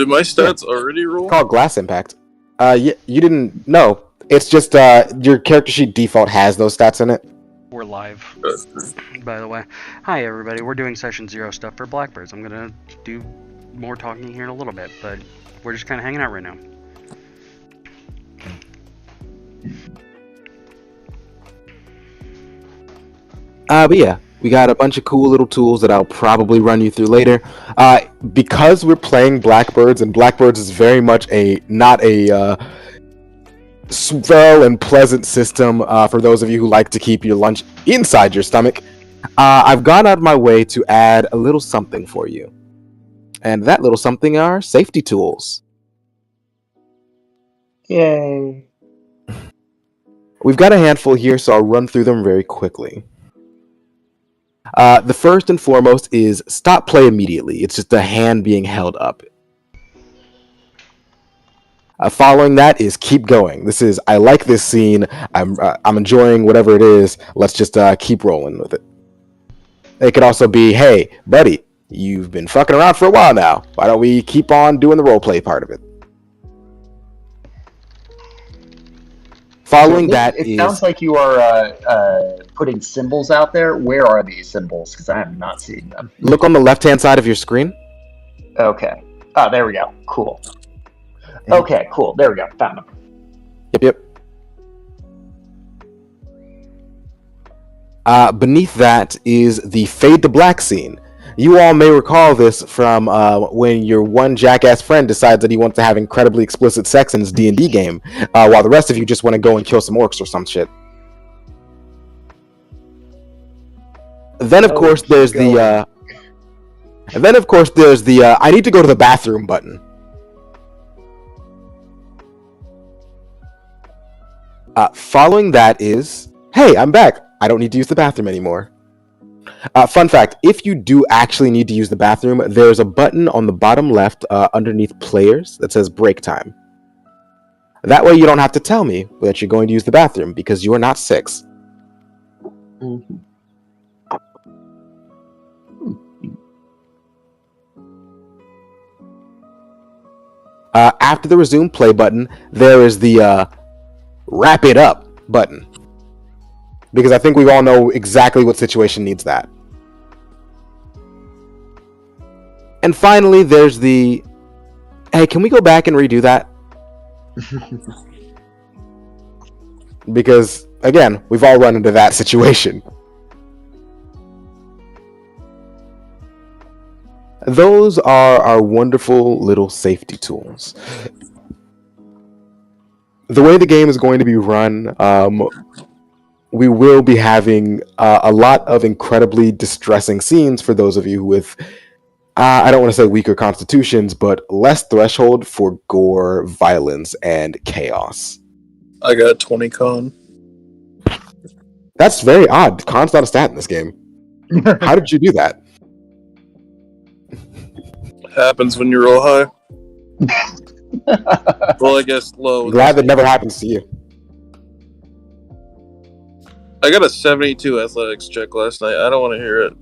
Did my stats already roll? It's called Glass Impact. You didn't know. It's just your character sheet default has those stats in it. We're live, by the way. Hi, everybody. We're doing session 0 stuff for Blackbirds. I'm going to do more talking here in a little bit, but we're just kind of hanging out right now. But yeah, we got a bunch of cool little tools that I'll probably run you through later. Because we're playing Blackbirds, and Blackbirds is very much not a swell and pleasant system for those of you who like to keep your lunch inside your stomach. I've gone out of my way to add a little something for you. And that little something are safety tools. Yay. We've got a handful here, so I'll run through them very quickly. The first and foremost is stop play immediately. It's just a hand being held up. Following that is keep going. This is, I like this scene. I'm enjoying whatever it is. Let's just keep rolling with it. It could also be, hey, buddy, you've been fucking around for a while now. Why don't we keep on doing the roleplay part of it? Following that it sounds like you are putting symbols out there. Where are these symbols? Because I am not seeing them. Look on the left-hand side of your screen. Okay. Oh, there we go. Cool. Okay, cool. There we go. Found them. Yep. Beneath that is the fade to black scene. You all may recall this from when your one jackass friend decides that he wants to have incredibly explicit sex in his D&D game, while the rest of you just want to go and kill some orcs or some shit. Then of course there's the I need to go to the bathroom button. Following that is, hey, I'm back. I don't need to use the bathroom anymore. Fun fact, if you do actually need to use the bathroom, there's a button on the bottom left underneath players that says break time. That way you don't have to tell me that you're going to use the bathroom because you are not 6. Mm-hmm. After the resume play button, there is the wrap it up button. Because I think we all know exactly what situation needs that. And finally, there's the, hey, can we go back and redo that? Because, again, we've all run into that situation. Those are our wonderful little safety tools. The way the game is going to be run, we will be having a lot of incredibly distressing scenes for those of you with, I don't want to say weaker constitutions, but less threshold for gore, violence, and chaos. I got 20 con. That's very odd. Con's not a stat in this game. How did you do that? Happens when you roll high. Well, I guess low. I'm glad that never happens to you. I got a 72 athletics check last night. I don't want to hear it.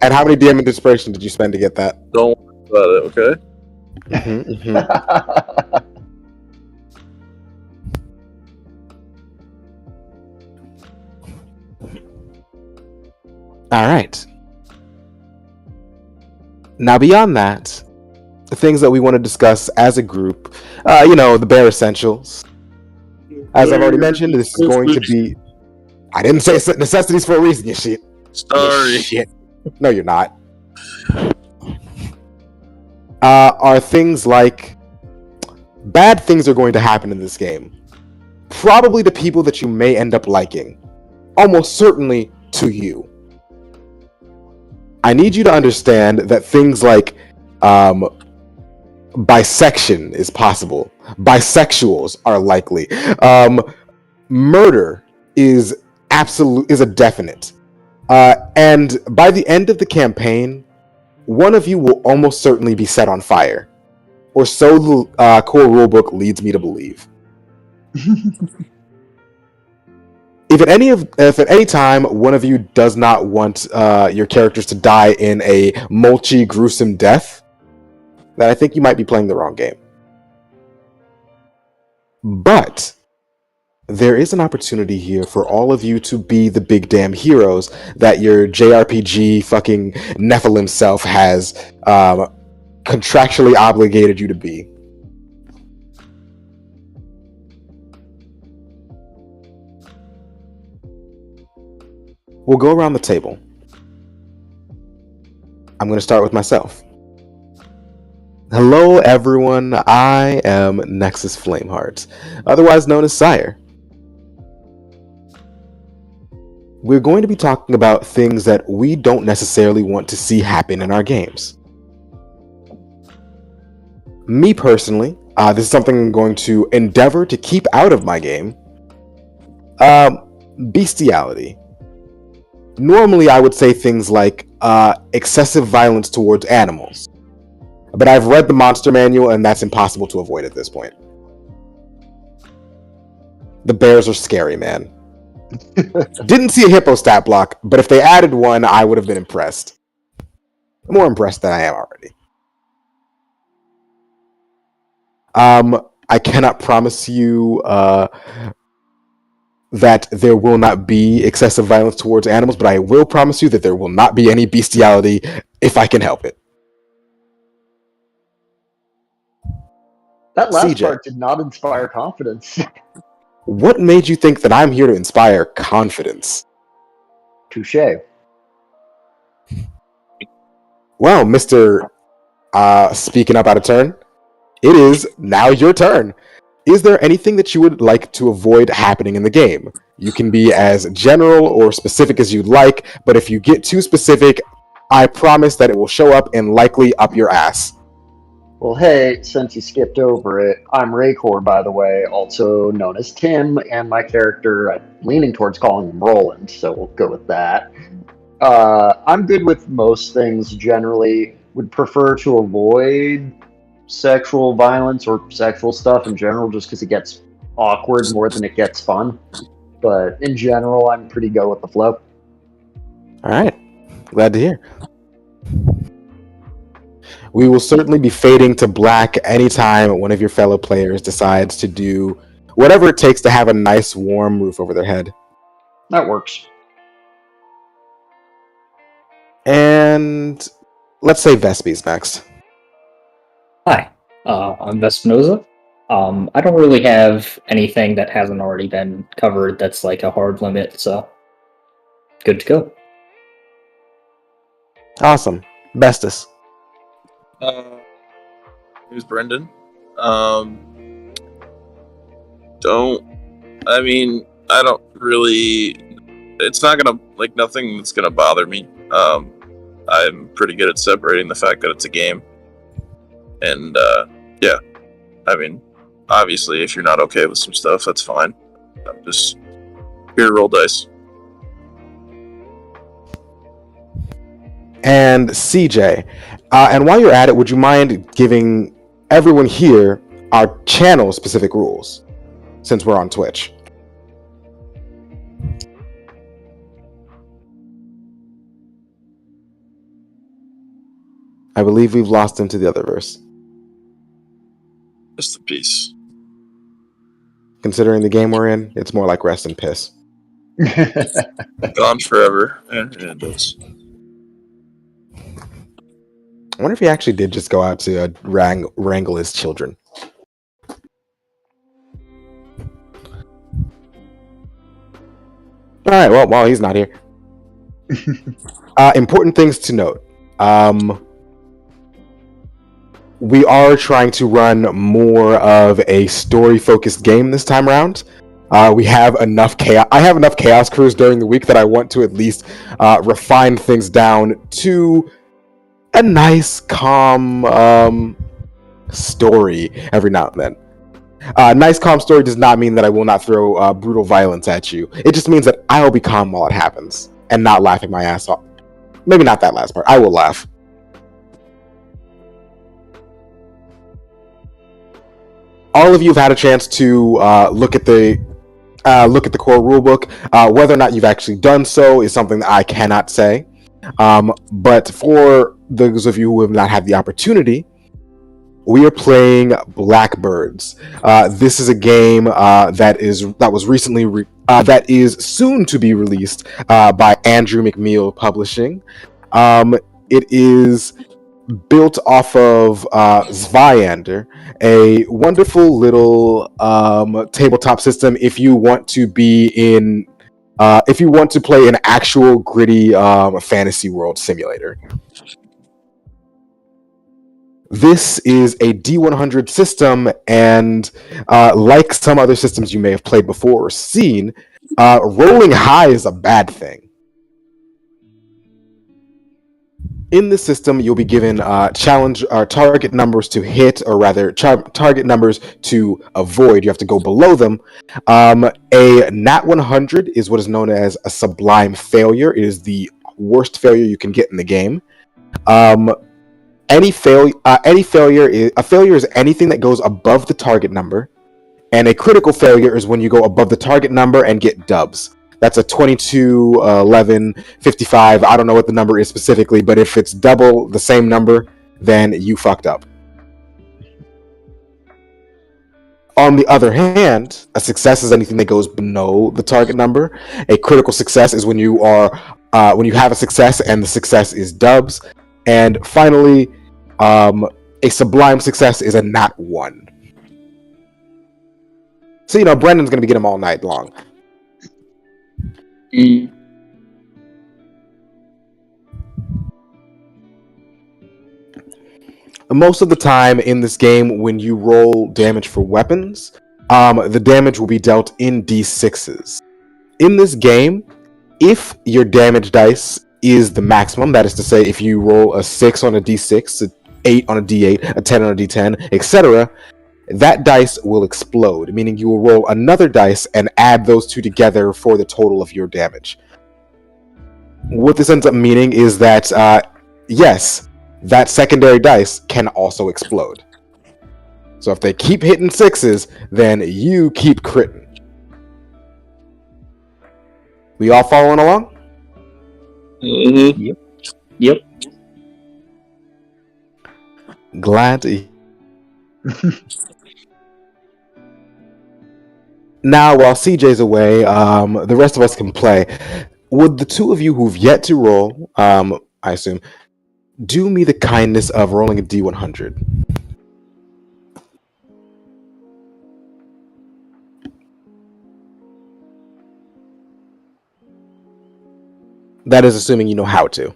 And how many DM and inspiration did you spend to get that? Don't worry about it, okay? All right. Now, beyond that, the things that we want to discuss as a group, the bare essentials. As I've already mentioned, this is going to be... I didn't say necessities for a reason, you shit. Sorry. You shit. No, you're not. Are things like... Bad things are going to happen in this game. Probably to people that you may end up liking. Almost certainly to you. I need you to understand that things like bisection is possible. Bisexuals are likely. Murder is a definite. And by the end of the campaign, one of you will almost certainly be set on fire. Or so the core rulebook leads me to believe. If at any time one of you does not want your characters to die in a mulchy, gruesome death, that I think you might be playing the wrong game. But there is an opportunity here for all of you to be the big damn heroes that your JRPG fucking Nephilim self has contractually obligated you to be. We'll go around the table. I'm going to start with myself. Hello, everyone. I am Nexus Flameheart, otherwise known as Sire. We're going to be talking about things that we don't necessarily want to see happen in our games. Me personally, this is something I'm going to endeavor to keep out of my game. Bestiality. Normally, I would say things like excessive violence towards animals. But I've read the monster manual, and that's impossible to avoid at this point. The bears are scary, man. Didn't see a hippo stat block, but if they added one, I would have been impressed. More impressed than I am already. I cannot promise you that there will not be excessive violence towards animals, but I will promise you that there will not be any bestiality if I can help it. That last CJ. part did not inspire confidence. What made you think that I'm here to inspire confidence? Touche. Well, Mr. Speaking up out of turn, it is now your turn. Is there anything that you would like to avoid happening in the game? You can be as general or specific as you'd like, but if you get too specific, I promise that it will show up and likely up your ass. Well, hey, since you skipped over it, I'm Raycor, by the way, also known as Tim, and my character, I'm leaning towards calling him Roland, so we'll go with that. I'm good with most things generally. Would prefer to avoid sexual violence or sexual stuff in general, just because it gets awkward more than it gets fun. But in general, I'm pretty go with the flow. All right. Glad to hear. We will certainly be fading to black anytime one of your fellow players decides to do whatever it takes to have a nice warm roof over their head. That works. And let's say Vespi's next. Hi, I'm Vespinoza. I don't really have anything that hasn't already been covered that's like a hard limit, so good to go. Awesome. Bestus. Who's Brendan? I don't really. It's not gonna nothing that's gonna bother me. I'm pretty good at separating the fact that it's a game, and yeah. Obviously, if you're not okay with some stuff, that's fine. I'm just here to roll dice. And CJ. And while you're at it, would you mind giving everyone here our channel-specific rules, since we're on Twitch? I believe we've lost him to the other verse. Just a piece. Considering the game we're in, it's more like rest and piss. Gone forever. And it does. I wonder if he actually did just go out to wrangle his children. All right, well, while he's not here. Important things to note. We are trying to run more of a story-focused game this time around. We have enough chaos. I have enough chaos crews during the week that I want to at least refine things down to a nice, calm story every now and then. Nice, calm story does not mean that I will not throw brutal violence at you. It just means that I will be calm while it happens and not laughing my ass off. Maybe not that last part. I will laugh. All of you have had a chance to look at the core rulebook. Whether or not you've actually done so is something that I cannot say. But for those of you who have not had the opportunity, we are playing Blackbirds. This is a game that is soon to be released by Andrew McMeel Publishing. It is built off of Zweiander, a wonderful little tabletop system. If you want to play an actual gritty fantasy world simulator. This is a D100 system, and like some other systems you may have played before or seen, rolling high is a bad thing. In this system, you'll be given target numbers to hit, or rather, target numbers to avoid. You have to go below them. A Nat 100 is what is known as a sublime failure. It is the worst failure you can get in the game. A failure is anything that goes above the target number, and a critical failure is when you go above the target number and get dubs. That's a 22, 11, 55. I don't know what the number is specifically, but if it's double the same number, then you fucked up. On the other hand, a success is anything that goes below the target number. A critical success is when you have a success and the success is dubs. And finally, a sublime success is a Nat 1. So, Brendan's going to get them all night long. Most of the time in this game, when you roll damage for weapons, the damage will be dealt in D6s. In this game, if your damage dice is the maximum, that is to say, if you roll a 6 on a D6, an 8 on a D8, a 10 on a D10, etc., that dice will explode, meaning you will roll another dice and add those two together for the total of your damage. What this ends up meaning is that, yes, that secondary dice can also explode. So if they keep hitting 6s, then you keep critting. We all following along? Mm-hmm. Yep. Glad to... Now, while CJ's away, the rest of us can play. Would the two of you who've yet to roll, I assume, do me the kindness of rolling a D100? That is assuming you know how to.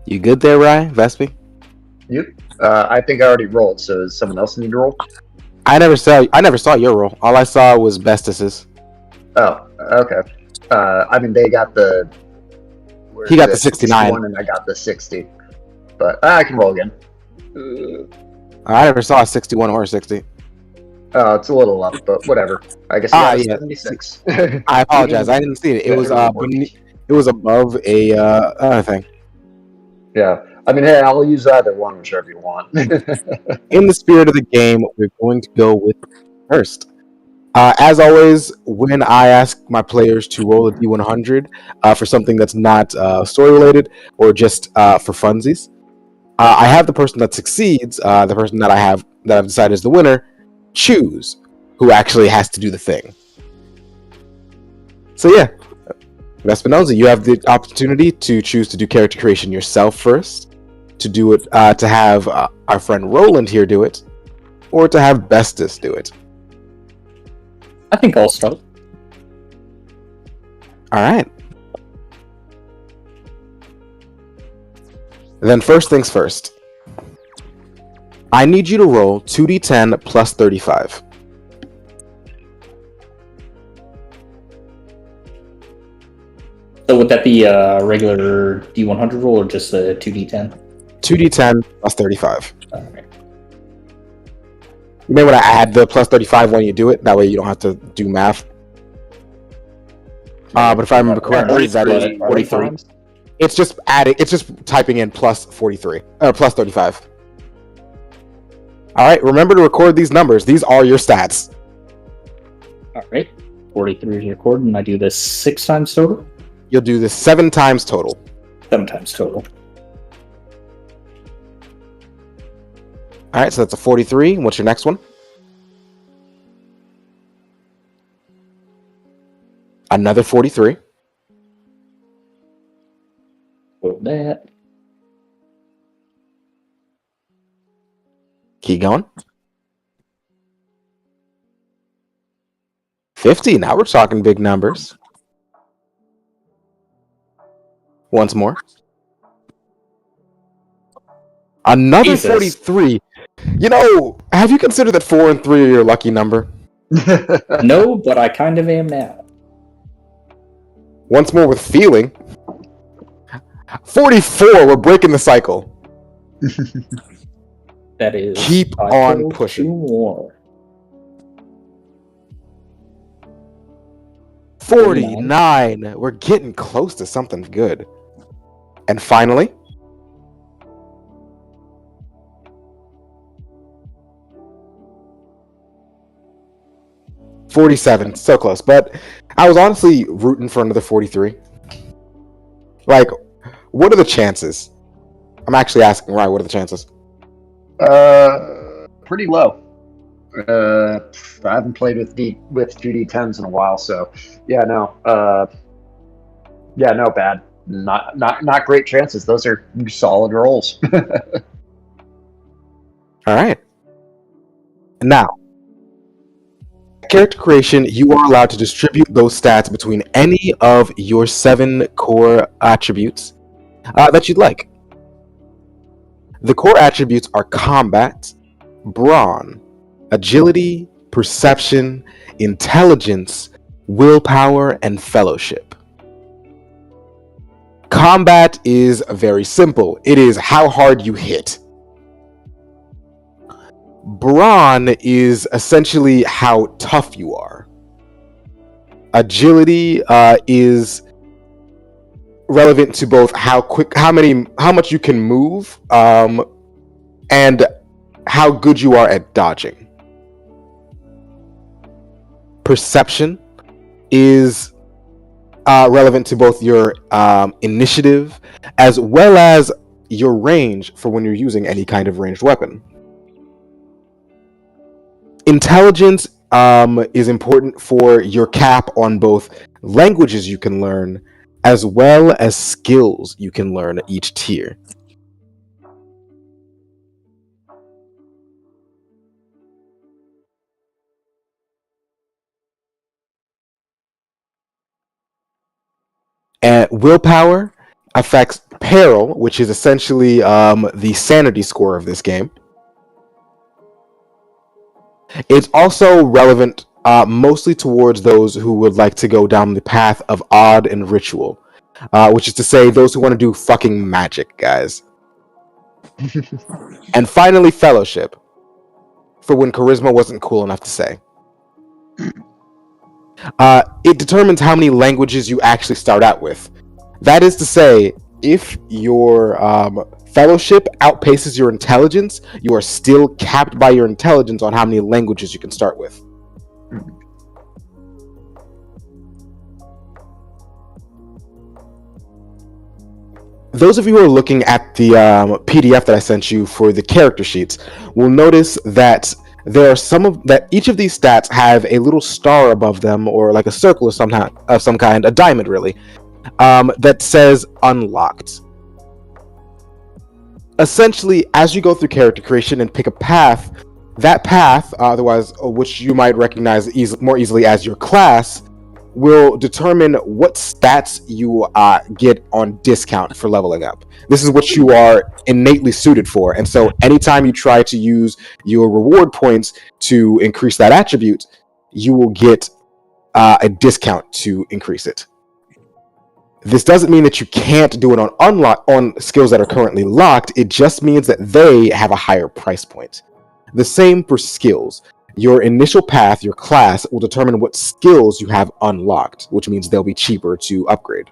You good there, Rye? Vespi? Yep. I think I already rolled, so does someone else need to roll? I never saw your roll. All I saw was Bestis's. Oh, okay. They got the... He got the 69. And I got the 60. But I can roll again. I never saw a 61 or a 60. Oh, it's a little up, but whatever. I guess yeah. 76. I apologize. I didn't see it. It was above a other thing. Yeah. Hey, I'll use either one, whichever you want. In the spirit of the game, we're going to go with first. As always, when I ask my players to roll a D100 for something that's not story-related or just for funsies, I have the person that succeeds, the person that I've decided is the winner, choose who actually has to do the thing. So yeah, Vespinoza, you have the opportunity to choose to do character creation yourself first, to do it, to have our friend Roland here do it, or to have Bestis do it. I think I'll start. Alright. Then first things first. I need you to roll 2d10 plus 35. So would that be a regular D100 roll or just a 2d10? 2d10 plus 35. Okay. You may want to add the plus 35 when you do it. That way you don't have to do math. But if I remember correctly, that is 43. It's just adding. It's just typing in plus 43 or plus 35. All right. Remember to record these numbers. These are your stats. All right. 43 is recorded, and I do this 6 times total. You'll do this 7 times total. 7 times total. All right. So that's a 43. What's your next one? Another 43. Hold that. Keep going. 50. Now we're talking big numbers. Once more. Another Jesus. 43. You know, have you considered that 4 and 3 are your lucky number? No, but I kind of am now. Once more with feeling. 44. We're breaking the cycle. That is. Keep on pushing. 2 more. 49. We're getting close to something good. And finally, $47. So close. But I was honestly rooting for another 43. Like, what are the chances? I'm actually asking, right, what are the chances? Pretty low. I haven't played with 2d10s in a while, so yeah, no, bad. Not great chances. Those are solid rolls. All right. Now, character creation, you are allowed to distribute those stats between any of your 7 core attributes that you'd like. The core attributes are combat, brawn, agility, perception, intelligence, willpower, and fellowship. Combat is very simple. It is how hard you hit. Brawn is essentially how tough you are. Agility is relevant to both how much you can move, and how good you are at dodging. Perception is relevant to both your initiative as well as your range for when you're using any kind of ranged weapon. Intelligence is important for your cap on both languages you can learn as well as skills you can learn at each tier. And willpower affects peril, which is essentially the sanity score of this game. It's also relevant mostly towards those who would like to go down the path of odd and ritual, which is to say those who want to do fucking magic, guys. And finally, fellowship, for when charisma wasn't cool enough to say. It determines how many languages you actually start out with. That is to say, if your fellowship outpaces your intelligence, you are still capped by your intelligence on how many languages you can start with. Those of you who are looking at the PDF that I sent you for the character sheets will notice that there are each of these stats have a little star above them, or like a circle of some kind, a diamond really, that says unlocked. Essentially, as you go through character creation and pick a path, that path, otherwise which you might recognize more easily as your class, will determine what stats you get on discount for leveling up. This is what you are innately suited for, and so anytime you try to use your reward points to increase that attribute, you will get a discount to increase it. This doesn't mean that you can't do it on skills that are currently locked. It just means that they have a higher price point. The same for skills. Your initial path, your class, will determine what skills you have unlocked, which means they'll be cheaper to upgrade.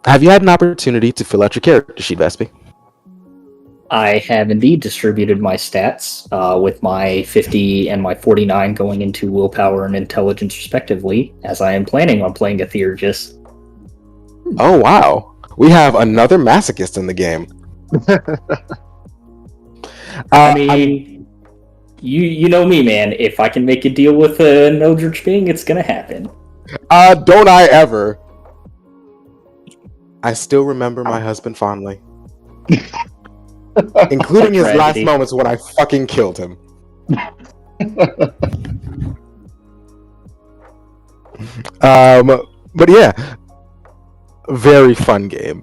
Have you had an opportunity to fill out your character sheet, Vespi? I have indeed distributed my stats, with my 50 and my 49 going into willpower and intelligence respectively, as I am planning on playing a Theurgist. Oh, wow. We have another masochist in the game. I mean, you know me, man. If I can make a deal with an Eldritch Being, it's gonna happen. Don't I ever. I still remember my husband fondly. Including his last moments when I fucking killed him. But yeah, very fun game.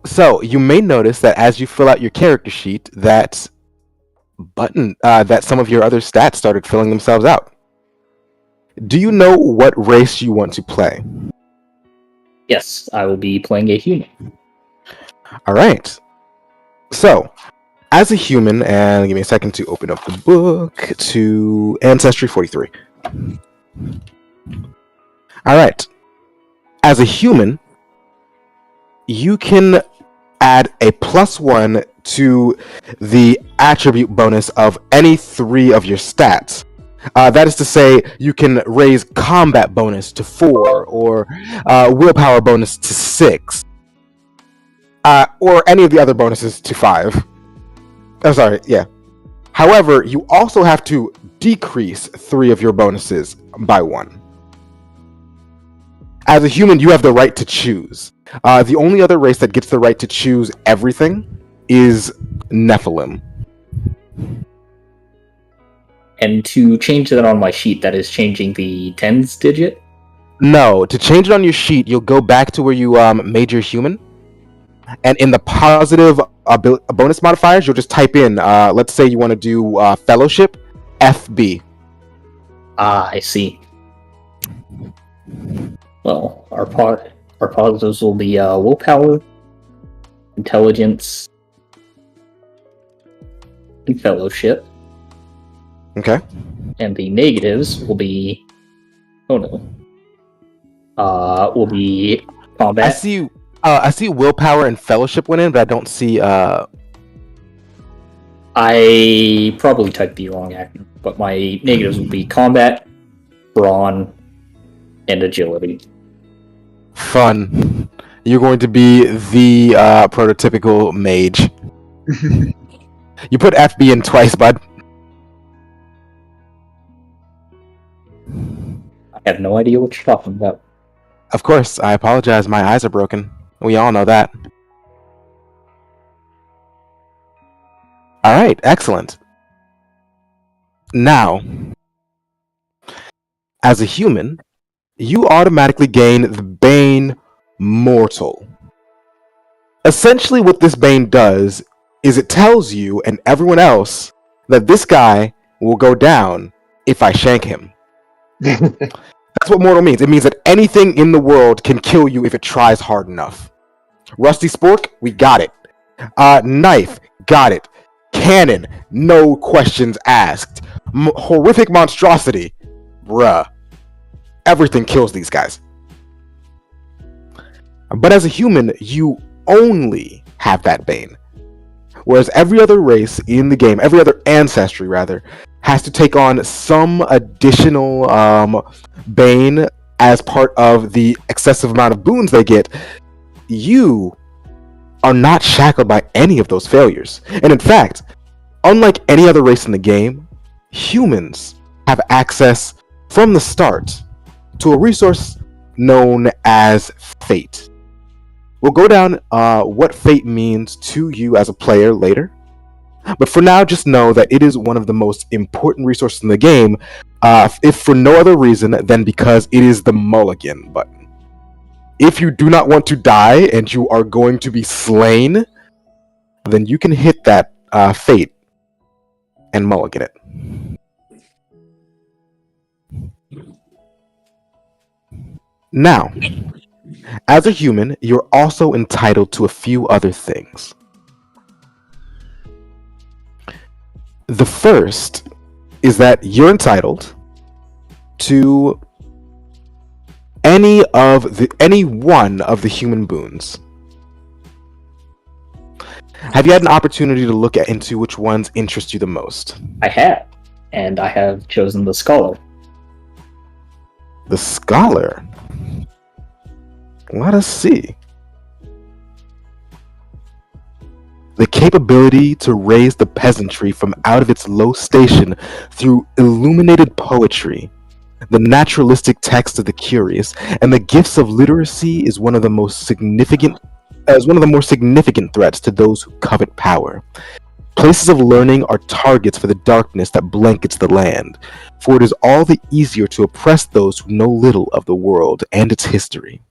So you may notice that as you fill out your character sheet, that some of your other stats started filling themselves out. Do you know what race you want to play? Yes, I will be playing a human. All right. So, as a human, and give me a second to open up the book to Ancestry 43. All right. As a human, you can add a +1 to the attribute bonus of any 3 of your stats. That is to say, you can raise combat bonus to 4, or willpower bonus to 6, or any of the other bonuses to 5. I'm sorry, yeah. However, you also have to decrease 3 of your bonuses by 1. As a human, you have the right to choose. The only other race that gets the right to choose everything is Nephilim. And to change that on my sheet, that is changing the tens digit? No, to change it on your sheet, you'll go back to where you made your human. And in the positive bonus modifiers, you'll just type in, let's say you want to do Fellowship, FB. Ah, I see. Well, our positives will be willpower, intelligence, and fellowship. Okay. And the negatives will be... Oh no. Will be combat. I see willpower and fellowship went in, but I don't see... I probably typed the wrong acronym, but my negatives will be combat, brawn, and agility. Fun. You're going to be the prototypical mage. You put FB in twice, bud. I have no idea what you're talking about. Of course, I apologize. My eyes are broken. We all know that. Alright, excellent. Now, as a human, you automatically gain the Bane Mortal. Essentially what this Bane does is it tells you and everyone else that this guy will go down if I shank him. That's what mortal means. It means that anything in the world can kill you if it tries hard enough. Rusty spork, we got it. Knife, got it. Cannon, no questions asked. Horrific monstrosity, bruh. Everything kills these guys. But as a human, you only have that Bane. Whereas every other race in the game, every other ancestry rather, has to take on some additional Bane as part of the excessive amount of boons they get. You are not shackled by any of those failures. And in fact, unlike any other race in the game, humans have access from the start to a resource known as fate. We'll go down what fate means to you as a player later. But for now, just know that it is one of the most important resources in the game, if for no other reason than because it is the mulligan button. If you do not want to die and you are going to be slain, then you can hit that fate and mulligan it. Now, As a human, you're also entitled to a few other things. The first is that you're entitled to any one of the human boons. Have you had an opportunity to look into which ones interest you the most? I have, and I have chosen the Scholar. The Scholar? Let us see. The capability to raise the peasantry from out of its low station through illuminated poetry, the naturalistic text of the curious, and the gifts of literacy is one of the more significant threats to those who covet power. Places of learning are targets for the darkness that blankets the land, for it is all the easier to oppress those who know little of the world and its history.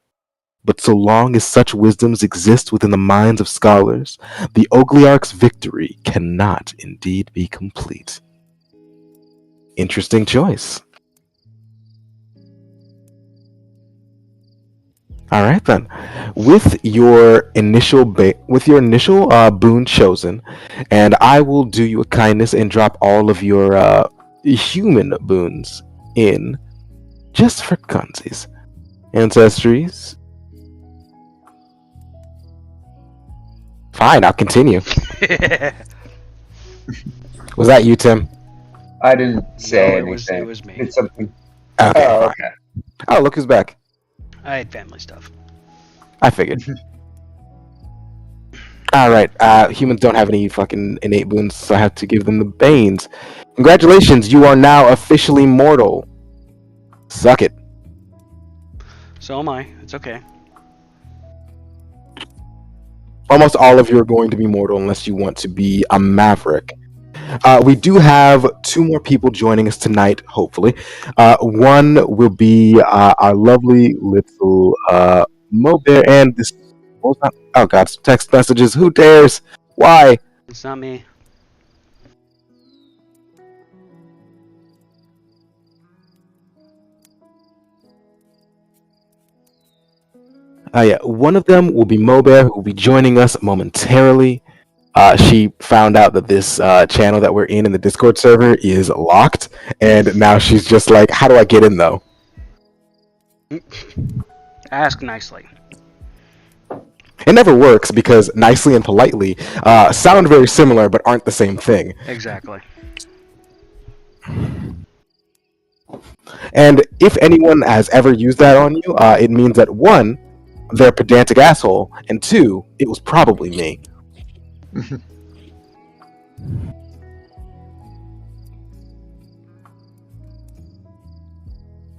But so long as such wisdoms exist within the minds of scholars, the Ogliarch's victory cannot indeed be complete. Interesting choice. All right then. With your initial boon chosen, and I will do you a kindness and drop all of your human boons in, just for funsies. Ancestries. Fine, I'll continue. Was that you, Tim? I didn't say No, anything. it was me. It's something. Okay, Oh, fine. okay. Oh, look who's back. I had family stuff. I figured. Alright, humans don't have any fucking innate boons, so I have to give them the Banes. Congratulations, you are now officially mortal. Suck it. So am I. It's okay. Almost all of you are going to be mortal unless you want to be a maverick. We do have 2 more people joining us tonight, hopefully. One will be our lovely little Mo Bear, and this... Oh god, text messages. Who dares? Why? It's not me. Yeah, one of them will be Mo Bear, who will be joining us momentarily. She found out that this channel that we're in the Discord server is locked, and now she's just like, how do I get in, though? Ask nicely. It never works, because nicely and politely sound very similar, but aren't the same thing. Exactly. And if anyone has ever used that on you, it means that 1, they're a pedantic asshole, and 2, it was probably me.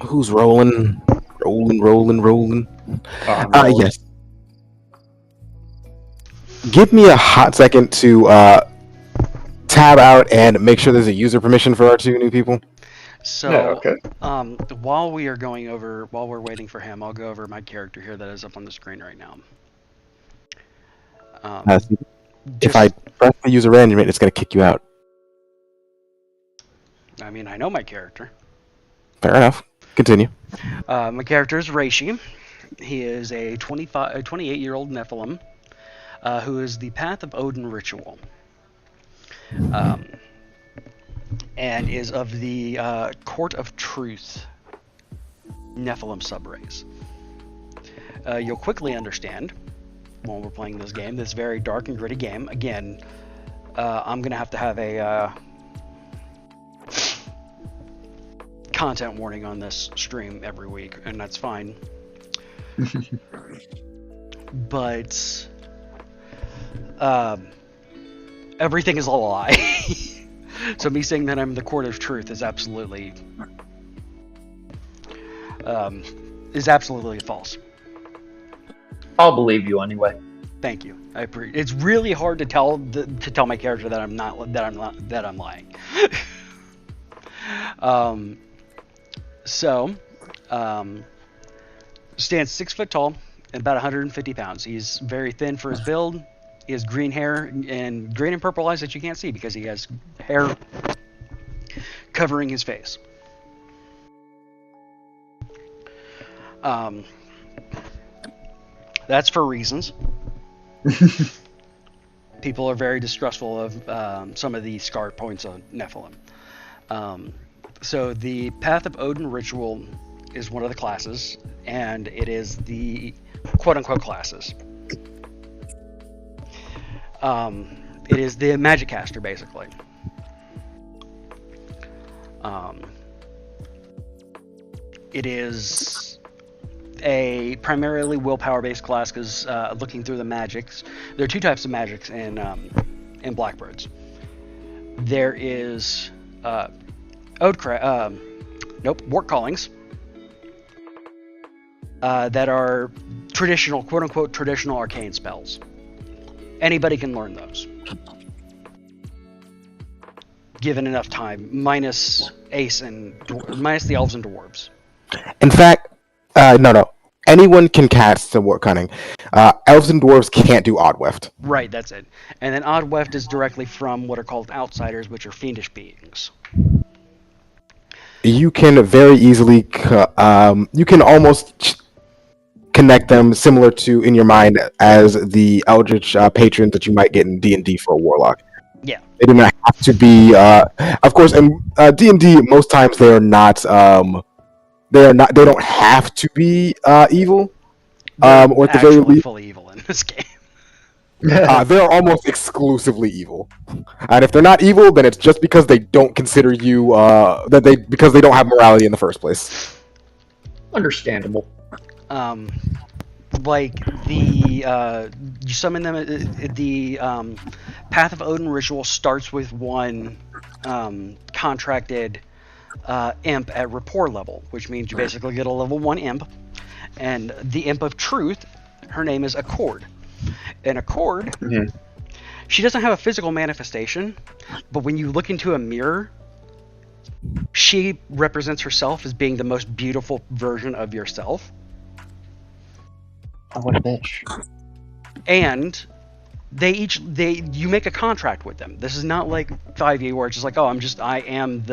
Who's rolling? Rolling. Yes. Give me a hot second to tab out and make sure there's a user permission for our 2 new people. So, Yeah, okay. while we're waiting for him, I'll go over my character here that is up on the screen right now. If I press the user arrangement, it's going to kick you out. I mean, I know my character. Fair enough. Continue. My character is Reishi. He is a 28-year-old Nephilim who is the Path of Odin ritual. And is of the Court of Truth Nephilim subrace. You'll quickly understand when we're playing this game, this very dark and gritty game. Again, I'm going to have a content warning on this stream every week, and that's fine. But everything is a lie. So me saying that I'm the Court of Truth is absolutely false. I'll believe you anyway. Thank you. It's really hard to tell my character that I'm lying. Stands 6 foot tall and about 150 pounds. He's very thin for his build. He has green hair and green and purple eyes that you can't see because he has hair covering his face. That's for reasons. People are very distrustful of some of the scar points on Nephilim. So the Path of Odin ritual is one of the classes, and it is the quote-unquote classes. It is the magic caster, basically. It is a primarily willpower-based class because looking through the magics, there are two types of magics in Blackbirds. There is Wart Callings that are traditional, quote-unquote, traditional arcane spells. Anybody can learn those, given enough time, minus minus the elves and dwarves. In fact, no. Anyone can cast the Wart Cunning. Elves and dwarves can't do Odd Weft. Right, that's it. And then Odd Weft is directly from what are called outsiders, which are fiendish beings. You can very easily, you can almost connect them similar to, in your mind, as the Eldritch patrons that you might get in D&D for a warlock. Yeah. They do not have to be, of course, in D&D, most times they are not, they don't have to be evil, or at the very least, fully evil in this game. they're almost exclusively evil. And if they're not evil, then it's just because they don't consider you, because they don't have morality in the first place. Understandable. Like you summon them. The Path of Odin ritual starts with one contracted imp at rapport level, which means you basically get a level 1 imp, and the imp of truth, her name is Accord. And Accord, she doesn't have a physical manifestation, but when you look into a mirror, she represents herself as being the most beautiful version of yourself. Oh, what a bitch. And you make a contract with them. This is not like 5e where it's just like, oh, I am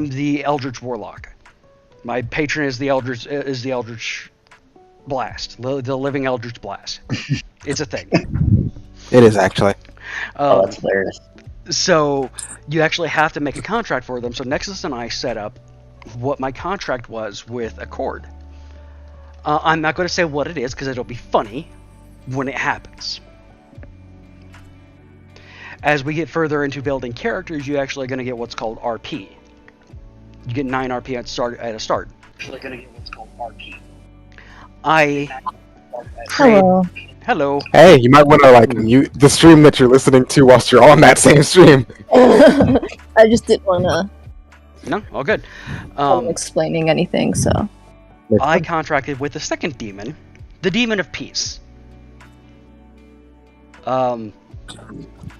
the Eldritch Warlock. My patron is the Eldritch Blast, the living Eldritch Blast. It's a thing. It is actually. That's hilarious. So you actually have to make a contract for them. So Nexus and I set up what my contract was with Accord. I'm not going to say what it is because it'll be funny when it happens. As we get further into building characters, you're actually going to get what's called RP. You get 9 RP at a start. You're actually going to get what's called RP. Hello. Hey, you might want to mute the stream that you're listening to whilst you're on that same stream. I just didn't want to. No, all good. Explaining anything, so. I contracted with the second demon, the Demon of Peace.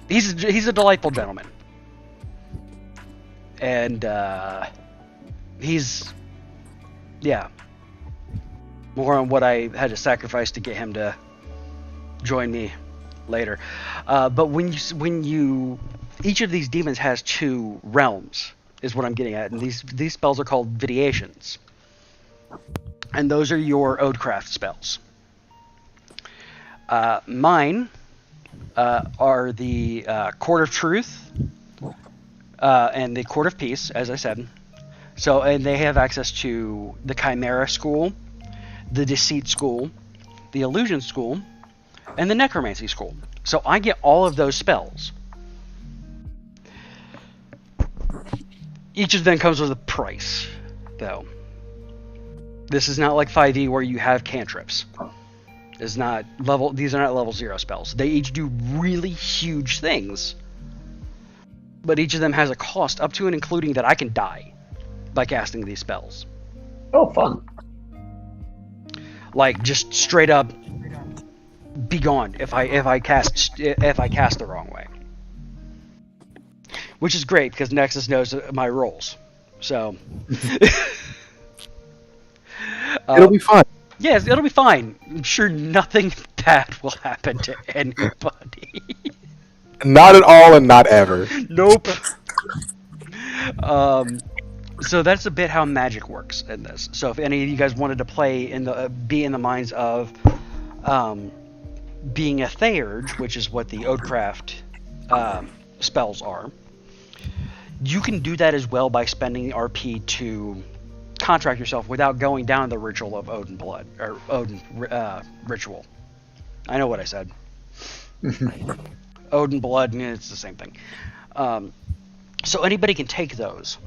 He's a delightful gentleman, and he's more on what I had to sacrifice to get him to join me later. But when you each of these demons has 2 realms, is what I'm getting at, and these spells are called Videations. And those are your Odecraft spells. Mine are the Court of Truth and the Court of Peace, as I said. So, and they have access to the Chimera School, the Deceit School, the Illusion School, and the Necromancy School. So I get all of those spells. Each of them comes with a price, though. This is not like 5e where you have cantrips. These are not level 0 spells. They each do really huge things. But each of them has a cost up to and including that I can die by casting these spells. Oh, fun. Like just straight up be gone if I cast the wrong way. Which is great because Nexus knows my rolls. So it'll be fun. Yes, it'll be fine. I'm sure nothing bad will happen to anybody. Not at all and not ever. Nope. So that's a bit how magic works in this. So if any of you guys wanted to play in the be in the minds of being a Theurge, which is what the Odecraft spells are, you can do that as well by spending the RP to contract yourself without going down the ritual of Odin blood or Odin ritual. I know what I said. Odin blood, it's the same thing. So anybody can take those.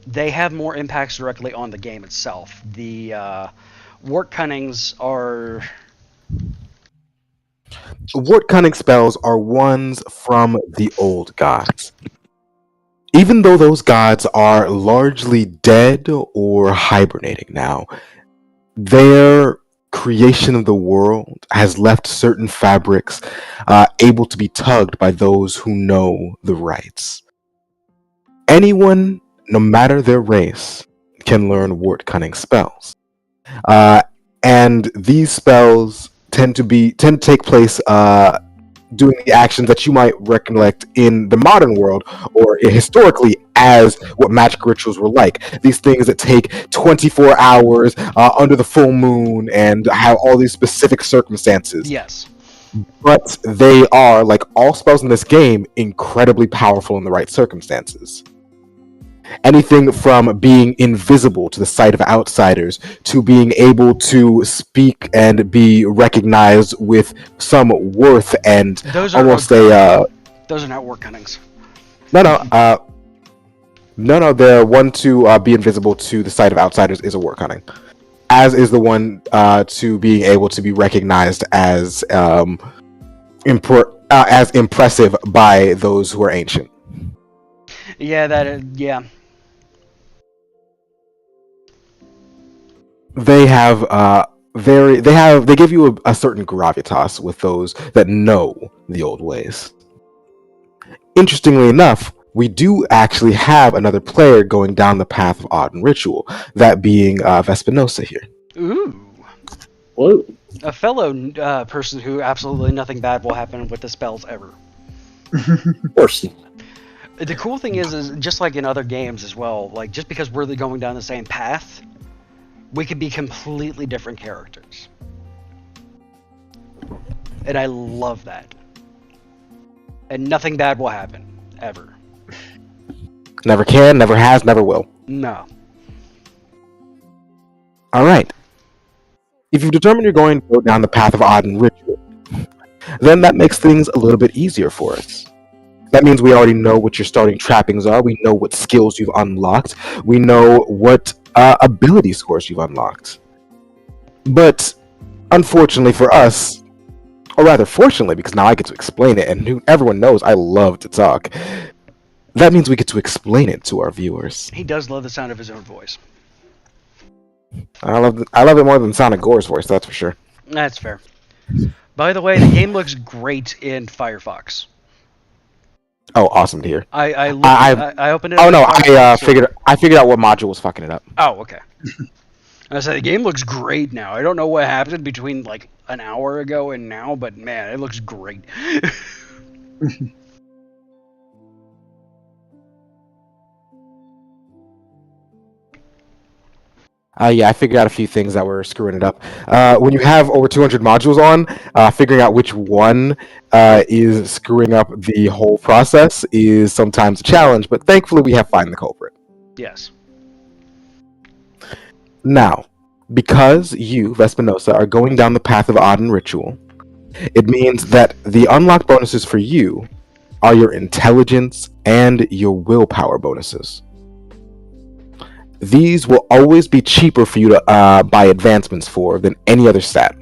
They have more impacts directly on the game itself. The Wart Cunnings are... Wart Cunning spells are ones from the old gods. Even though those gods are largely dead or hibernating now, their creation of the world has left certain fabrics able to be tugged by those who know the rites. Anyone, no matter their race, can learn Wart Cunning spells. And these spells tend to take place doing the actions that you might recollect in the modern world or historically as what magic rituals were like. These things that take 24 hours under the full moon and have all these specific circumstances. Yes. But they are, like all spells in this game, incredibly powerful in the right circumstances. Anything from being invisible to the sight of outsiders to being able to speak and be recognized with some worth and Those are almost Those are not Wart Cunnings. No. The one to be invisible to the sight of outsiders is a Wart Cunning, as is the one to being able to be recognized as impressive by those who are ancient. Yeah, yeah. They have they give you a certain gravitas with those that know the old ways. Interestingly enough, we do actually have another player going down the path of Odin ritual, that being Vespinosa here. Ooh. Whoa. A fellow person who absolutely nothing bad will happen with the spells ever. Of course not. The cool thing is just like in other games as well, like just because we're going down the same path, we could be completely different characters. And I love that. And nothing bad will happen, ever. Never can, never has, never will. No. Alright. If you've determined you're going to go down the path of Odin ritual, then that makes things a little bit easier for us. That means we already know what your starting trappings are, we know what skills you've unlocked, we know what ability scores you've unlocked. But unfortunately for us, or rather fortunately, because now I get to explain it, and everyone knows I love to talk, that means we get to explain it to our viewers. He does love the sound of his own voice. I love it more than Sonic Gore's voice, that's for sure. That's fair. By the way, the game looks great in Firefox. Oh, awesome to hear. I opened it. Oh up no, in Firefox, I figured out what module was fucking it up. Oh, okay. I said the game looks great now. I don't know what happened between like an hour ago and now, but man, it looks great. Yeah, I figured out a few things that were screwing it up. When you have over 200 modules on, figuring out which one is screwing up the whole process is sometimes a challenge, but thankfully we have found the culprit. Yes. Now, because you, Vespinosa, are going down the path of Odin ritual, it means that the unlocked bonuses for you are your intelligence and your willpower bonuses. These will always be cheaper for you to buy advancements for than any other stat.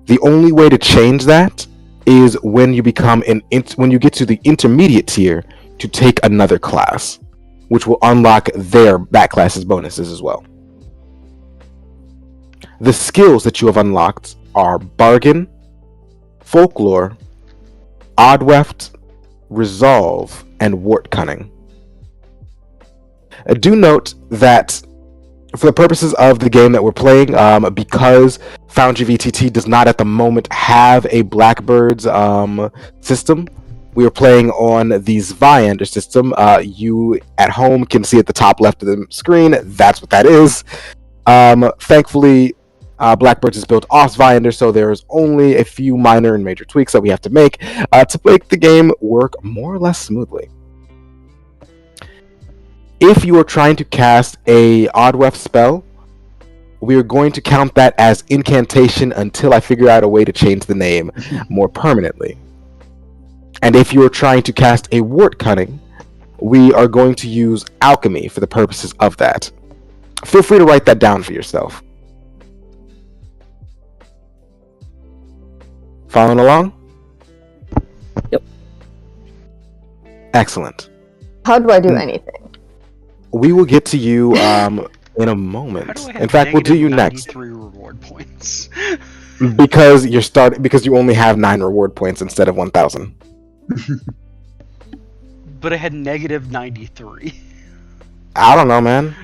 The only way to change that is when you become when you get to the intermediate tier to take another class, which will unlock that class's bonuses as well. The skills that you have unlocked are Bargain, Folklore, Oddweft, Resolve, and Wart Cunning. Do note that for the purposes of the game that we're playing, because Foundry VTT does not at the moment have a Blackbird's system, We are playing on the Zweihander system. You at home can see at the top left of the screen. That's what that is. Thankfully, Blackbird is built off Zweihander, so there's only a few minor and major tweaks that we have to make the game work more or less smoothly. If you are trying to cast a Oddwef spell, we are going to count that as incantation until I figure out a way to change the name more permanently. And if you are trying to cast a Wart Cunning, we are going to use alchemy for the purposes of that. Feel free to write that down for yourself. Following along? Yep. Excellent. How do I do anything? We will get to you in a moment. How do I have In fact, we'll do you next 93 reward points? because you only have 9 reward points instead of 1,000. But I had negative 93. I don't know, man.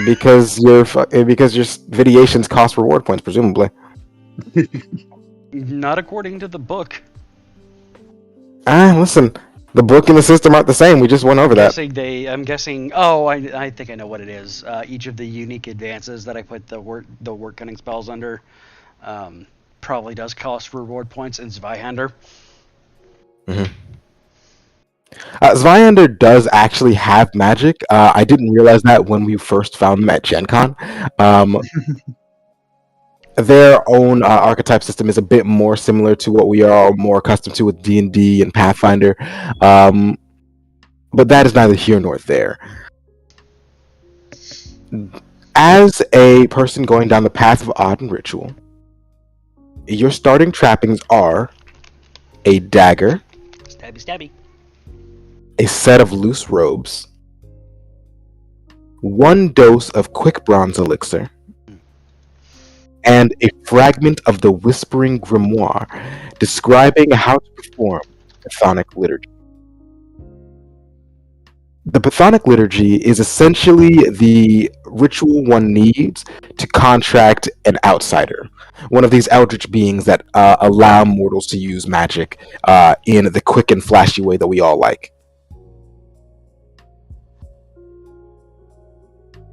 because your videations cost reward points, presumably. Not according to the book. Listen, the book and the system aren't the same. We just went over that. I'm guessing. Oh, I think I know what it is. Each of the unique advances that I put the Wart Cunning spells under probably does cost reward points in Zweihander. Mm-hmm. Zweihander does actually have magic. I didn't realize that when we first found them at Gen Con. Their own archetype system is a bit more similar to what we are more accustomed to with D&D and Pathfinder. But that is neither here nor there. As a person going down the path of odd and ritual, your starting trappings are a dagger, Stabby. a set of loose robes, 1 dose of quick bronze elixir, and a fragment of the Whispering Grimoire describing how to perform Chthonic Liturgy. The Chthonic Liturgy is essentially the ritual one needs to contract an outsider, one of these eldritch beings that allow mortals to use magic in the quick and flashy way that we all like.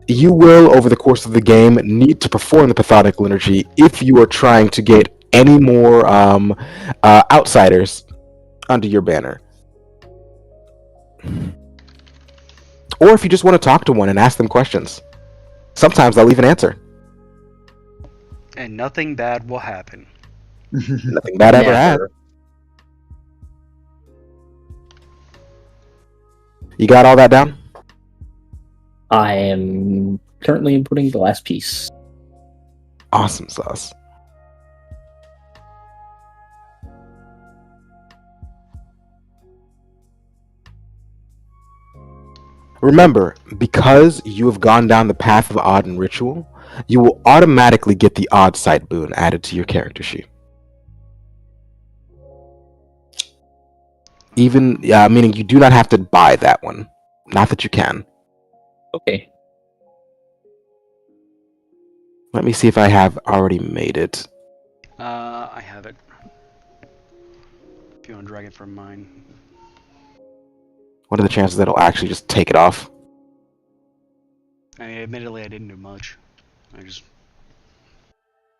You will, over the course of the game, need to perform the Chthonic Liturgy if you are trying to get any more outsiders under your banner. Or if you just want to talk to one and ask them questions. Sometimes they'll even answer. And nothing bad will happen. Nothing bad ever had. You got all that down? I am currently inputting the last piece. Awesome sauce. Remember, because you have gone down the path of odd and ritual, you will automatically get the odd sight boon added to your character sheet. Even, meaning you do not have to buy that one. Not that you can. Okay. Let me see if I have already made it. I have it. If you want to drag it from mine. What are the chances that it'll actually just take it off? I mean, admittedly, I didn't do much. I just...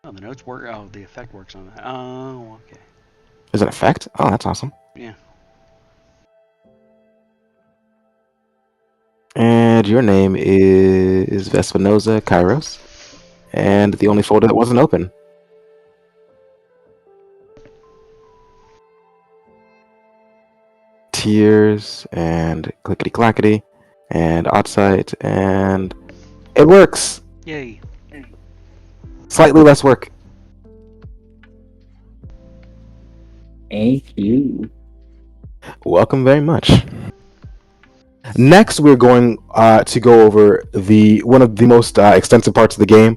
Oh, the notes work. Oh, the effect works on that. Oh, okay. Is it an effect? Oh, that's awesome. Yeah. And your name is Vespinoza Kairos. And the only folder that wasn't open. Tears and clickety clackety and outside and it works. Yay. Slightly less work. Thank you. Welcome very much. Next, we're going to go over one of the most extensive parts of the game.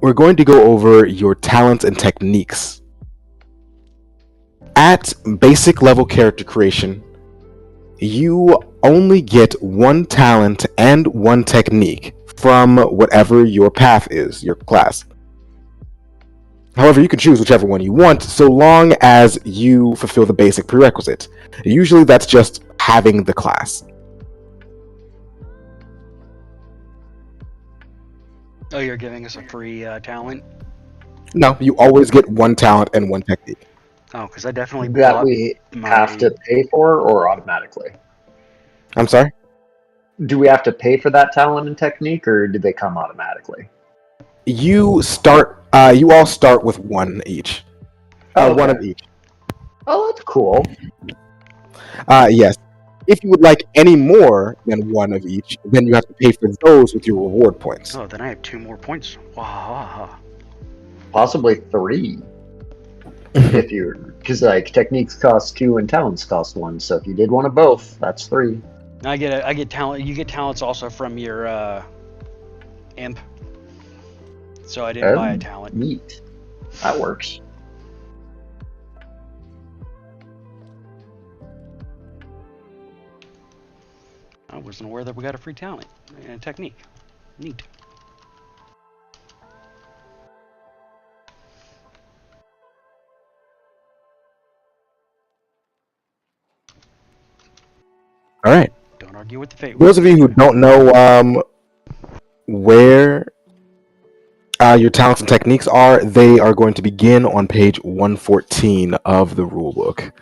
We're going to go over your talents and techniques. At basic level character creation, you only get 1 talent and 1 technique from whatever your path is, your class. However, you can choose whichever one you want, so long as you fulfill the basic prerequisite. Usually that's just having the class. Oh, you're giving us a free talent? No, you always get one talent and one technique. Oh, because I definitely That bought we my... have to pay for or automatically? I'm sorry? Do we have to pay for that talent and technique, or do they come automatically? You all start with one each. Oh, One okay. of each. Oh, that's cool. Yes. If you would like any more than one of each, then you have to pay for those with your reward points. Oh, then I have 2 more points. Wow. Possibly 3. If you're, because like techniques cost 2 and talents cost 1. So if you did one of both, that's 3. I get talent. You get talents also from your imp. So I didn't buy a talent. Neat. That works. I wasn't aware that we got a free talent and a technique. Neat. All right. Don't argue with the fate. Those of you who don't know where your talents and techniques are, they are going to begin on page 114 of the rulebook.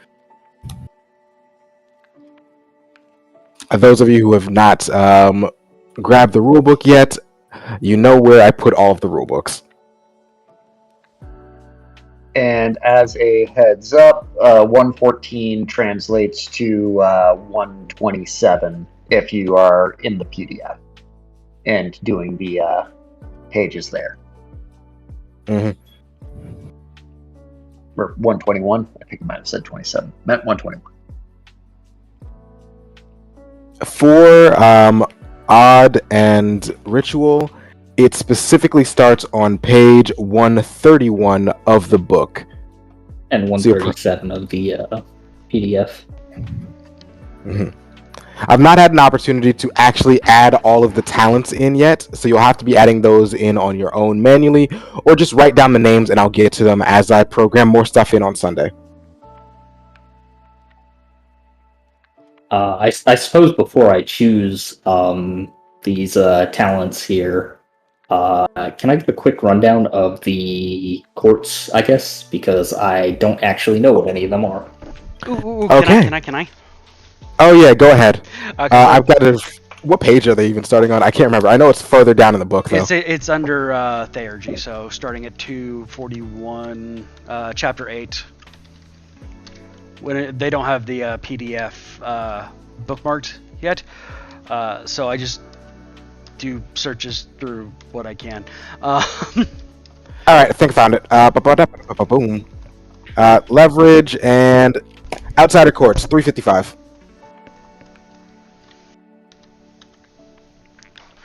Those of you who have not grabbed the rulebook yet, you know where I put all of the rulebooks. And as a heads up, 114 translates to 127 if you are in the PDF and doing the pages there. Mm-hmm. Or 121. I think I might have said 27. Meant 121. For Odd and Ritual, it specifically starts on page 131 of the book. And 137 of the PDF. Mm-hmm. I've not had an opportunity to actually add all of the talents in yet, so you'll have to be adding those in on your own manually, or just write down the names and I'll get to them as I program more stuff in on Sunday. I suppose before I choose these talents here, can I give a quick rundown of the courts, I guess? Because I don't actually know what any of them are. Ooh, Okay. Can I? Oh yeah, go ahead. Okay, I've got to... What page are they even starting on? I can't remember. I know it's further down in the book, though. It's under Theurgy, so starting at 241, chapter 8. When they don't have the PDF bookmarked yet, so I just do searches through what I can. All right, I think I found it. Boom. Leverage and outsider courts, 355.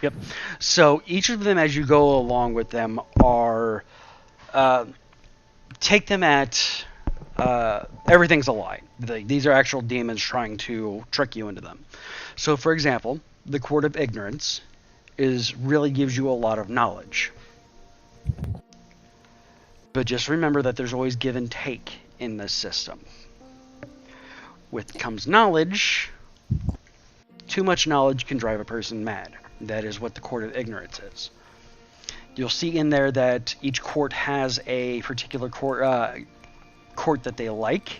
Yep. So each of them, as you go along with them, are take them at everything's a lie. These are actual demons trying to trick you into them. So, for example, the Court of Ignorance really gives you a lot of knowledge. But just remember that there's always give and take in this system. With comes knowledge. Too much knowledge can drive a person mad. That is what the Court of Ignorance is. You'll see in there that each court has a particular court that they like.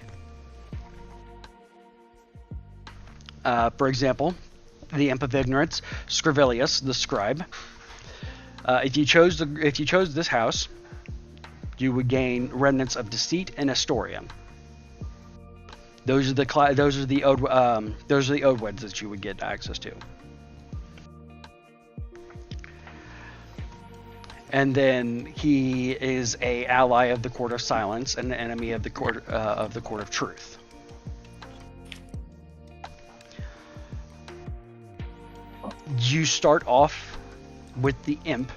For example, the Imp of Ignorance, Scrivelius, the scribe. If you chose this house, you would gain remnants of deceit and Astoria. Those are the Odweds that you would get access to. And then he is a ally of the Court of Silence and an enemy of the Court of Truth. You start off with the imp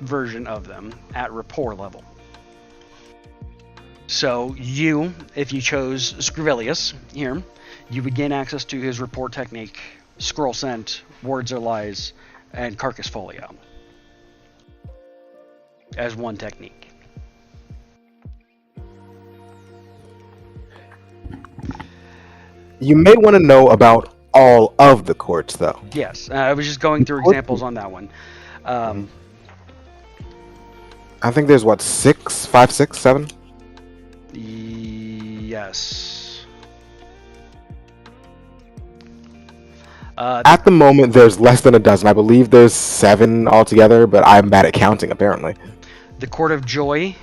version of them at rapport level. So if you chose Scrivelius here, you would gain access to his report technique, scroll scent, words or lies, and carcass folio as one technique. You may want to know about all of the courts, though. Yes, I was just going through examples on that one. I think there's what, 6, 5, 6, 7? Yes. At the moment, there's less than a dozen. I believe there's 7 altogether, but I'm bad at counting, apparently. The Court of Joy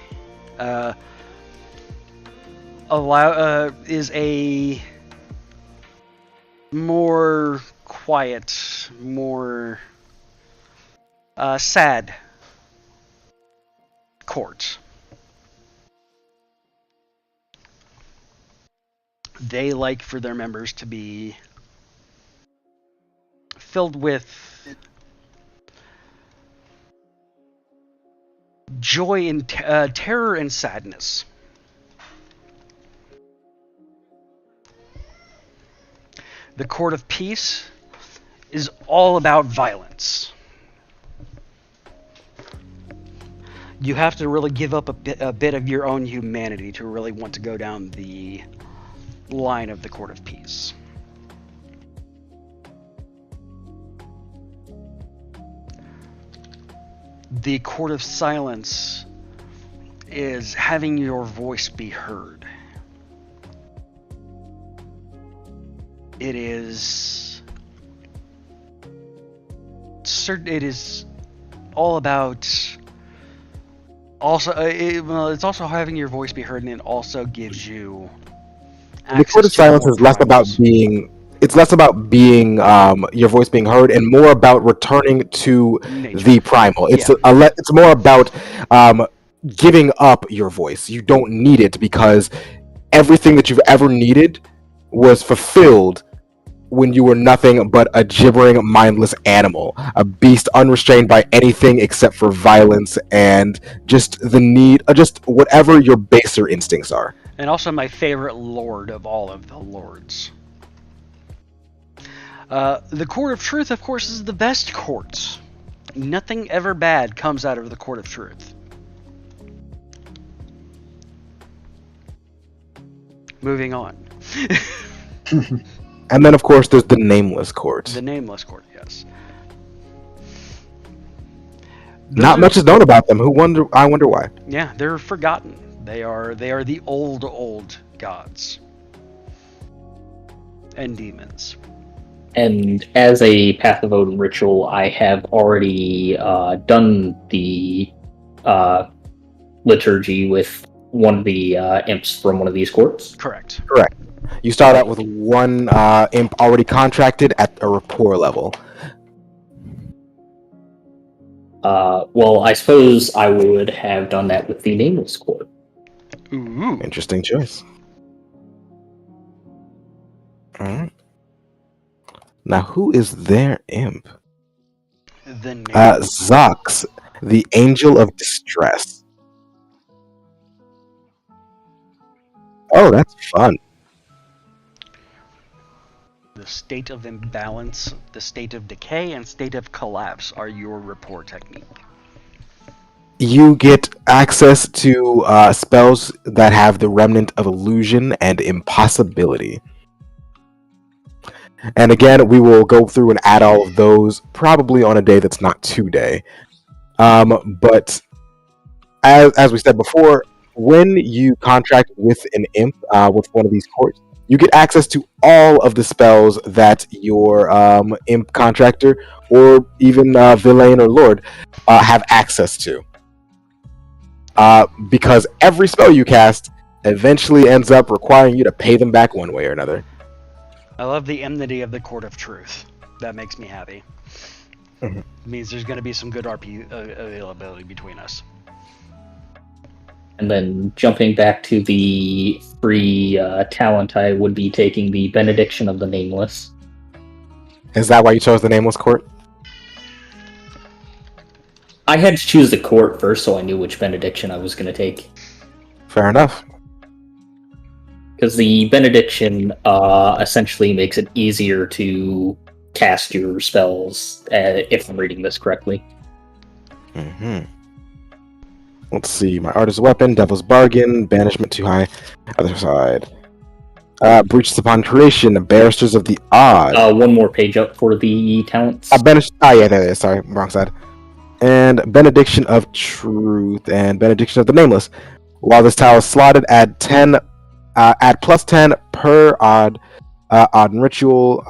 is a more quiet, more sad court. They like for their members to be filled with joy and terror and sadness. The Court of Peace is all about violence. You have to really give up a bit of your own humanity to really want to go down the line of the Court of Peace. The Court of Silence is having your voice be heard. It is all about also it's also having your voice be heard, and it also gives you The Court of Silence is less about being your voice being heard, and more about returning to nature. the primal. It's it's more about giving up your voice. You don't need it because everything that you've ever needed was fulfilled when you were nothing but a gibbering, mindless animal, a beast unrestrained by anything except for violence and just the need, just whatever your baser instincts are. And also my favorite lord of all of the lords. The Court of Truth, of course, is the best court. Nothing ever bad comes out of the Court of Truth. Moving on. And then, of course, there's the Nameless Court. The Nameless Court, yes. Not much is known about them. I wonder why. Yeah, they're forgotten. They are the old gods and demons. And as a Path of Odin ritual, I have already done the liturgy with one of the imps from one of these courts. Correct. You start out with one imp already contracted at a rapport level. Well, I suppose I would have done that with the Nameless Court. Ooh. Interesting choice. Alright. Now, who is their imp? The Zox, the Angel of Distress. Oh, that's fun. The state of imbalance, the state of decay, and state of collapse are your rapport technique. You get access to spells that have the remnant of illusion and impossibility. And again, we will go through and add all of those probably on a day that's not today. But as we said before, when you contract with an imp with one of these courts, you get access to all of the spells that your imp contractor or even villain or lord have access to. Because every spell you cast eventually ends up requiring you to pay them back one way or another. I love the enmity of the Court of Truth. That makes me happy. Mm-hmm. It means there's going to be some good RP availability between us. And then jumping back to the free talent, I would be taking the Benediction of the Nameless. Is that why you chose the Nameless Court? I had to choose the court first, so I knew which benediction I was going to take. Fair enough. Because the benediction essentially makes it easier to cast your spells, if I'm reading this correctly. Mm-hmm. Let's see. My Artist's Weapon, Devil's Bargain, Banishment Too High, other side. Breaches upon creation, barristers of the odd. One more page up for the talents. Yeah, sorry, wrong side. And benediction of truth and benediction of the nameless. While this tile is slotted, add plus 10 per odd and ritual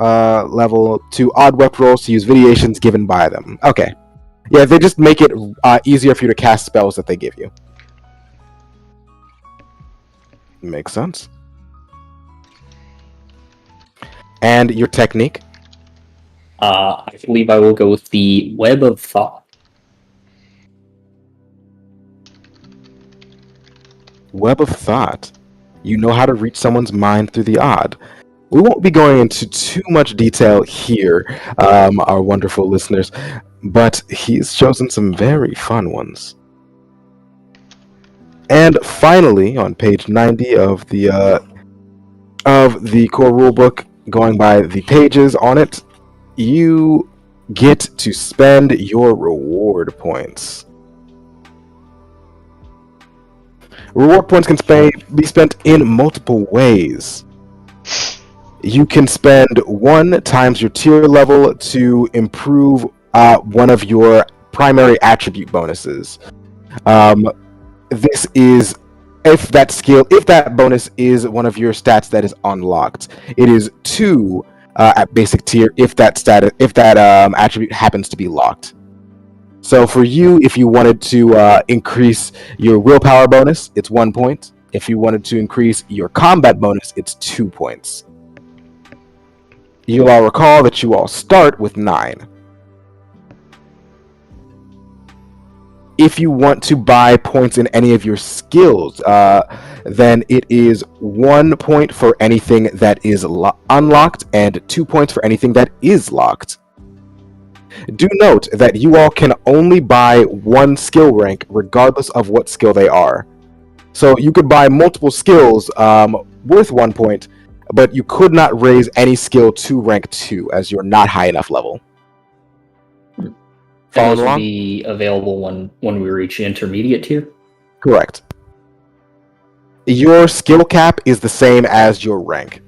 level to odd weapon rolls to use variations given by them. Okay. Yeah, they just make it easier for you to cast spells that they give you. Makes sense. And your technique? I believe I will go with the Web of Thought. Web of Thought. You know how to reach someone's mind through the odd. We won't be going into too much detail here, our wonderful listeners, but he's chosen some very fun ones. And finally, on page 90 of the core rulebook, going by the pages on it, you get to spend your reward points. Reward points can be spent in multiple ways. You can spend 1 times your tier level to improve one of your primary attribute bonuses. This is if that bonus is one of your stats that is unlocked. It is 2 at basic tier if that attribute happens to be locked. So for you, if you wanted to increase your willpower bonus, it's 1 point. If you wanted to increase your combat bonus, it's 2 points. You'll all recall that you all start with 9. If you want to buy points in any of your skills, then it is 1 point for anything that is unlocked and 2 points for anything that is locked. Do note that you all can only buy 1 skill rank regardless of what skill they are. So you could buy multiple skills worth 1 point, but you could not raise any skill to rank 2 as you're not high enough level. Those will be available when we reach intermediate tier? Correct. Your skill cap is the same as your rank.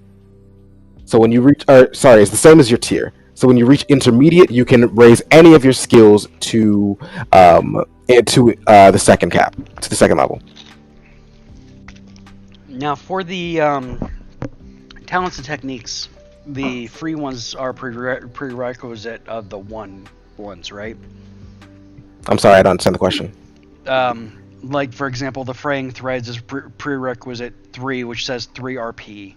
So when you reach, it's the same as your tier. So when you reach intermediate, you can raise any of your skills to the second cap, to the second level. Now for the talents and techniques, the free ones are prerequisite of the ones, right? I'm sorry, I don't understand the question. Like for example, the fraying threads is prerequisite 3, which says 3 RP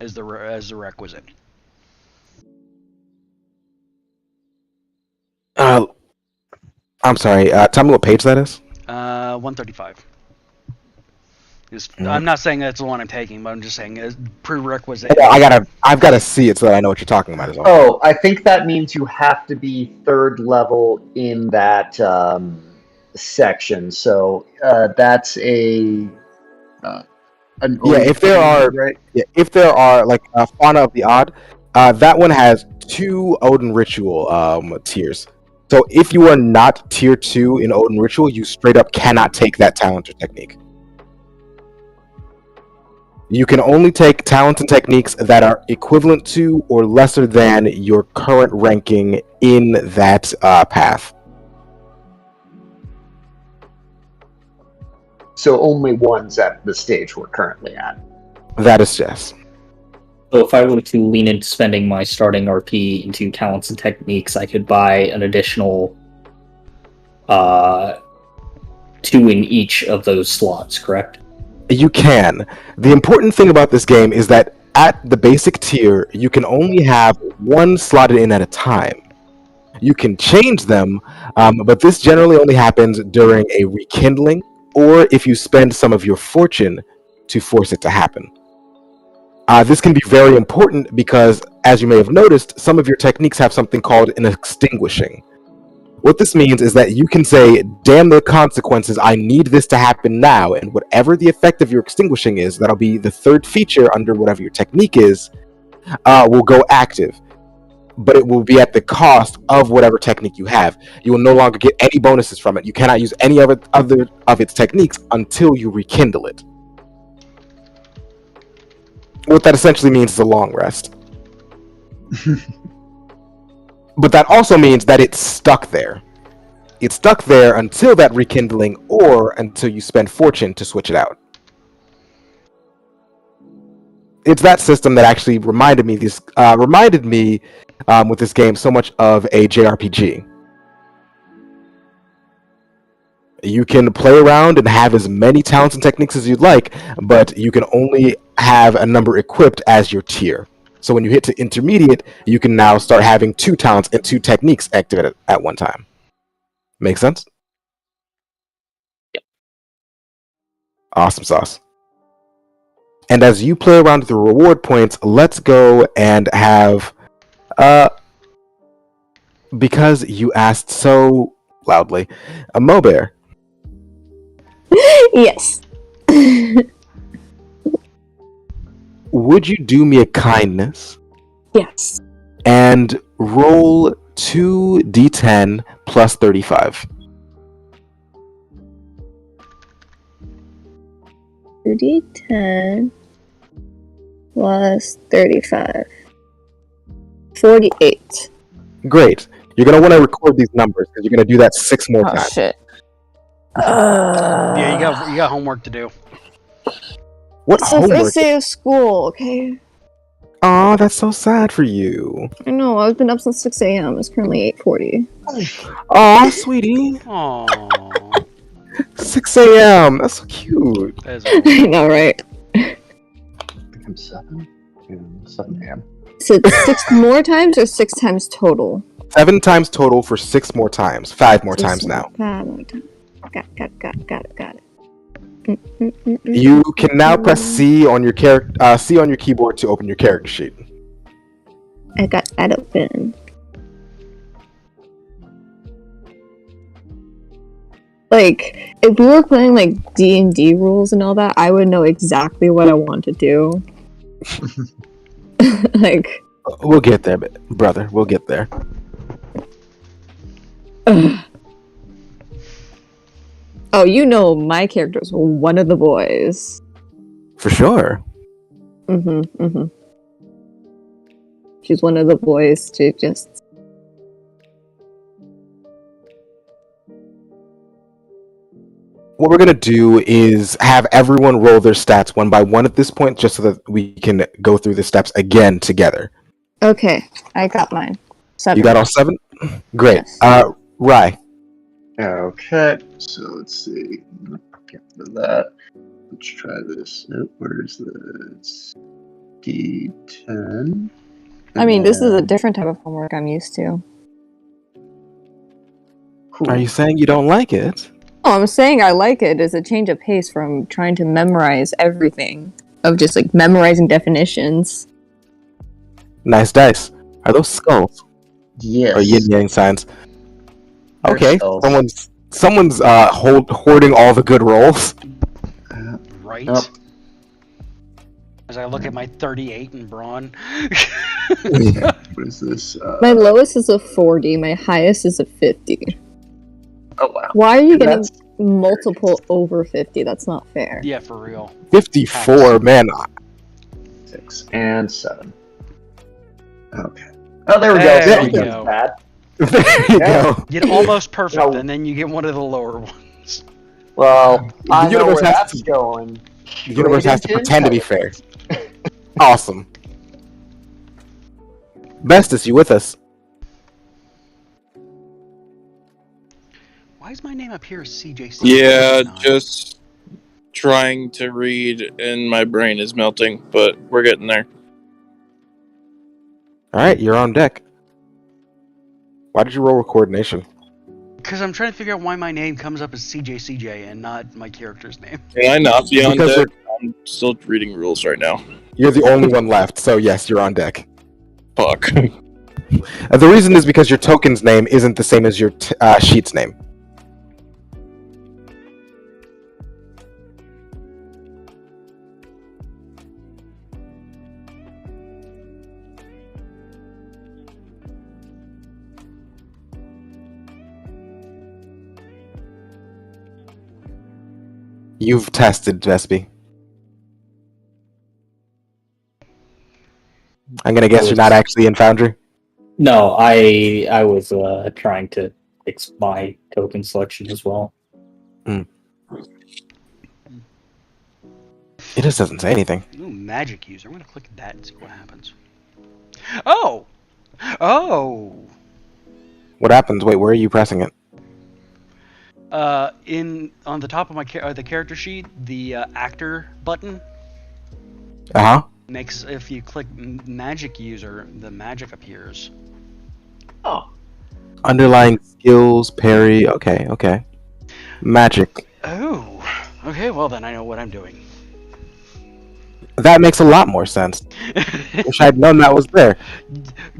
as the requisite. I'm sorry. Tell me what page that is. 135. I'm not saying that's the one I'm taking, but I'm just saying as prerequisite. Yeah, I've gotta see it so that I know what you're talking about as well. Oh, I think that means you have to be 3rd level in that section. So that's an if there are right? if there are like Fauna of the Odd, that one has 2 Odin Ritual tiers. So if you are not tier 2 in Odin Ritual, you straight up cannot take that talent or technique. You can only take talents and techniques that are equivalent to or lesser than your current ranking in that path. So only ones at the stage we're currently at. That is yes. So if I were to lean into spending my starting RP into talents and techniques, I could buy an additional 2 in each of those slots, correct? You can. The important thing about this game is that at the basic tier, you can only have 1 slotted in at a time. You can change them, but this generally only happens during a rekindling, or if you spend some of your fortune to force it to happen. This can be very important because, as you may have noticed, some of your techniques have something called an extinguishing. What this means is that you can say, damn the consequences, I need this to happen now, and whatever the effect of your extinguishing is, that'll be the 3rd feature under whatever your technique is, will go active. But it will be at the cost of whatever technique you have. You will no longer get any bonuses from it. You cannot use any other of its techniques until you rekindle it. What that essentially means is a long rest. But that also means that it's stuck there. It's stuck there until that rekindling, or until you spend fortune to switch it out. It's that system that actually reminded me with this game so much of a JRPG. You can play around and have as many talents and techniques as you'd like, but you can only have a number equipped as your tier. So when you hit to intermediate, you can now start having 2 talents and 2 techniques activated at one time. Make sense? Yep. Awesome sauce. And as you play around with the reward points, let's go and have, because you asked so loudly, a Mobear. Yes. Would you do me a kindness Yes. and roll 2d10 plus 35? 2d10 plus 35. 48. Great. You're going to want to record these numbers because you're going to do that 6 more Oh, times. shit. Yeah, you got homework to do. What It's the homework? first day of school, okay? Aw, that's so sad for you. I know, I've been up since 6 a.m. It's currently 8:40. Aw, sweetie. Aww. 6 a.m. That's so cute. That is I know, right? Become 7? Yeah, 7 a.m. So it's 6 more times or 6 times total? 7 times total for 6 more times. 5 more times now. 5 more times. Got it. You can now press C on your C on your keyboard to open your character sheet. I got that open. Like, if we were playing like D&D rules and all that, I would know exactly what I want to do. Like, We'll get there, brother. We'll get there. ugh. Oh, you know my character's one of the boys. For sure. She's one of the boys. She just... What we're going to do is have everyone roll their stats one by one at this point, just so that we can go through the steps again together. Okay, I got mine. 7. You got all 7? Great. Yes. Rye. Okay, so let's see. Get rid of that. Let's try this. Oh, where's this? D10. I mean, this is a different type of homework I'm used to. Cool. Are you saying you don't like it? Oh, I'm saying I like it as a change of pace from trying to memorize everything. Of just like memorizing definitions. Nice dice. Are those skulls? Yes. Or yin yang signs? They're Okay. skulls. Someone's hoarding all the good rolls. Right? Nope. As I look at my 38 in brawn. What is this? My lowest is a 40, my highest is a 50. Oh, wow. Why are you getting That's multiple over 50? That's not fair. Yeah, for real. 54, man. 6 and 7. Okay. Oh, there we There go. we That's go. bad. There you go. Get almost perfect, No. and then you get one of the lower ones. Well, I know universe where has that's going. The universe has to Straight into pretend to be fair. intelligence. Awesome. Bestus, you with us? Why is my name up here as CJC? Yeah, just trying to read, and my brain is melting, but we're getting there. Alright, you're on deck. Why did you roll with coordination? Because I'm trying to figure out why my name comes up as CJCJ and not my character's name. Can I not be on Because deck? I'm still reading rules right now. You're the only one left, so yes, you're on deck. Fuck. The reason is because your token's name isn't the same as your sheet's name. You've tested, Vespi. I'm gonna guess you're not actually in Foundry. No, I was trying to fix my token selection as well. It just doesn't say anything. Ooh, magic user. I'm gonna click that and see what happens. Oh! Oh! What happens? Wait, where are you pressing it? On the top of my the character sheet, the actor button makes, if you click magic user, the magic appears. Oh. Underlying skills, parry. Okay. Magic. Oh. Okay, well then I know what I'm doing. That makes a lot more sense. Wish I'd known that was there.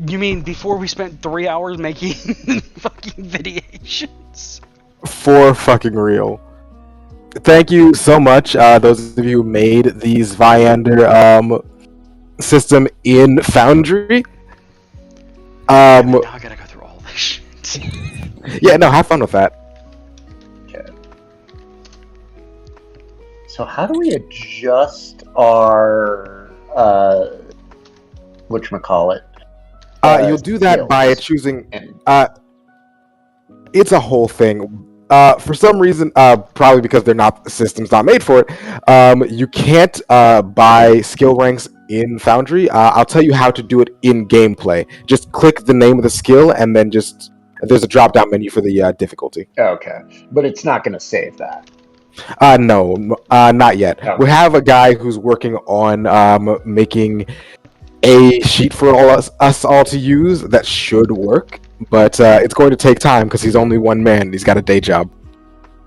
You mean before we spent 3 hours making fucking videations? For fucking real. Thank you so much, those of you who made these Viander system in Foundry. Now I gotta go through all this shit. Yeah, no, have fun with that. Okay. So how do we adjust our whatchamacallit? You'll do that by skills? choosing. And It's a whole thing. For some reason, probably because the system's not made for it, you can't buy skill ranks in Foundry. I'll tell you how to do it in gameplay. Just click the name of the skill, and then there's a drop-down menu for the difficulty. okay, but it's not going to save that. No, not yet. Okay. We have a guy who's working on making a sheet for us all to use that should work. But it's going to take time because he's only one man. He's got a day job.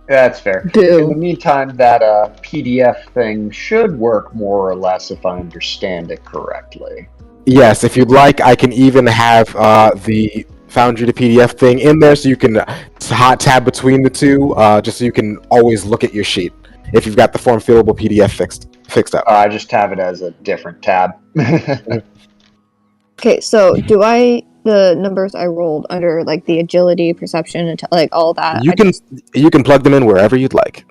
That's fair. Boo. In the meantime, that PDF thing should work more or less if I understand it correctly. Yes, if you'd like, I can even have the Foundry to PDF thing in there so you can hot tab between the two, just so you can always look at your sheet if you've got the form fillable PDF fixed up. I just have it as a different tab. Okay, so the numbers I rolled under like the agility, perception, and like all that. You can plug them in wherever you'd like.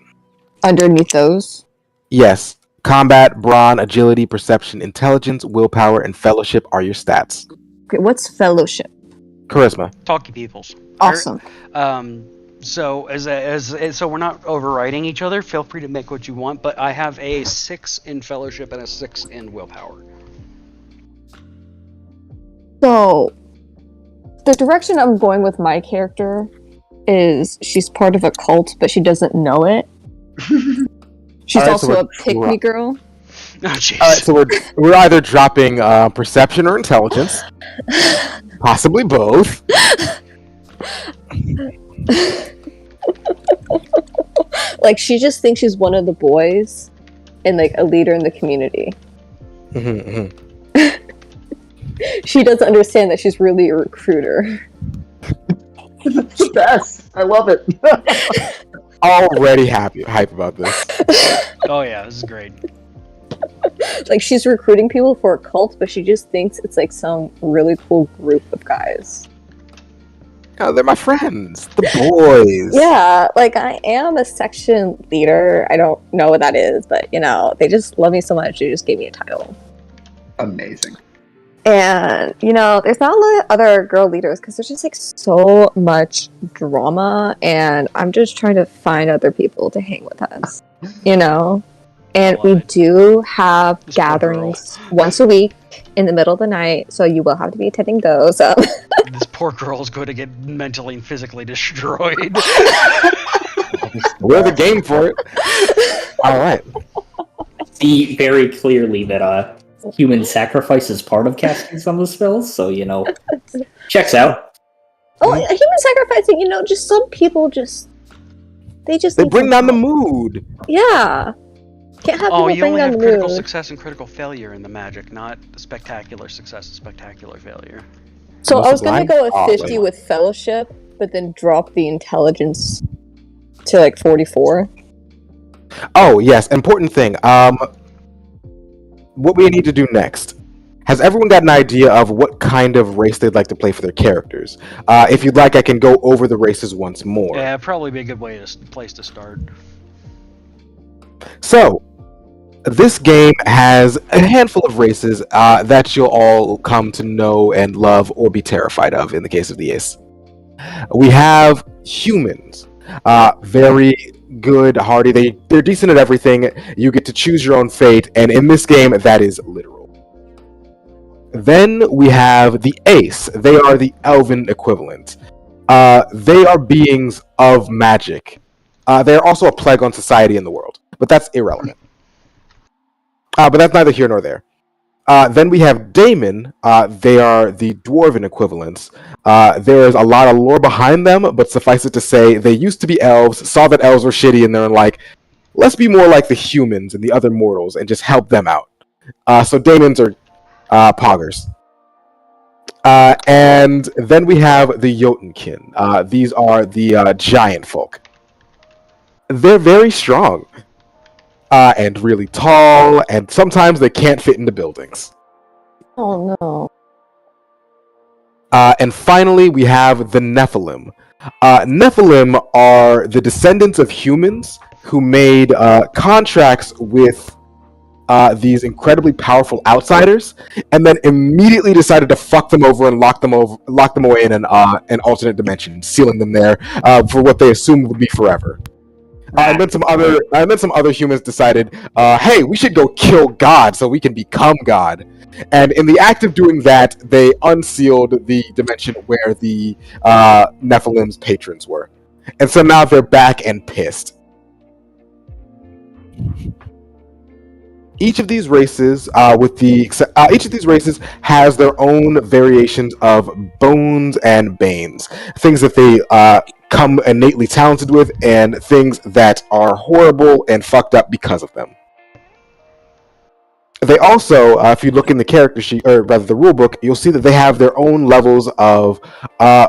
Underneath those. Yes, combat, brawn, agility, perception, intelligence, willpower, and fellowship are your stats. Okay, what's fellowship? Charisma. Talky peoples. Awesome. So so we're not overriding each other. Feel free to make what you want, but I have a 6 in fellowship and a 6 in willpower. So, the direction I'm going with my character is she's part of a cult, but she doesn't know it. She's Alright, also so a pick-me girl. Oh jeez. All right, so we're either dropping perception or intelligence, possibly both. Like, she just thinks she's one of the boys and like a leader in the community. She doesn't understand that she's really a recruiter. It's the best. I love it. Already hype about this. Oh yeah, this is great. Like, she's recruiting people for a cult, but she just thinks it's like some really cool group of guys. Oh, they're my friends, the boys. Yeah, like, I am a section leader. I don't know what that is, but you know, they just love me so much, they just gave me a title. Amazing. And, you know, there's not a lot of other girl leaders because there's just like so much drama, and I'm just trying to find other people to hang with us, you know? And we do have This poor gatherings once a week in the middle of the night, so you will have to be attending those. This poor girl is going to get mentally and physically destroyed. We're the game for it. All right. See very clearly that human sacrifice is part of casting some of the spells, so you know, checks out. Oh, human sacrificing, you know, just some people they They bring down the mood. Yeah. Can't have Oh, people you bring only down have the critical mood. success and critical failure in the magic, not spectacular success and spectacular failure. So Most I was gonna sublime? go with Oh, 50 wait. with fellowship, but then drop the intelligence to like 44. Oh yes, important thing. What we need to do next. Has everyone got an idea of what kind of race they'd like to play for their characters? If you'd like, I can go over the races once more. Yeah, probably be a good place to start. So, This game has a handful of races that you'll all come to know and love or be terrified of in the case of the Ace. We have humans. Very good, hardy. They're decent at everything. You get to choose your own fate, and in this game, that is literal. Then we have the Ace. They are the elven equivalent. They are beings of magic. They are also a plague on society in the world, but that's irrelevant. But that's neither here nor there. Then we have Daemon. They are the dwarven equivalents. There is a lot of lore behind them, but suffice it to say, they used to be elves, saw that elves were shitty, and they're like, let's be more like the humans and the other mortals and just help them out. So Daemons are poggers. And then we have the Jotunkin. These are the giant folk. They're very strong. And really tall, and sometimes they can't fit into buildings. Oh no. And finally, we have the Nephilim. Nephilim are the descendants of humans who made contracts with these incredibly powerful outsiders, and then immediately decided to fuck them over and lock them away in an alternate dimension, sealing them there for what they assumed would be forever. And then some other humans decided, hey, we should go kill God so we can become God. And in the act of doing that, they unsealed the dimension where the Nephilim's patrons were. And so now they're back and pissed. Each of these races, each of these races has their own variations of bones and banes, things that they come innately talented with, and things that are horrible and fucked up because of them. They also, if you look in the character sheet, or rather the rulebook, you'll see that they have their own levels of kind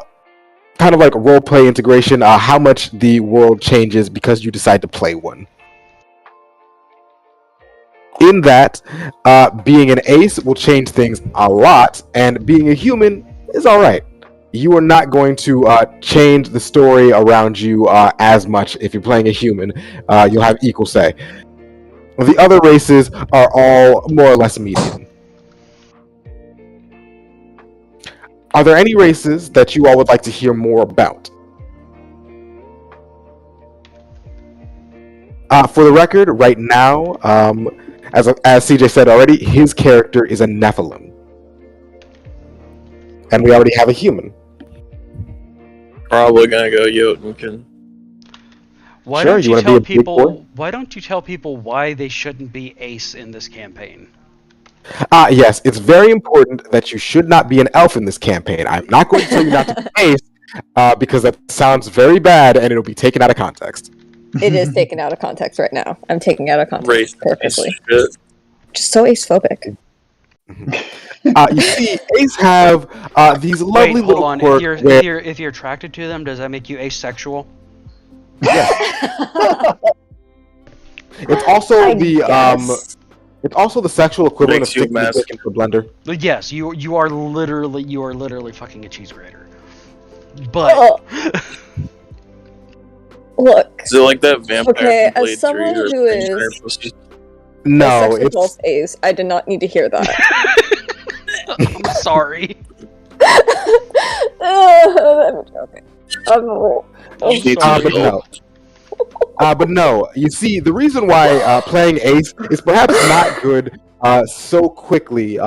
of like roleplay integration, how much the world changes because you decide to play one. In that, being an ace will change things a lot, and being a human is alright. You are not going to change the story around you as much if you're playing a human. You'll have equal say. The other races are all more or less medium. Are there any races that you all would like to hear more about? For the record, right now, as CJ said already, his character is a Nephilim. And we already have a human. Probably gonna go Jotunkin. Why Sure, don't you you wanna be tell a big people? boy? Why don't you tell people why they shouldn't be ace in this campaign? Yes, it's very important that you should not be an elf in this campaign. I'm not going to tell you not to be ace, because that sounds very bad and it'll be taken out of context. It is taken out of context right now. I'm taking out of context Race purposely. shit. Just so ace-phobic. You see, Ace have these lovely Wait, hold little on. quirks If you're attracted to them, does that make you asexual? It's also I the guess. it's also the sexual equivalent Makes of you sticking your mess. dick into a blender. Yes, you are literally fucking a cheese grater. But Oh, look, Is it like that vampire Okay, from as Blade someone 3 or who Vampire is- Pussy? No, sex it's repulsed ace. I did not need to hear that. I'm sorry. I'm joking. I'm She's sorry. but no. But no, you see, the reason why playing Ace is perhaps not good so quickly,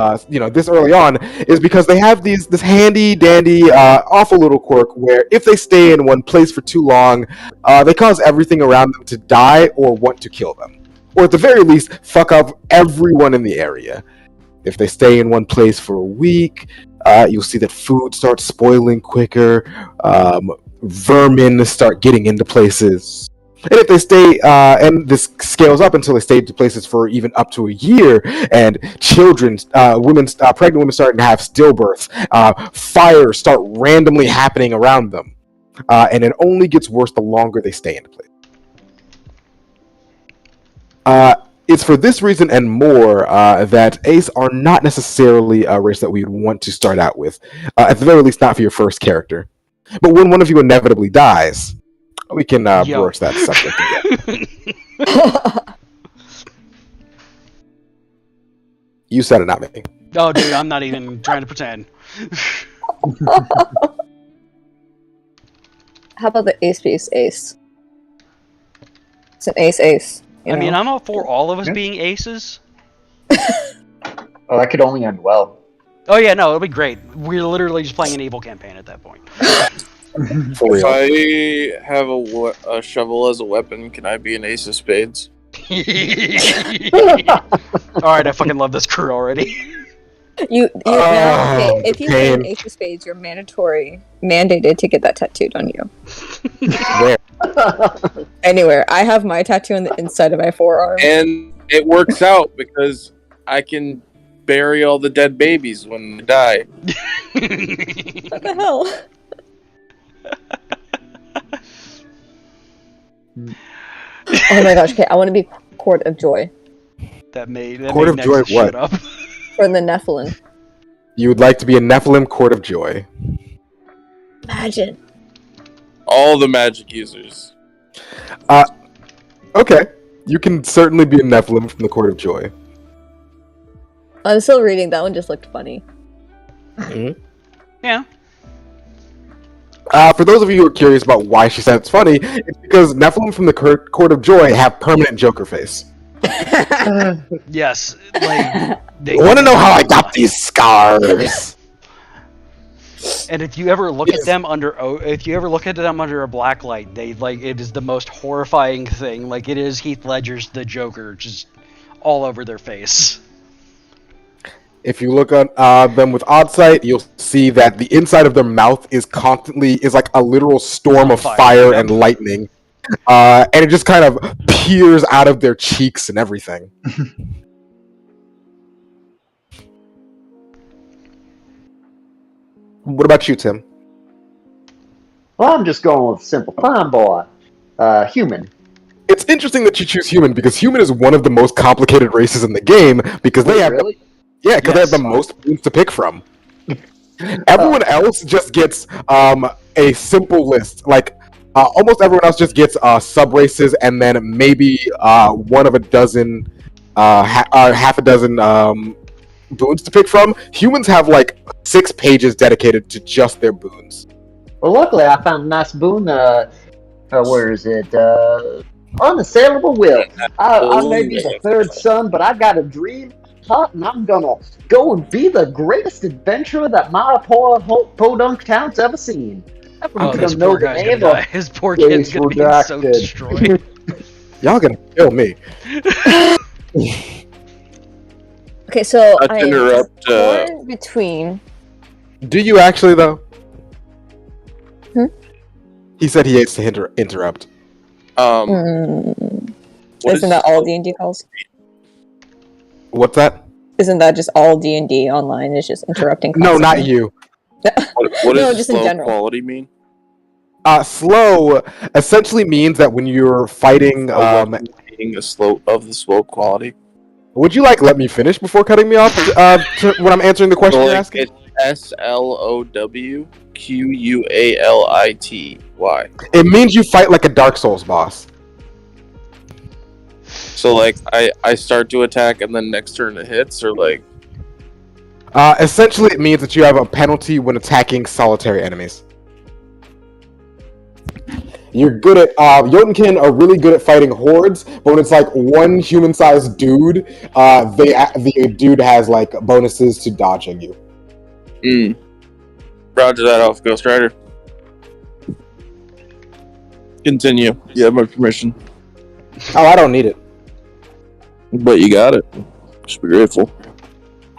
this early on, is because they have this handy dandy, awful little quirk where if they stay in one place for too long, they cause everything around them to die or want to kill them, or at the very least, fuck up everyone in the area. If they stay in one place for a week, you'll see that food starts spoiling quicker, vermin start getting into places. And if they stay, and this scales up until they stay to places for even up to a year, and children, pregnant women starting to have stillbirths, fires start randomly happening around them, and it only gets worse the longer they stay in the place. It's for this reason and more that Ace are not necessarily a race that we would want to start out with, at the very least not for your first character. But when one of you inevitably dies, we can broach that subject again. You said it, not me. Oh, dude, I'm not even trying to pretend. How about the ace piece ace? It's an ace. I mean, I'm all for all of us being aces. Oh, that could only end well. Oh yeah, no, it'll be great. We're literally just playing an evil campaign at that point. For If real. I have a shovel as a weapon, can I be an ace of spades? Alright, I fucking love this crew already. You now, okay, if you play an pain. ace of spades, you're mandated to get that tattooed on you. Where? Anywhere. I have my tattoo on the inside of my forearm. And it works out because I can bury all the dead babies when they die. What the hell? Oh my gosh, okay, I want to be Court of Joy that made Court of Joy Nexus what? shit up. for the Nephilim. You would like to be a Nephilim Court of Joy. Imagine. All the magic users. Okay. You can certainly be a Nephilim from the Court of Joy. I'm still reading, that one just looked funny. Yeah. For those of you who are curious about why she said it's funny, it's because Nephilim from the Court of Joy have permanent Joker face. Yes. Like they Want to know how I got these scars? And if you ever look at them under a black light, they like it is the most horrifying thing. Like it is Heath Ledger's the Joker, just all over their face. If you look at them with odd sight, you'll see that the inside of their mouth is like a literal storm of fire and lightning, and it just kind of peers out of their cheeks and everything. What about you, Tim? Well, I'm just going with simple time boy. Human. It's interesting that you choose human because human is one of the most complicated races in the game because they have Really? they have the Yes. most points to pick from. Everyone else just gets a simple list. Like almost everyone else just gets sub races and then maybe one of a dozen, half a dozen boons to pick from. Humans have like 6 pages dedicated to just their boons. Well, luckily I found a nice boon. Where is it? Unassailable will. I may be the third son, but I got a dream, and I'm gonna go and be the greatest adventurer that my poor podunk town's ever seen. Oh, I'm this gonna know poor the guy's name gonna die. of His poor kid's gonna be so redacted. destroyed. Y'all gonna kill me. Okay, so Not to I am interrupt. torn between. Do you actually though? Hmm? He said he hates to interrupt. What Isn't is- that all D&D calls? What's that? Isn't that just all D&D online? Is just interrupting No, not constantly? you. What No, does just in slow general. quality mean? Slow essentially means that when you're fighting, Being a slow of the slow quality. would you like let me finish before cutting me off when I'm answering the question So, you're like, asking? it's SLOWQUALITY. It means you fight like a Dark Souls boss. So like I start to attack and then next turn it hits, or like Essentially, it means that you have a penalty when attacking solitary enemies. You're good at Jotunkin are really good at fighting hordes, but when it's like one human-sized dude, the dude has like bonuses to dodging you. Roger that off, Ghost Rider. Continue. You have my permission. Oh, I don't need it. But you got it. Just be grateful.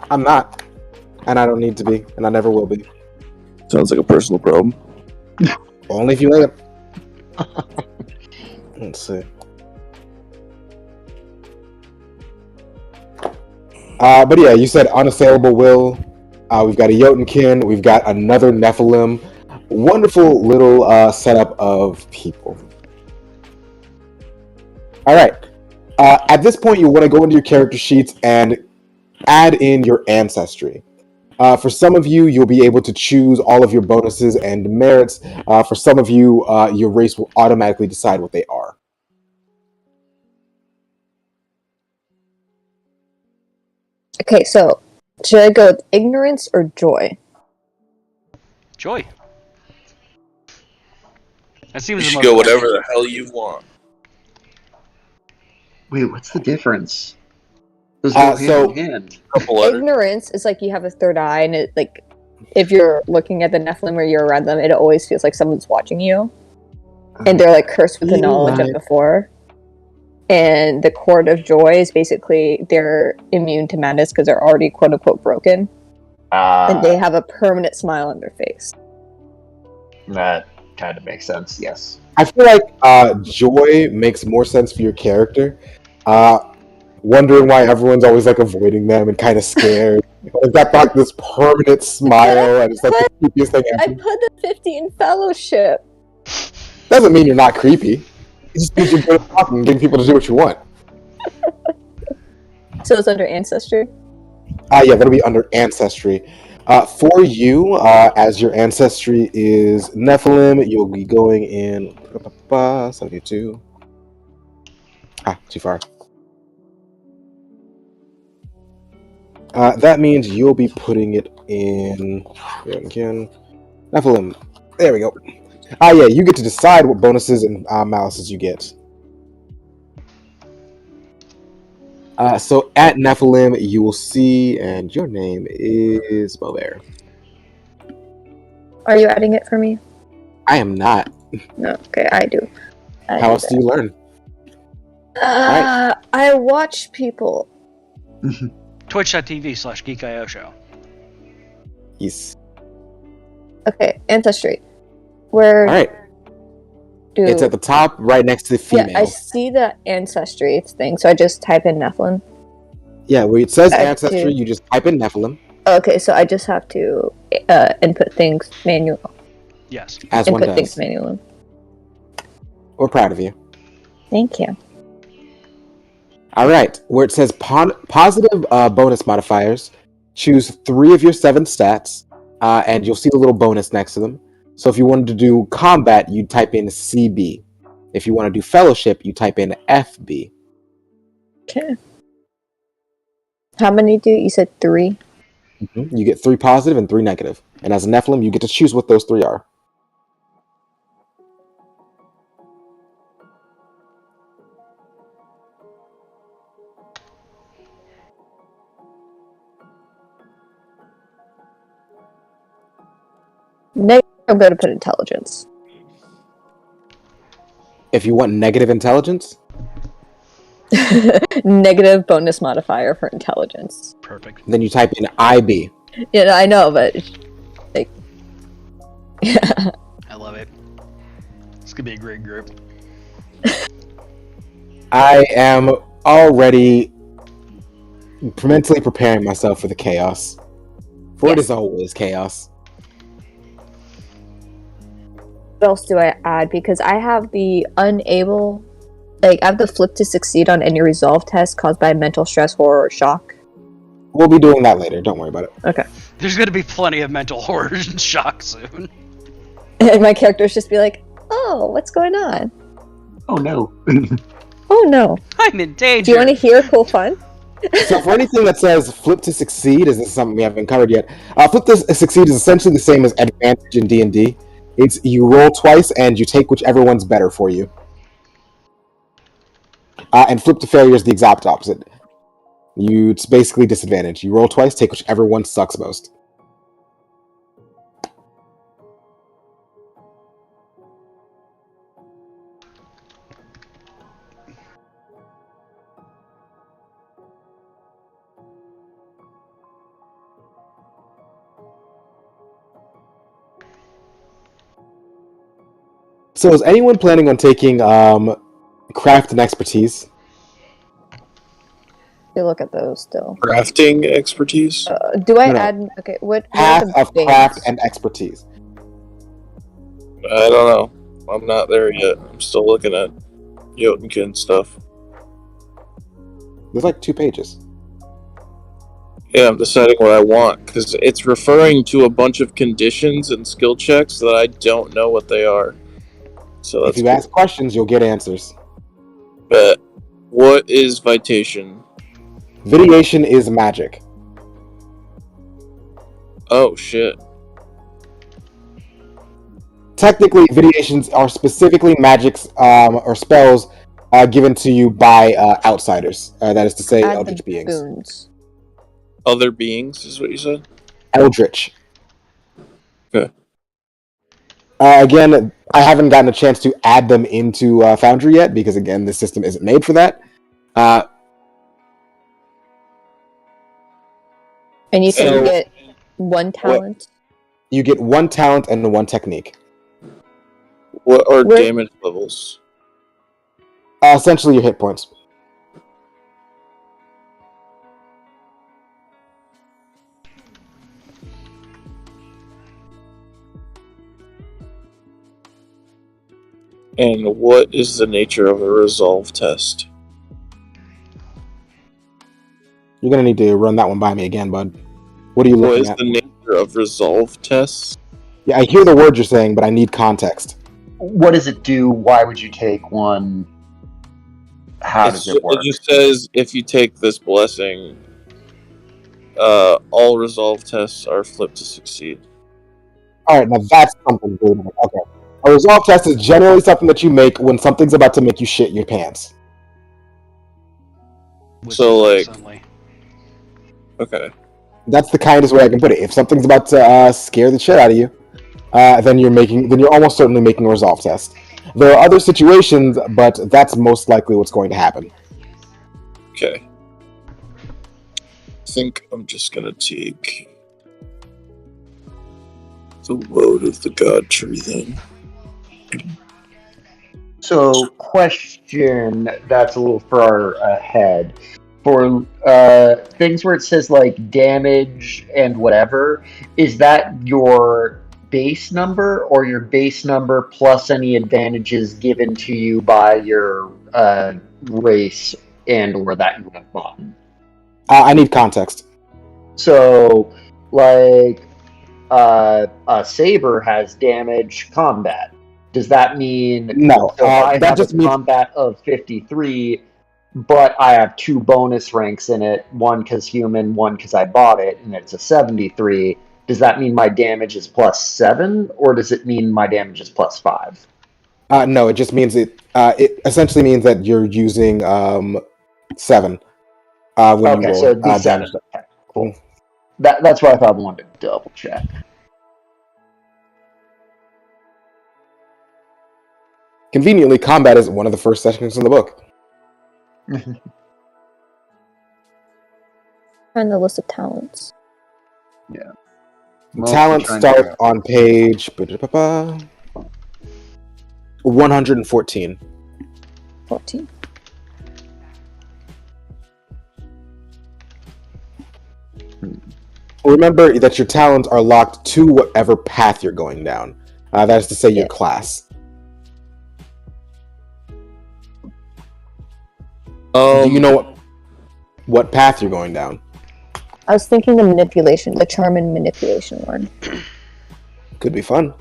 I'm not, and I don't need to be, and I never will be. Sounds like a personal problem. Only if you let it. Let's see. But yeah, you said unassailable will. We've got a Jotunkin. We've got another Nephilim. Wonderful little setup of people. All right. At this point, you want to go into your character sheets and add in your ancestry. For some of you, you'll be able to choose all of your bonuses and merits. For some of you, your race will automatically decide what they are. Okay, so should I go with ignorance or joy? Joy. That seems You the should most go likely. whatever the hell you want. Wait, what's the difference? Those go so- hand in hand. Couple letters. Ignorance is like you have a third eye, and it like if you're looking at the Nephilim or you're around them, it always feels like someone's watching you, and they're like cursed with the You're knowledge right. of before. And the cord of joy is basically they're immune to madness because they're already quote unquote broken, and they have a permanent smile on their face. That kind of makes sense. Yes. I feel like joy makes more sense for your character. Wondering why everyone's always like avoiding them and kind of scared. Like that like this permanent smile and it's like the creepiest thing I ever. put the 50 in fellowship. Doesn't mean you're not creepy. It just means you're good at talking and getting people to do what you want. So it's under ancestry. Yeah, that'll be under ancestry. For you, as your ancestry is Nephilim, you'll be going in 72. Too far. That means you'll be putting it in again. Nephilim. There we go. Yeah, you get to decide what bonuses and malices you get. So at Nephilim, you will see, and your name is Bover. Are you adding it for me? I am not. No. Okay, I do. How else do you learn? I watch people. Twitch.tv/GeekIO show. Yes. Okay, ancestry. Where All right. do It's at the top, right next to the female. Yeah, I see the ancestry thing, so I just type in Nephilim. Yeah, where it says I ancestry, do. you just type in Nephilim, Okay, so I just have to input things manually. Yes. as one Input things does. manually. We're proud of you. Thank you. All right, where it says positive bonus modifiers, choose 3 of your 7 stats, and you'll see the little bonus next to them. So if you wanted to do combat, you type in CB. If you want to do fellowship, you type in FB. Okay. How many do you said 3? You get 3 positive and 3 negative. And as a Nephilim, you get to choose what those 3 are. I'm going to put intelligence. If you want negative intelligence, Negative bonus modifier for intelligence. Perfect. then you type in IB. Yeah, I know, but like, yeah. I love it. This could be a great group. I am already mentally preparing myself for the chaos. For it Yes. is always chaos. What else do I add? Because I have the unable, like, I have the flip to succeed on any resolve test caused by mental stress, horror, or shock. We'll be doing that later. Don't worry about it. Okay. There's going to be plenty of mental horror and shock soon. And my characters just be like, oh, what's going on? Oh no. Oh no. I'm in danger. Do you want to hear cool fun? So for anything that says flip to succeed, is this something we haven't covered yet? Flip to succeed is essentially the same as advantage in D&D. It's you roll twice and you take whichever one's better for you. And flip to failure is the exact opposite. It's basically disadvantage. You roll twice, take whichever one sucks most. So is anyone planning on taking craft and expertise? You look at those still. Crafting expertise? Do I No. add? Okay, what? Half are the of base? craft and expertise. I don't know. I'm not there yet. I'm still looking at Jotunkin stuff. There's like 2 pages. Yeah, I'm deciding what I want, because it's referring to a bunch of conditions and skill checks that I don't know what they are. So If that's you ask questions, you'll get answers. But what is Vitation? Videation is magic. Oh shit. Technically, vitiations are specifically magics or spells given to you by outsiders. That is to say, Add eldritch the beings. boons. Other beings is what you said? Eldritch. Okay. Again, I haven't gotten a chance to add them into Foundry yet because, again, the system isn't made for that. And you said So- you get one talent. You get one talent and one technique. What are Where- damage levels? Essentially, your hit points. And what is the nature of a resolve test? You're gonna need to run that one by me again, bud. What are you What looking is at? the nature of resolve tests? Yeah, I hear the word you're saying, but I need context. What does it do? Why would you take one? How does it work? It just says if you take this blessing, all resolve tests are flipped to succeed. All right, now that's something good. Okay, a resolve test is generally something that you make when something's about to make you shit your pants. So, like- Recently. Okay. That's the kindest way I can put it. If something's about to scare the shit out of you, then you're almost certainly making a resolve test. There are other situations, but that's most likely what's going to happen. Okay. I think I'm just gonna take the load of the god tree then. So, question that's a little far ahead. For things where it says like damage and whatever, is that your base number or your base number plus any advantages given to you by your race and or that you have bought? I need context. So, like, a saber has damage combat. Does that mean No, so I that have just a means combat of 53, but I have 2 bonus ranks in it, one because human, one because I bought it, and it's a 73. Does that mean my damage is +7, or does it mean my damage is +5? no. It just means it essentially means that you're using 7 when Okay, you so roll it'd be 7. damage. Okay, cool. That's what I thought. I wanted to double check. Conveniently, combat is one of the first sections in the book. Find the list of talents. Talents start on page 114. 14. Remember that your talents are locked to whatever path you're going down. That is to say, your Yeah. class. Do you know what path you're going down? I was thinking the charm and manipulation one. Could be fun.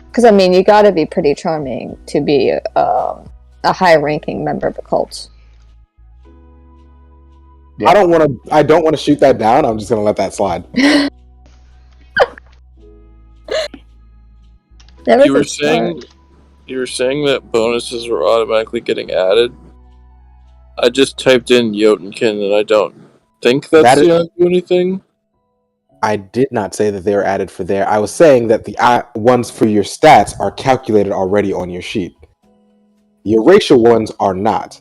Because, I mean, you gotta be pretty charming to be a high-ranking member of a cult. Yeah. I don't want to shoot that down. I'm just gonna let that slide. Never You were could start. saying that bonuses were automatically getting added. I just typed in Jotunkin and I don't think that's gonna do anything. I did not say that they were added for there. I was saying that the ones for your stats are calculated already on your sheet. Your racial ones are not.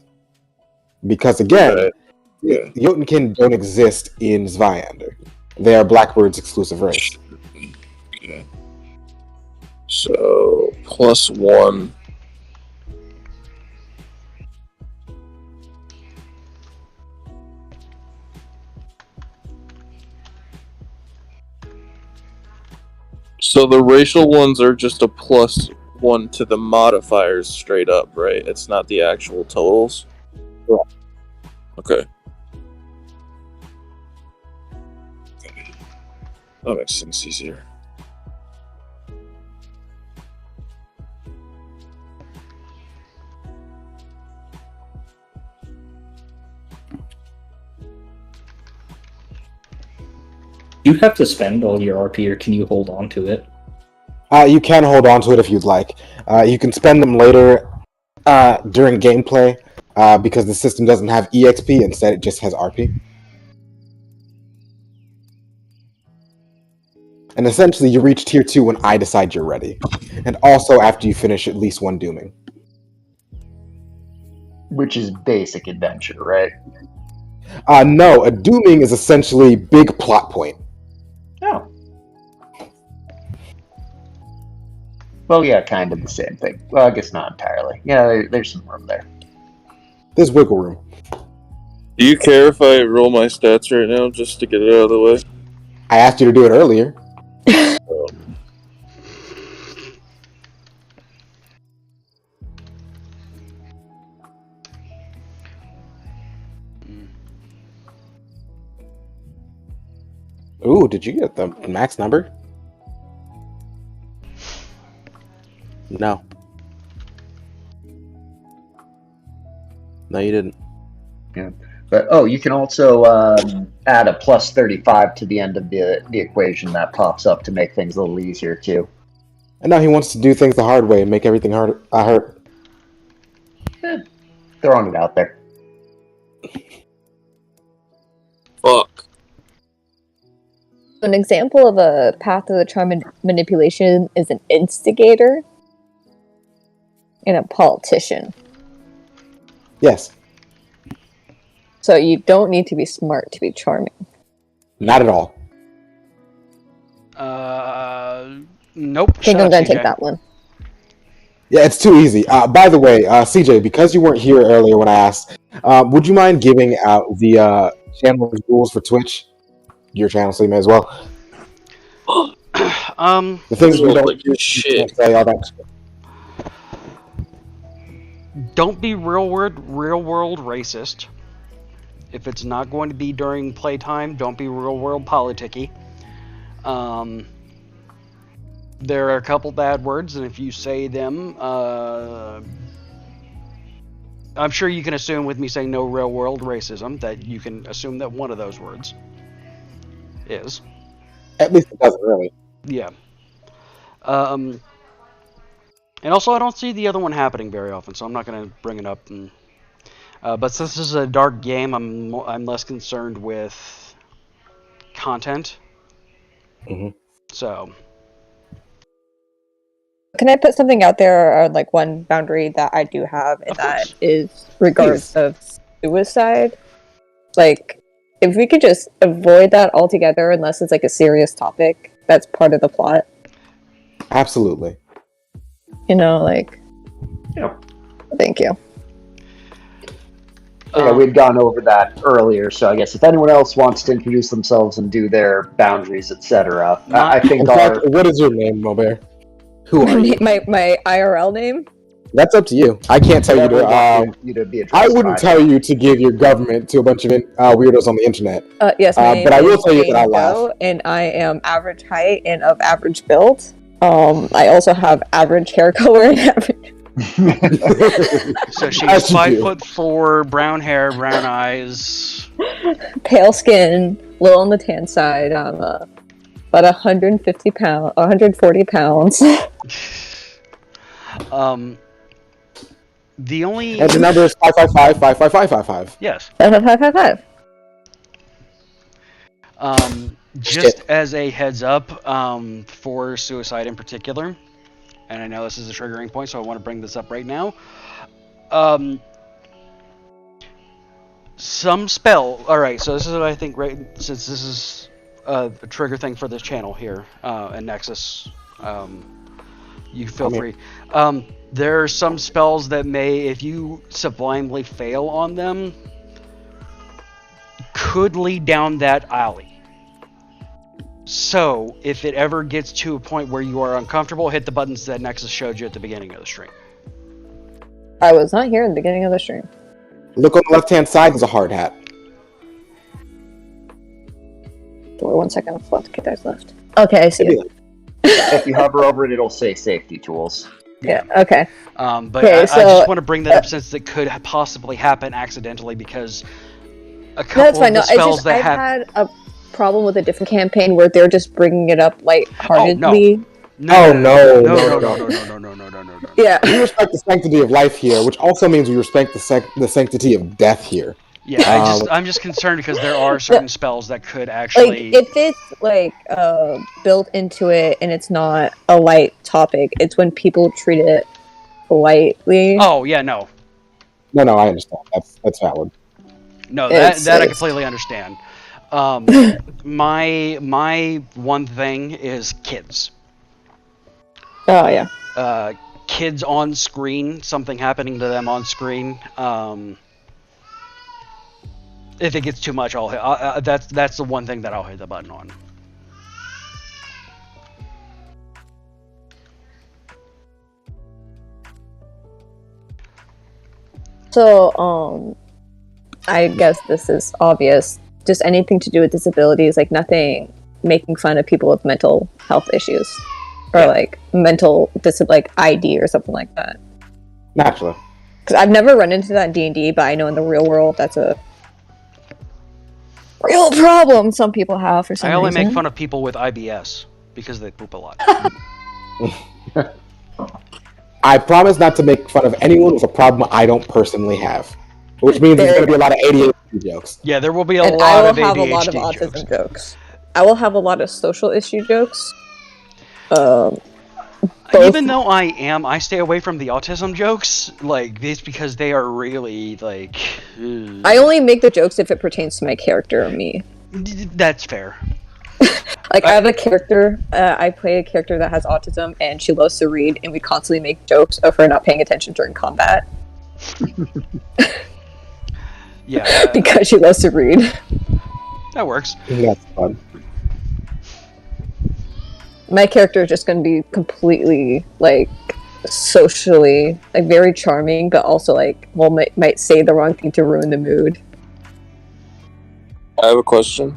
Because again, Right. Yeah. Jotunkin don't exist in Zweiander. They are Blackbird's exclusive race. Okay. So +1. So the racial ones are just a +1 to the modifiers straight up, right? It's not the actual totals. Yeah. Okay. That makes things easier. You have to spend all your RP, or can you hold on to it? You can hold on to it if you'd like. You can spend them later during gameplay because the system doesn't have EXP. Instead, it just has RP. And essentially, you reach tier 2 when I decide you're ready. And also after you finish at least one dooming. Which is basic adventure, right? No, a dooming is essentially big plot point. Oh. Well, yeah, kind of the same thing. Well, I guess not entirely. Yeah, there's some room there. There's wiggle room. Do you care if I roll my stats right now just to get it out of the way? I asked you to do it earlier. Ooh, did you get the max number? No. No, you didn't. Yeah. But you can also add a plus 35 to the end of the equation that pops up to make things a little easier too. And now he wants to do things the hard way and make everything hard. Hurt. Throwing it out there. Fuck. An example of a path of the charm manipulation is an instigator and a politician. Yes. So you don't need to be smart to be charming. Not at all. Nope. I think Shut I'm up, gonna CJ. take that one. Yeah, it's too easy. By the way, CJ, because you weren't here earlier when I asked, would you mind giving out the channel rules for Twitch? Your channel, so you may as well. The things we don't Like do, shit. you can't say all that shit. Don't be real world racist. If it's not going to be during playtime, don't be real world politicky. There are a couple bad words, and if you say them, I'm sure you can assume with me saying no real world racism that you can assume that one of those words is. At least it doesn't really. Yeah. And also, I don't see the other one happening very often, so I'm not going to bring it up. But since this is a dark game, I'm less concerned with content. Mm-hmm. So. Can I put something out there, or like one boundary that I do have, and that is regards of suicide? Like, if we could just avoid that altogether, unless it's like a serious topic that's part of the plot. Absolutely. You know, like. Yeah. Thank you. Yeah, we'd gone over that earlier, so I guess if anyone else wants to introduce themselves and do their boundaries, etc., I think In fact, what is your name, Mobert? Who are you? My IRL name? That's up to you. I can't tell you to. you to be I wouldn't tell you to give your government to a bunch of weirdos on the internet. Yes, my name but I will is tell you Jane that I laugh. Doe, and I am average height and of average build. I also have average hair color and average. So she's As you 5'4", brown hair, brown eyes, pale skin, little on the tan side. I'm about 140 pounds. The only And the number is 555-555-555. yes. 555. Just as a heads up, for suicide in particular, and I know this is a triggering point, so I want to bring this up right now. Some spell. All right, so this is what I think. Right, since this is a trigger thing for this channel here, and Nexus, you feel free. There are some spells that may, if you sublimely fail on them, could lead down that alley. So, if it ever gets to a point where you are uncomfortable, hit the buttons that Nexus showed you at the beginning of the stream. I was not here in the beginning of the stream. Look on the left-hand side, there's a hard hat. Door 1 second, I'll left. Okay, there's left. Okay, I see it. If you hover over it, it'll say safety tools. Yeah, okay. But Okay, I so, just want to bring that up since it could possibly happen accidentally, because a couple That's fine. of the No, spells that have... problem with a different campaign where they're just bringing it up lightheartedly. No. No. Yeah. We respect the sanctity of life here, which also means we respect the sanctity of death here. Yeah, I'm just concerned because there are certain spells that could actually if it's built into it and it's not a light topic, it's when people treat it lightly. Oh yeah, no. No, I understand. That's valid. No, that I completely understand. My one thing is kids. Oh yeah. Kids on screen, something happening to them on screen. If it gets too much, that's the one thing that I'll hit the button on. So, I guess this is obvious. Just anything to do with disabilities, like nothing making fun of people with mental health issues. Or like mental like ID or something like that. Naturally. Because I've never run into that in D&D, but I know in the real world that's a real problem some people have for some reason. I only make fun of people with IBS because they poop a lot. I promise not to make fun of anyone with a problem I don't personally have. Which means there's going to be a lot of ADHD jokes. Yeah, there will be a lot of ADHD I will have a lot of autism jokes. I will have a lot of social issue jokes. Even though I stay away from the autism jokes, like, it's because they are really, like... I only make the jokes if it pertains to my character or me. That's fair. Like, I have a character, I play a character that has autism, and she loves to read, and we constantly make jokes of her not paying attention during combat. Yeah. Because she loves to read. That works. That's fun. My character is just going to be completely, like, socially, like, very charming, but also, like, might say the wrong thing to ruin the mood. I have a question.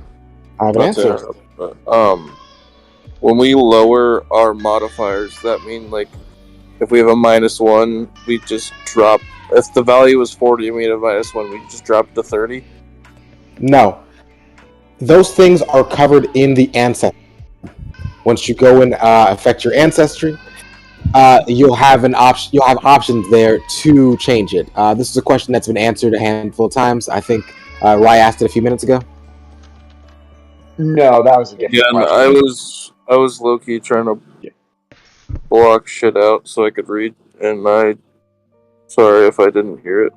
I have an answer. When we lower our modifiers, does that mean, like, if we have a -1, we just drop... If the value was 40 and we had a -1, we just drop it to 30? No. Those things are covered in the ancestry. Once you go and affect your ancestry, you'll have options there to change it. This is a question that's been answered a handful of times. I think Rye asked it a few minutes ago. No, that was a different question. I was low-key trying to block shit out so I could read, and sorry if I didn't hear it.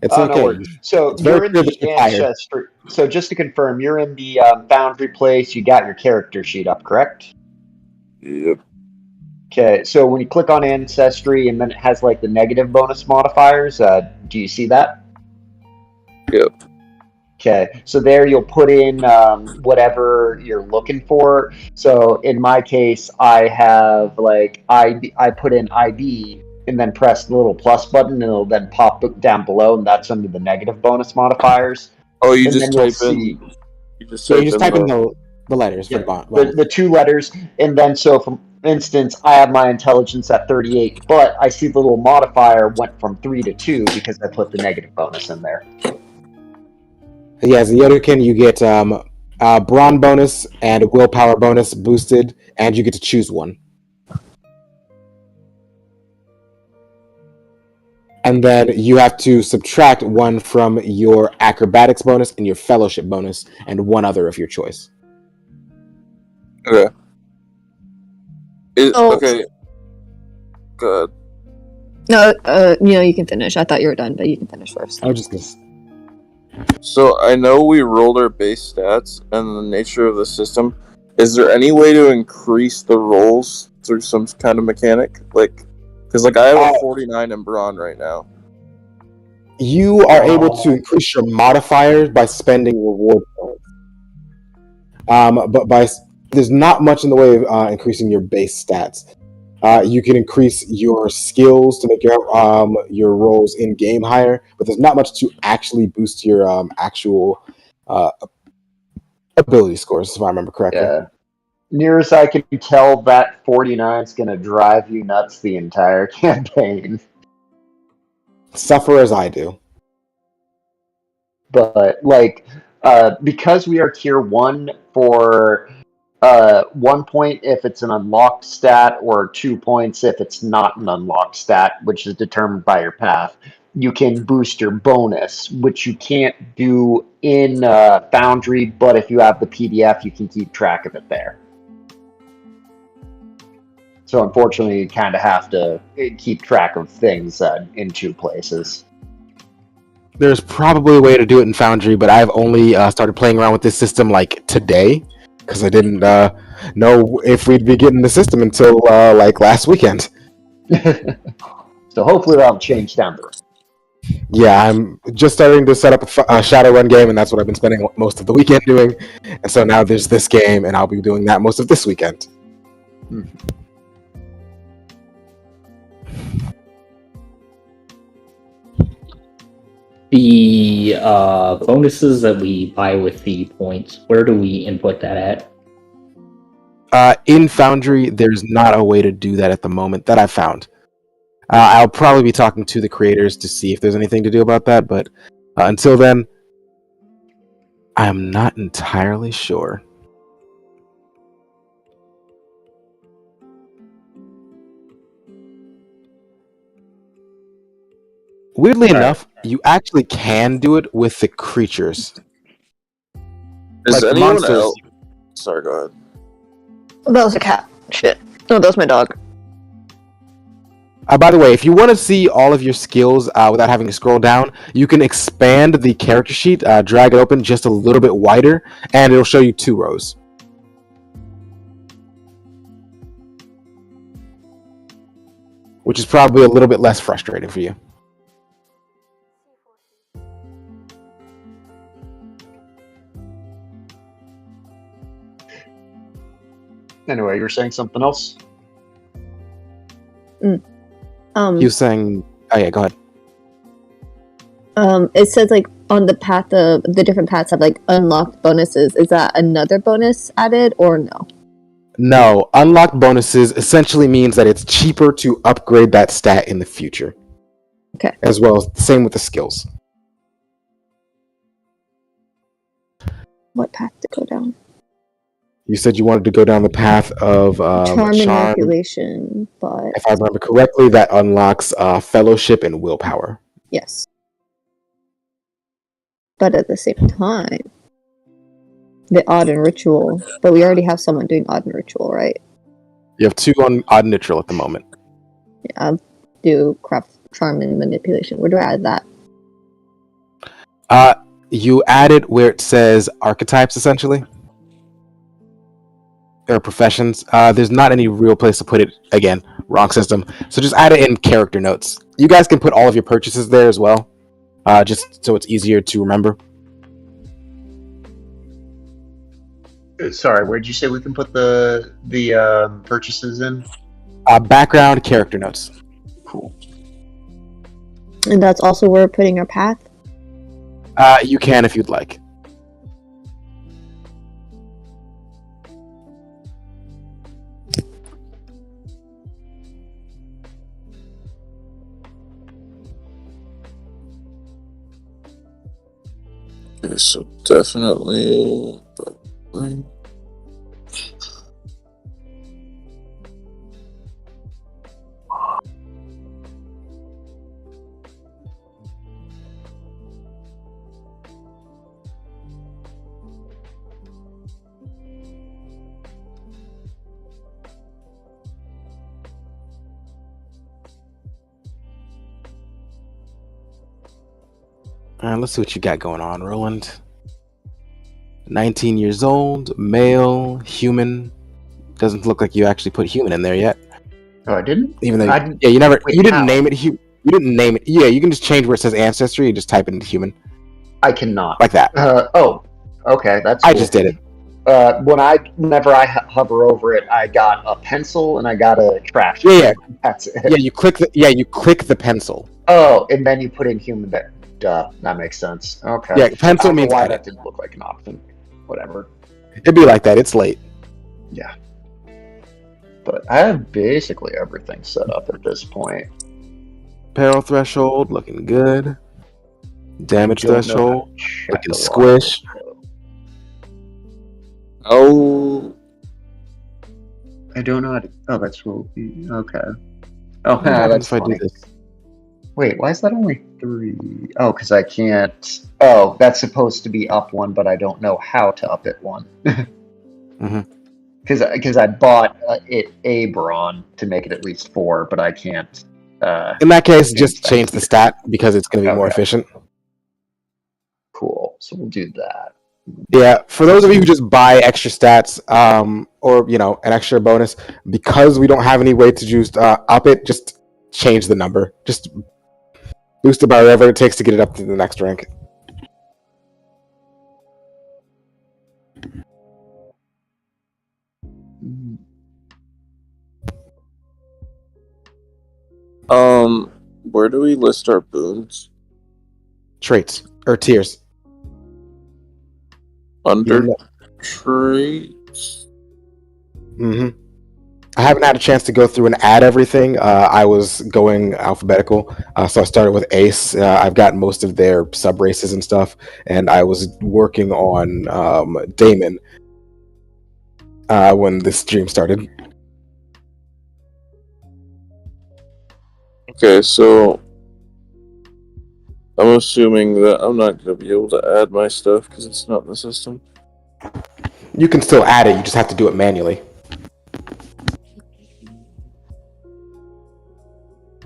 It's okay. No, so you're in the ancestry. So just to confirm, you're in the boundary place. You got your character sheet up, correct? Yep. Okay. So when you click on ancestry, and then it has like the negative bonus modifiers. Do you see that? Yep. Okay. So there you'll put in whatever you're looking for. So in my case, I have like I put in IB. And then press the little plus button, and it'll then pop down below, and that's under the negative bonus modifiers. Oh, you just type in the letters for the two letters, and then so for instance, I have my intelligence at 38, but I see the little modifier went from 3 to 2 because I put the negative bonus in there. Yeah, as a Yodakin, you get brawn bonus and willpower bonus boosted, and you get to choose one. And then you have to subtract one from your acrobatics bonus and your fellowship bonus, and one other of your choice. Okay. Okay. Good. No, you can finish. I thought you were done, but you can finish first. I was just gonna... So I know we rolled our base stats and the nature of the system. Is there any way to increase the rolls through some kind of mechanic? Like, because like I have a 49 in brawn right now. You are able to increase your modifiers by spending reward points. But there's not much in the way of increasing your base stats. You can increase your skills to make your rolls in game higher, but there's not much to actually boost your actual ability scores, if I remember correctly. Yeah. Near as I can tell, that 49 is going to drive you nuts the entire campaign. Suffer as I do. But, like, Because we are tier 1 for 1 point if it's an unlocked stat, or 2 points if it's not an unlocked stat, which is determined by your path. You can boost your bonus, which you can't do in Foundry, but if you have the PDF, you can keep track of it there. So unfortunately, you kind of have to keep track of things in 2 places. There's probably a way to do it in Foundry, but I've only started playing around with this system like today, because I didn't know if we'd be getting the system until like last weekend. So hopefully that'll change down the road. Yeah, I'm just starting to set up a Shadowrun game, and that's what I've been spending most of the weekend doing. And so now there's this game, and I'll be doing that most of this weekend. The bonuses that we buy with the points, where do we input that at? In Foundry, there's not a way to do that at the moment that I've found. I'll probably be talking to the creators to see if there's anything to do about that, but until then, I'm not entirely sure. Weirdly enough, you actually can do it with the creatures. Is Like the anyone monsters. else? Sorry, go ahead. That was a cat. Shit. No, that was my dog. By the way, if you want to see all of your skills without having to scroll down, you can expand the character sheet, drag it open just a little bit wider, and it'll show you 2 rows. Which is probably a little bit less frustrating for you. Anyway, you're saying something else? You saying... Oh yeah, go ahead. It says like on the path of the different paths have like unlocked bonuses. Is that another bonus added or no? No, unlocked bonuses essentially means that it's cheaper to upgrade that stat in the future. Okay. As well as same with the skills. What path to go down? You said you wanted to go down the path of Charm and manipulation, but if I remember correctly, that unlocks fellowship and willpower. yes. But at the same time, the odd and ritual. But we already have someone doing odd and ritual, right? You have 2 on odd and neutral at the moment. Yeah, I'll do craft, charm, and manipulation. Where do I add that? You add it where it says archetypes, essentially. Or professions. There's not any real place to put it. Again, wrong system. So just add it in character notes. You guys can put all of your purchases there as well. Just so it's easier to remember. Sorry, where'd you say we can put the purchases in? Background character notes. Cool. And that's also where we're putting our path. You can if you'd like. Okay, so definitely. Let's see what you got going on, Roland. 19 years old, male, human. Doesn't look like you actually put human in there yet. Oh, I didn't? Even though, Yeah, you never, wait, you didn't how? name it. You didn't name it. Yeah, you can just change where it says ancestry. You just type it into human, I cannot. like that. Okay, that's I cool. just did it. Whenever I hover over it, I got a pencil and I got a trash. Yeah. That's it. Yeah, you click the pencil. Oh, and then you put in human there. Duh, that makes sense. Okay. Yeah, I pencil don't know means why edit. that didn't look like an option. Whatever. It'd be like that. It's late. Yeah. But I have basically everything set up at this point. Peril threshold looking good. Damage Don't know how to threshold check looking a lot squish. of Oh, I don't know how to. Oh, that's roll. Okay. Oh, What happens that's if I do funny. this? Wait, why is that only 3? Oh, because I can't. Oh, that's supposed to be up 1, but I don't know how to up it 1. Mhm. Because I bought it a brawn to make it at least 4, but I can't. In that case, Change just that change the either. stat because it's going to be more Okay. efficient. Cool. So we'll do that. Yeah, for those of you who just buy extra stats, or an extra bonus, because we don't have any way to just up it, just change the number. Just boost it by whatever it takes to get it up to the next rank. where do we list our boons? Traits or tiers. Under traits. Mm-hmm. I haven't had a chance to go through and add everything. I was going alphabetical, so I started with Ace. I've got most of their sub races and stuff, and I was working on Damon when this stream started. Okay, so I'm assuming that I'm not going to be able to add my stuff because it's not in the system. You can still add it, you just have to do it manually.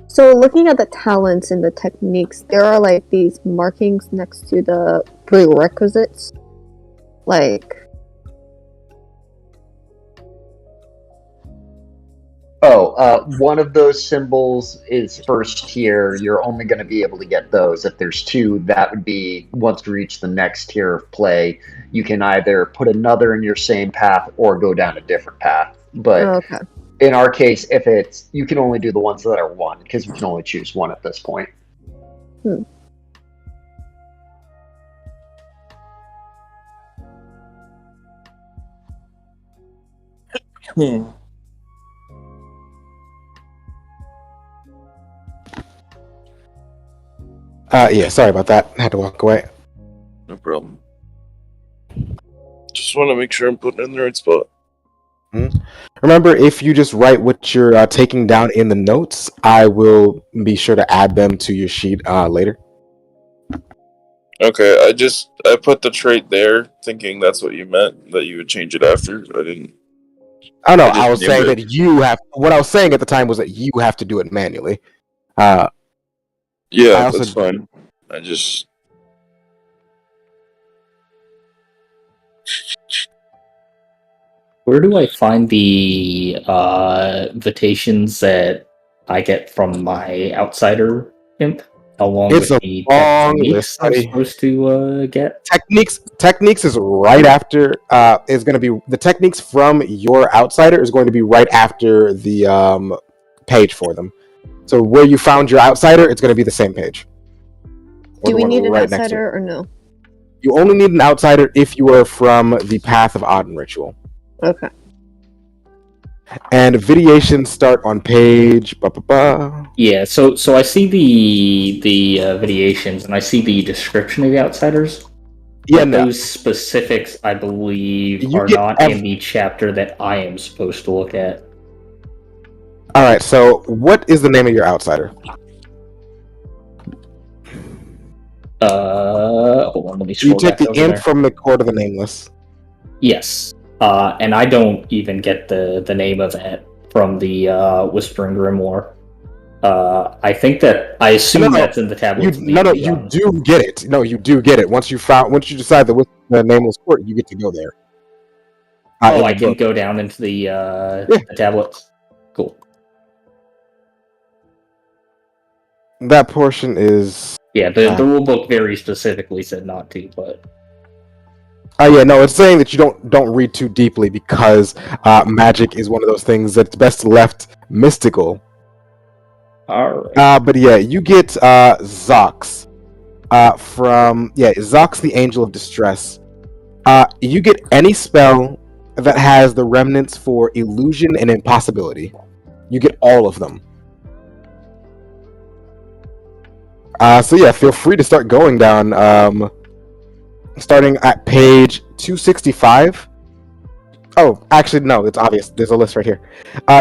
So looking at the talents and the techniques, there are like these markings next to the prerequisites. Like, one of those symbols is first tier. You're only going to be able to get those. If there's 2, that would be once you reach the next tier of play. You can either put another in your same path or go down a different path. But okay. in our case, if it's you can only do the ones that are 1 because you can only choose 1 at this point. Yeah, sorry about that. I had to walk away. No problem. Just want to make sure I'm putting it in the right spot. Remember, if you just write what you're taking down in the notes, I will be sure to add them to your sheet later. Okay, I put the trait there, thinking that's what you meant, that you would change it after. I didn't. Oh no, I just I was named saying it. that you have. What I was saying at the time was that you have to do it manually. Yeah, I also- that's fine. I just. Where do I find the invitations that I get from my outsider imp, along It's with a the long techniques list, I'm buddy. supposed to get? Techniques is right after. Is going to be the techniques from your outsider is going to be right after the page for them. So where you found your outsider, it's going to be the same page. Or Do the we one need an right next to it. outsider or no? You only need an outsider if you are from the Path of Auden ritual. Okay. And videations start on page. Yeah, so I see the videations and I see the description of the outsiders. Yeah, But no. those specifics, I believe, You are get not in the chapter that I am supposed to look at. All right. So, what is the name of your outsider? Hold on, let me You scroll take back the over imp there. from the Court of the Nameless. Yes, and I don't even get the name of it from the Whispering Grimoire. I think that I assume that's in the tablets. You do get it. No, you do get it. Once you decide the Nameless Court, you get to go there. Oh, I can go down into the tablets. Cool. That portion is. Yeah, the rule book very specifically said not to, but. Oh yeah, no, it's saying that you don't read too deeply because magic is one of those things that's best left mystical. All right. But yeah, you get Zox from Zox, the Angel of Distress. You get any spell that has the remnants for illusion and impossibility. You get all of them. So yeah, feel free to start going down. Starting at page 265. Oh, actually, no. It's obvious. There's a list right here.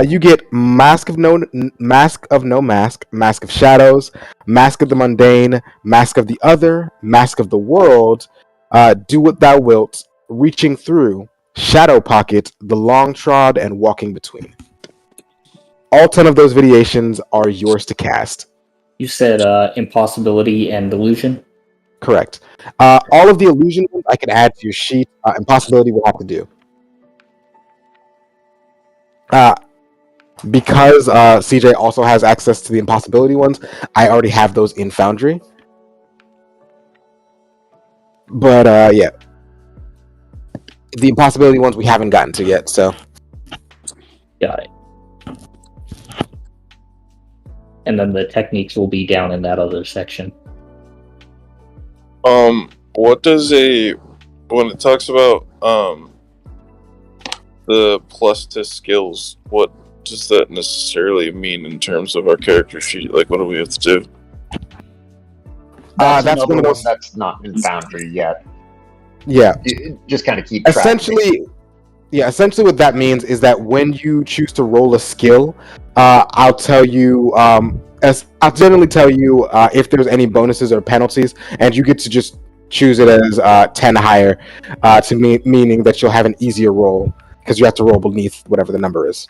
You get Mask of No Mask, Mask of Shadows, Mask of the Mundane, Mask of the Other, Mask of the World, Do What Thou Wilt, Reaching Through, Shadow Pocket, The Long Trod, and Walking Between. All 10 of those variations are yours to cast. You said impossibility and delusion. Correct. All of the illusion ones I can add to your sheet. Impossibility will have to do. Because CJ also has access to the impossibility ones, I already have those in Foundry. But yeah, the impossibility ones we haven't gotten to yet. So Got it. And then the techniques will be down in that other section. What does when it talks about the plus to skills, what does that necessarily mean in terms of our character sheet? Like, what do we have to do? That's that's another one of one those. that's not in Foundry yet. Yeah, You just kind of keep track. essentially what that means is that when you choose to roll a skill, I'll tell you I'll generally tell you if there's any bonuses or penalties, and you get to just choose it as 10 higher, meaning that you'll have an easier roll because you have to roll beneath whatever the number is.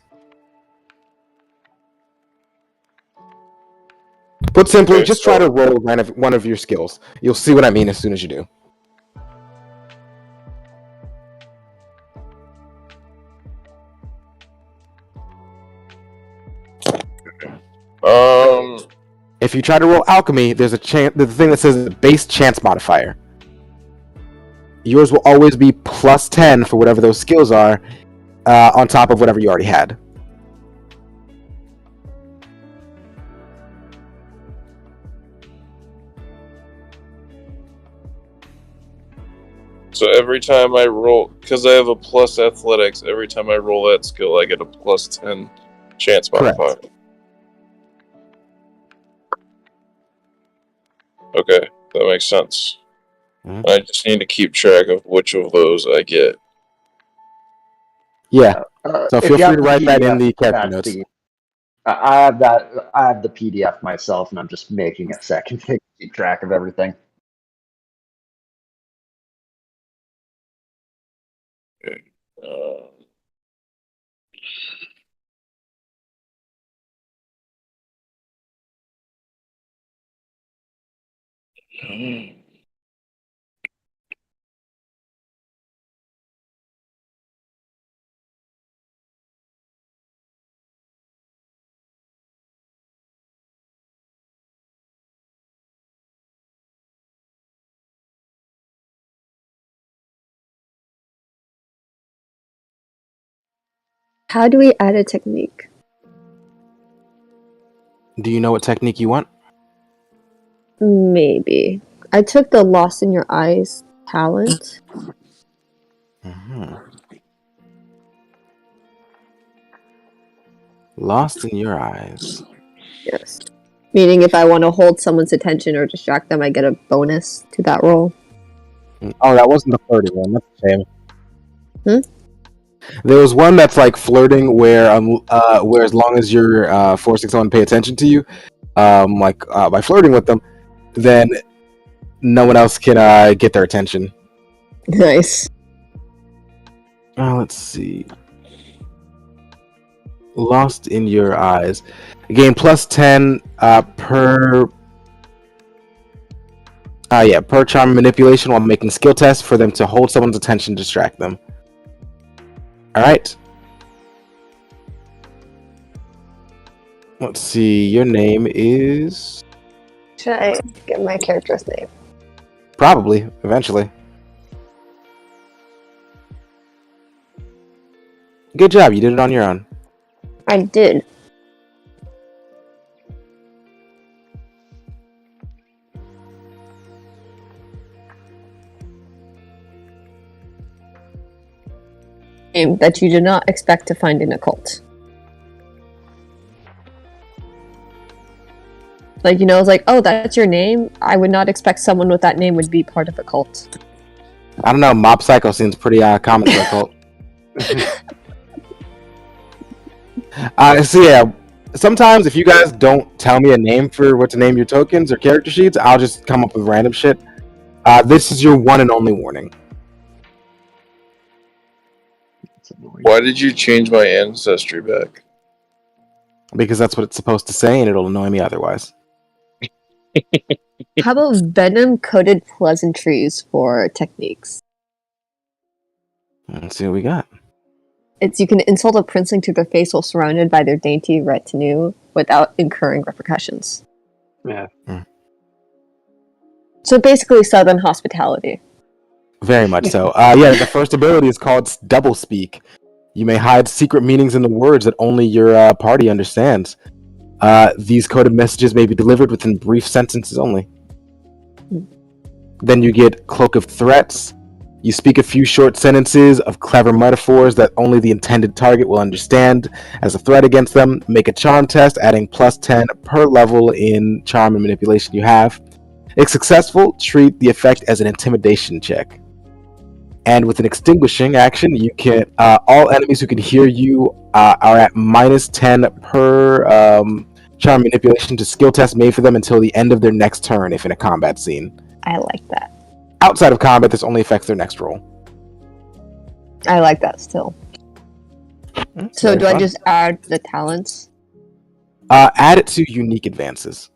Put simply, Okay, just try to roll one of your skills. You'll see what I mean as soon as you do. If you try to roll alchemy, there's a chance. There's the thing that says base chance modifier. Yours will always be plus 10 for whatever those skills are, on top of whatever you already had. So every time I roll, because I have a plus athletics, every time I roll that skill, I get a plus 10 chance modifier. Correct. Okay, that makes sense. Mhm. I just need to keep track of which of those I get. Yeah. So If feel you have free to the write that in PDF, the character that's notes. I have that. I have the PDF myself, and I'm just making a second to keep track of everything. Uh, How do we add a technique? Do you know what technique you want? Maybe. I took the Lost in Your Eyes talent. Mm-hmm. Lost in Your Eyes. Yes. Meaning if I want to hold someone's attention or distract them, I get a bonus to that roll. Oh, that wasn't the flirting one. That's a shame. Hmm? There was one that's like flirting, where as long as you're forcing someone to pay attention to you, by flirting with them, then no one else can get their attention. Nice. Let's see. Lost in Your Eyes. Gain plus 10 per charm manipulation while making skill tests for them to hold someone's attention, distract them. Alright. Let's see. Your name is... Should I get my character's name? Probably, eventually. Good job, you did it on your own. I did. Name that you did not expect to find in a cult. Like, it's like, oh, that's your name? I would not expect someone with that name would be part of a cult. I don't know, Mob Psycho seems pretty common for a cult. So yeah, sometimes if you guys don't tell me a name for what to name your tokens or character sheets, I'll just come up with random shit. This is your one and only warning. Why did you change my ancestry back? Because that's what it's supposed to say, and it'll annoy me otherwise. How about venom-coated pleasantries for techniques? Let's see what we got. It's you can insult a princeling to their face while surrounded by their dainty retinue without incurring repercussions. Yeah. So basically, Southern hospitality. Very much so. Yeah, the first ability is called Double Speak. You may hide secret meanings in the words that only your party understands. These coded messages may be delivered within brief sentences only. Then you get Cloak of Threats. You speak a few short sentences of clever metaphors that only the intended target will understand as a threat against them. Make a charm test, adding +10 per level in charm and manipulation you have. If successful, treat the effect as an intimidation check. And with an extinguishing action, you can all enemies who can hear you are at -10 per charm manipulation to skill test made for them until the end of their next turn if in a combat scene. I like that. Outside of combat, this only affects their next roll. I like that still. So Very do I fun. just add the talents? Add it to unique advances.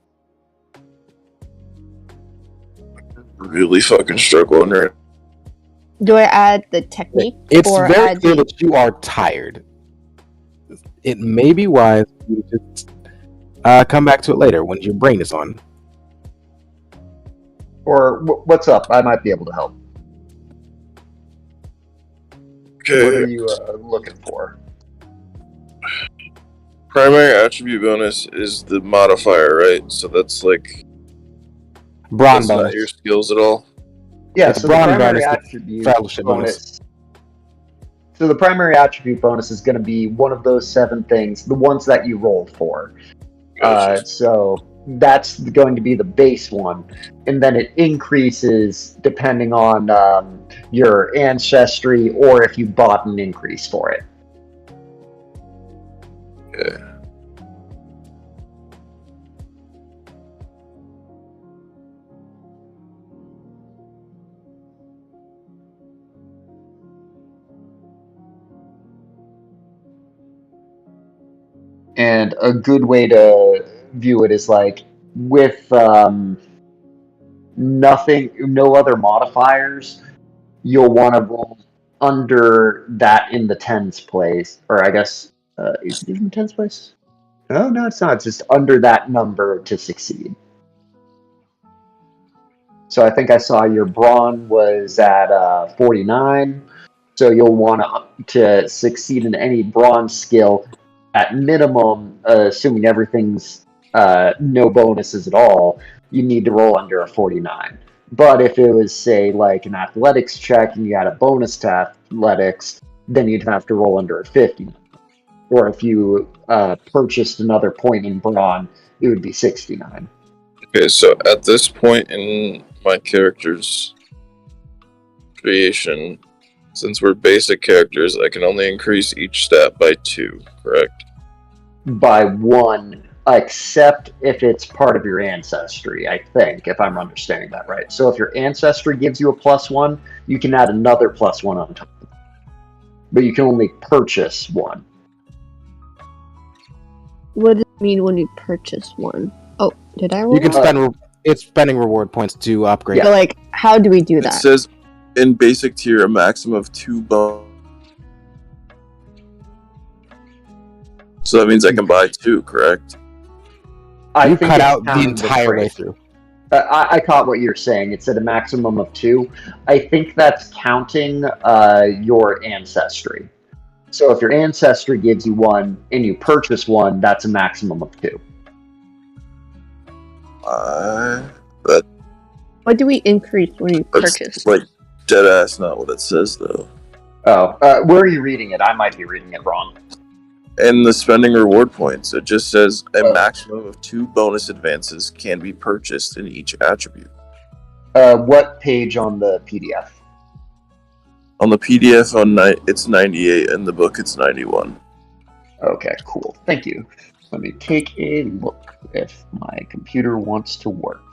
Really fucking struggling right. Do I add the technique? It's or very add clear the... that you are tired. It may be wise for you to just come back to it later when your brain is on. Or what's up? I might be able to help. Okay. What are you looking for? Primary attribute bonus is the modifier, right? So that's like Brawn that's not bonus. your skills at all. Yeah, It's so the brawn primary bonus, attribute fellowship bonus. So the primary attribute bonus is going to be one of those 7 things, the ones that you rolled for. Gotcha. So that's going to be the base one, and then it increases depending on your ancestry or if you bought an increase for it. Okay. And a good way to view it is like with no other modifiers, you'll want to roll under that in the tens place, or I guess is it in the tens place? Oh no, it's not. It's just under that number to succeed. So I think I saw your brawn was at 49. So you'll want to succeed in any brawn skill at minimum, assuming everything's no bonuses at all, you need to roll under a 49. But if it was, say, like an athletics check and you had a bonus to athletics, then you'd have to roll under a 50. Or if you purchased another point in brawn, it would be 69. Okay, so at this point in my character's creation, since we're basic characters, I can only increase each stat by 2, correct? By 1, except if it's part of your ancestry, I think, if I'm understanding that right. So if your ancestry gives you a +1, you can add another +1 on top. But you can only purchase 1. What does it mean when you purchase one? Oh, did I roll You can that? spend it's spending reward points to upgrade. But like, how do we do It that? says in basic tier a maximum of 2 bones. So that means I can buy 2, correct? You think cut it's out the counting entire way trait. through. I caught what you're saying. It said a maximum of 2. I think that's counting your ancestry. So if your ancestry gives you 1 and you purchase 1, that's a maximum of 2. That What do we increase when you that's purchase? like dead ass not what it says though. Oh, where are you reading it? I might be reading it wrong. In the spending reward points, it just says a Oh. maximum of 2 bonus advances can be purchased in each attribute. What page on the PDF? On the PDF, it's 98. In the book, it's 91. Okay, cool. Thank you. Let me take a look if my computer wants to work.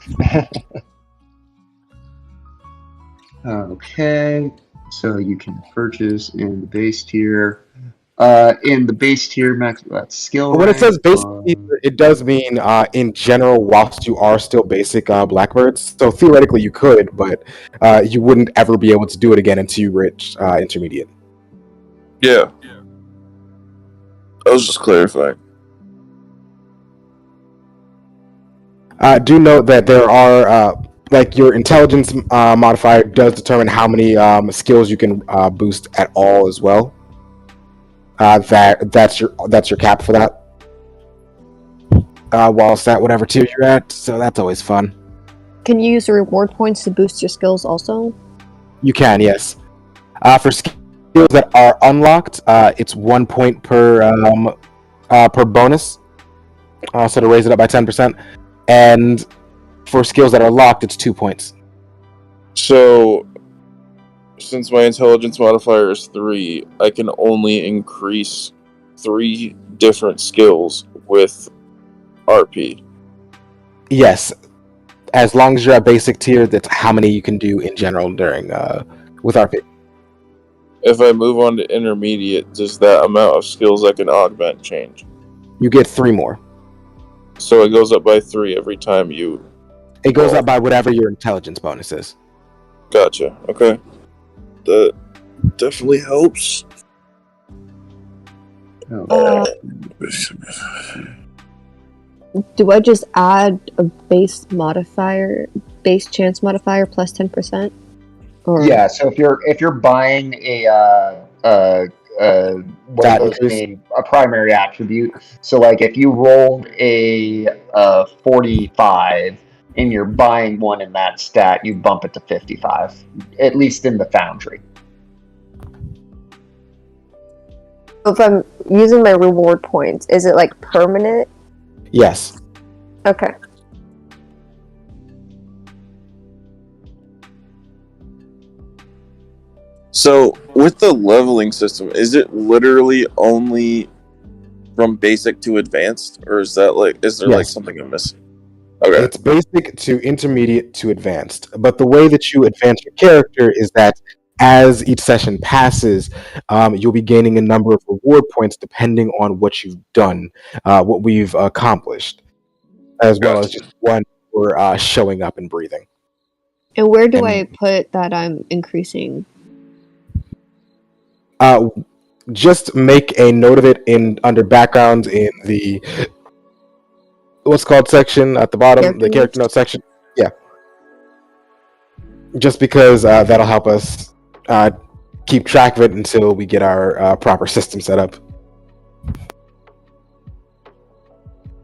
Okay, so you can purchase in the base tier. In the base tier, max skill. When it says basic, rank, it does mean in general, whilst you are still basic Blackbirds. So theoretically, you could, but you wouldn't ever be able to do it again until you reach intermediate. Yeah. I was just clarifying. Do note that there are like your intelligence modifier does determine how many skills you can boost at all as well. That's your cap for that. Whilst at whatever tier you're at, so that's always fun. Can you use the reward points to boost your skills also? You can, yes. For skills that are unlocked, it's 1 point per bonus. So to raise it up by 10%, and for skills that are locked, it's 2 points. So, since my intelligence modifier is 3, I can only increase 3 different skills with RP. Yes, as long as you're at basic tier, that's how many you can do in general during with RP. If I move on to intermediate, does that amount of skills I can augment change? You get 3 more. So it goes up by 3 every time you... It goes up by whatever your intelligence bonus is. Gotcha. Okay. That definitely helps. Do I just add a base chance modifier plus 10%? Or Yeah, so if you're buying what are those named? A primary attribute. So like if you rolled a 45 and you're buying one in that stat, you bump it to 55. At least in the Foundry. if I'm using my reward points, is it like permanent? Yes. Okay. So, with the leveling system, is it literally only from basic to advanced? Or is there like something I'm missing? Okay. It's basic to intermediate to advanced. But the way that you advance your character is that as each session passes, you'll be gaining a number of reward points depending on what you've done, what we've accomplished, as well as just one for showing up and breathing. And where do I put that I'm increasing? Just make a note of it under backgrounds in the what's called section at the bottom, the character note section. Yeah. Just because that'll help us keep track of it until we get our proper system set up.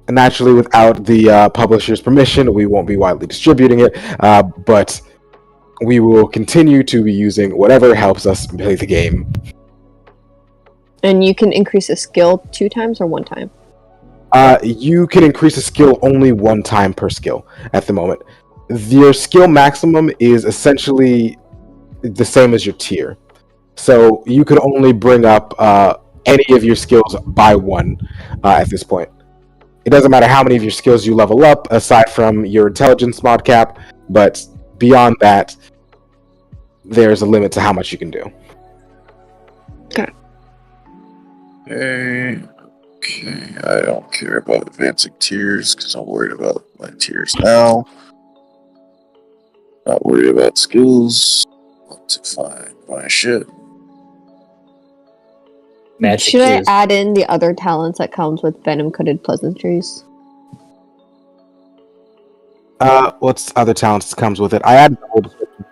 And naturally, without the publisher's permission, we won't be widely distributing it, but we will continue to be using whatever helps us play the game. And you can increase a skill 2 times or 1 time? You can increase a skill only 1 time per skill at the moment. Your skill maximum is essentially the same as your tier. So you can only bring up any of your skills by 1 at this point. It doesn't matter how many of your skills you level up, aside from your intelligence mod cap, but beyond that, there's a limit to how much you can do. Okay. Okay, I don't care about advancing tiers because I'm worried about my tiers now. Not worried about skills. Want to find my shit. Magic Should I is- add in the other talents that comes with venom-coated pleasantries? What's other talents comes with it? I added the whole description.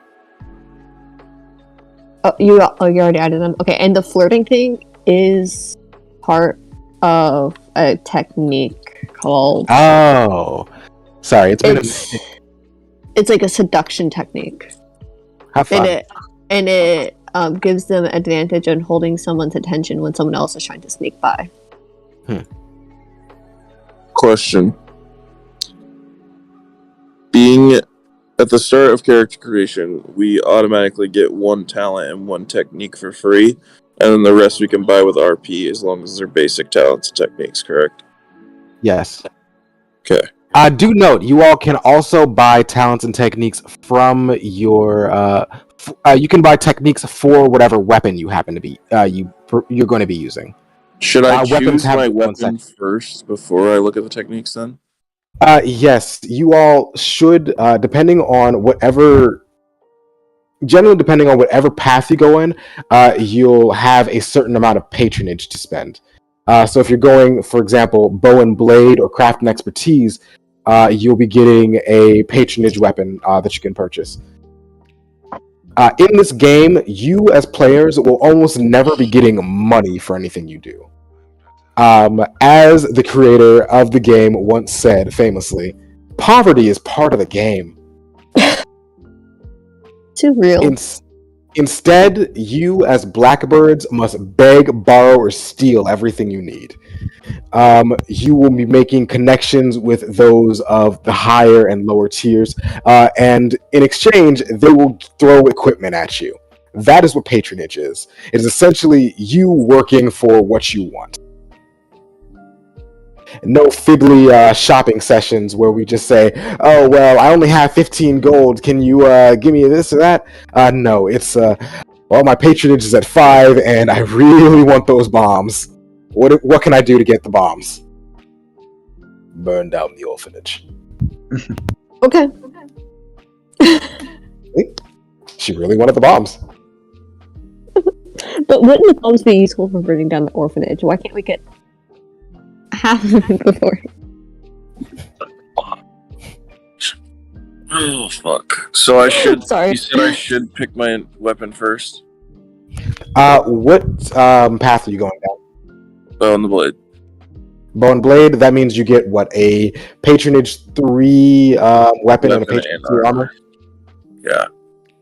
You already added them. Okay, and the flirting thing is part of a technique called. Oh, sorry. It's like a seduction technique. Have fun. And it gives them advantage on holding someone's attention when someone else is trying to sneak by. Question. Being at the start of character creation, we automatically get one talent and one technique for free, and then the rest we can buy with RP as long as they're basic talents and techniques, correct? Yes. Okay. Do note, you all can also buy talents and techniques from your. You can buy techniques for whatever weapon you happen to be you're going to be using. Should I Weapons choose have my their own weapon first before I look at the techniques then? Yes, you all should, depending on whatever path you go in, you'll have a certain amount of patronage to spend. So if you're going, for example, bow and blade or craft and expertise, you'll be getting a patronage weapon that you can purchase. In this game, you as players will almost never be getting money for anything you do. As the creator of the game once said famously, poverty is part of the game. Too real. Instead, you as Blackbirds must beg, borrow, or steal everything you need. You will be making connections with those of the higher and lower tiers, and in exchange, they will throw equipment at you. That is what patronage is. It is essentially you working for what you want. No fiddly shopping sessions where we just say, oh, well, I only have 15 gold. Can you give me this or that? No, it's, well, my patronage is at 5, and I really want those bombs. What can I do to get the bombs? Burn down the orphanage. Okay. She really wanted the bombs. But wouldn't the bombs be useful for burning down the orphanage? Why can't we get half of it before? Oh, fuck. So I should... Sorry. You said I should pick my weapon first? What path are you going down? Bow and the blade. Bow and blade, that means you get, what, a patronage 3 weapon and a patronage 3 armor? Yeah.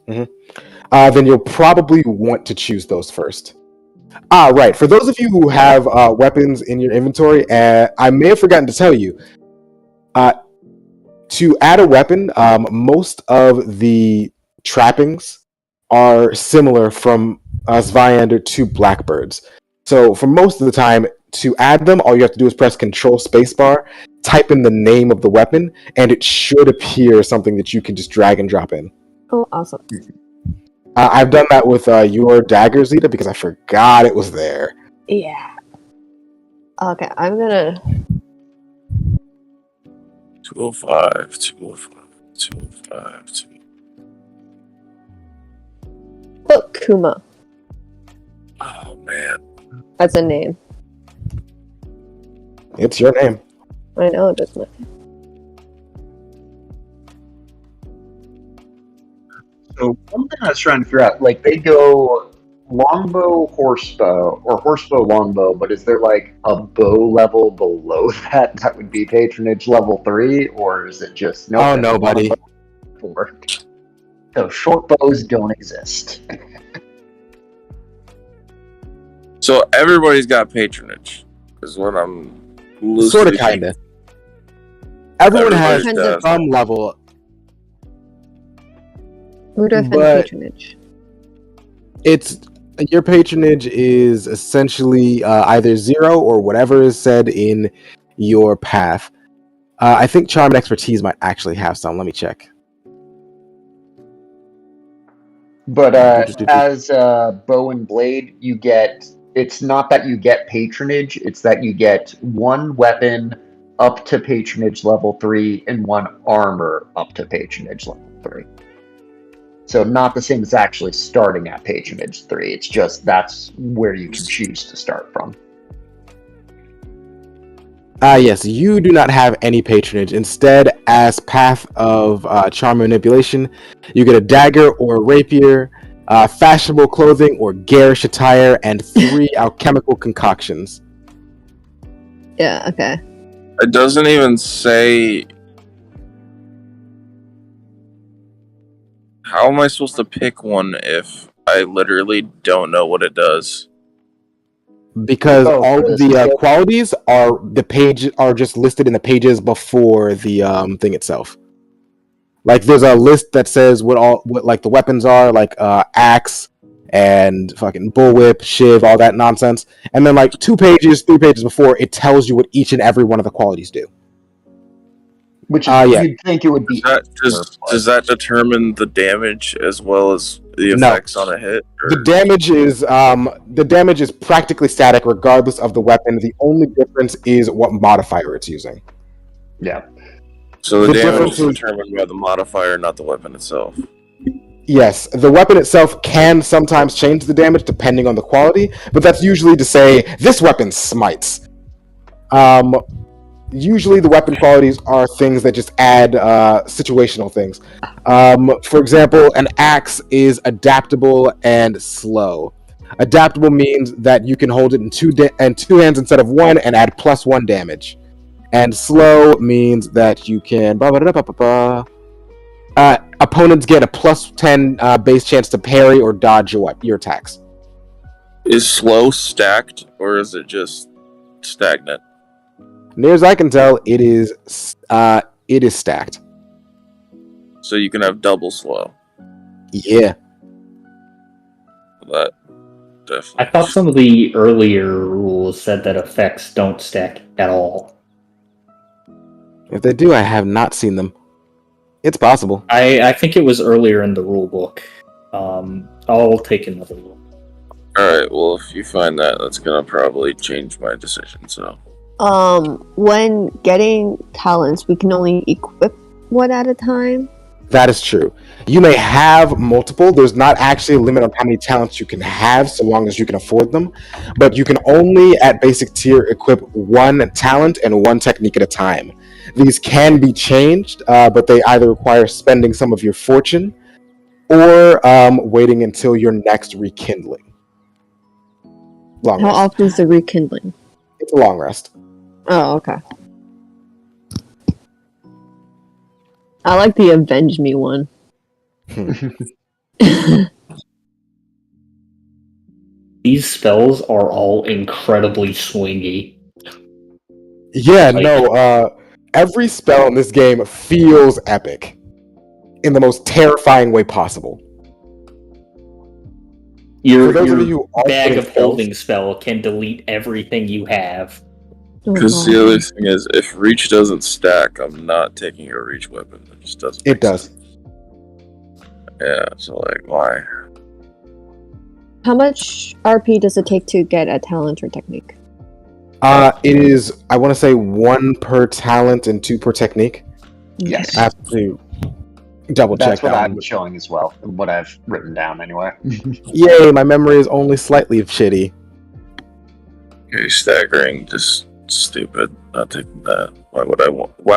Mm-hmm. Then you'll probably want to choose those first. Right. For those of you who have weapons in your inventory, I may have forgotten to tell you, to add a weapon, most of the trappings are similar from Svyander to Blackbirds. So for most of the time, to add them, all you have to do is press Control Spacebar, type in the name of the weapon, and it should appear something that you can just drag and drop in. Oh, awesome. I've done that with your dagger, Zeta, because I forgot it was there. Yeah. Okay, I'm gonna... 205, 205, 205, 205. Look, Kuma. Oh, man. That's a name. It's your name. I know it is not. So one thing I was trying to figure out, like they go longbow, horsebow, or horsebow, longbow, but is there like a bow level below that that would be patronage level 3, or is it just no? Oh no, buddy. 4. So short bows don't exist. So everybody's got patronage, is what I'm loosely Sort of, thinking. kind of. Everyone has Everybody's got- some level. Who defend But- patronage? It's your patronage is essentially either 0 or whatever is said in your path. I think charm and expertise might actually have some. Let me check. But as bow and blade, you get. It's not that you get patronage; it's that you get one weapon up to patronage level 3 and one armor up to patronage level 3. So not the same as actually starting at patronage 3. It's just that's where you can choose to start from. Yes, you do not have any patronage. Instead, as path of charm manipulation, you get a dagger or a rapier, fashionable clothing or garish attire, and 3 alchemical concoctions. Yeah, okay. It doesn't even say... How am I supposed to pick one if I literally don't know what it does? Because Oh, all for of this the skill? qualities are just listed in the pages before the thing itself. Like there's a list that says what like the weapons are, like axe and fucking bullwhip, shiv, all that nonsense. And then like 2 pages, 3 pages before, it tells you what each and every one of the qualities do. Which Yeah. you'd think it would be. Does that determine the damage as well as the No. effects on a hit? Or? The damage is practically static regardless of the weapon. The only difference is what modifier it's using. Yeah. So the damage difference is determined by the modifier, not the weapon itself. Yes, the weapon itself can sometimes change the damage depending on the quality, but that's usually to say this weapon smites. Usually the weapon qualities are things that just add situational things. For example, an axe is adaptable and slow. Adaptable means that you can hold it in two hands instead of one and add +1 damage. And slow means that you can... opponents get a +10 base chance to parry or dodge your attacks. Is slow stacked, or is it just stagnant? Near as I can tell, it is stacked. So you can have double slow. Yeah. That definitely. I thought some of the earlier rules said that effects don't stack at all. If they do, I have not seen them. It's possible. I think it was earlier in the rule book. I'll take another look. Alright, well, if you find that, that's gonna probably change my decision, so. When getting talents, we can only equip one at a time. That is true. You may have multiple. There's not actually a limit on how many talents you can have, so long as you can afford them. But you can only, at basic tier, equip 1 talent and 1 technique at a time. These can be changed, but they either require spending some of your fortune or waiting until your next rekindling. Long How rest. often is the rekindling? It's a long rest. Oh, okay. I like the Avenge Me one. These spells are all incredibly swingy. Yeah, Like- no, every spell in this game feels epic in the most terrifying way possible. Your For those of you who aren't bag putting of spells- holding spell can delete everything you have. Because the other thing is, if reach doesn't stack, I'm not taking a reach weapon. It just doesn't. It does. Yeah, so like, why? How much RP does it take to get a talent or technique? It is, I want to say 1 per talent and 2 per technique. Yes. I have to double check That's what that I'm one. showing as well. What I've written down anyway. Yay, my memory is only slightly shitty. Okay, staggering, just stupid. Not taking that. Why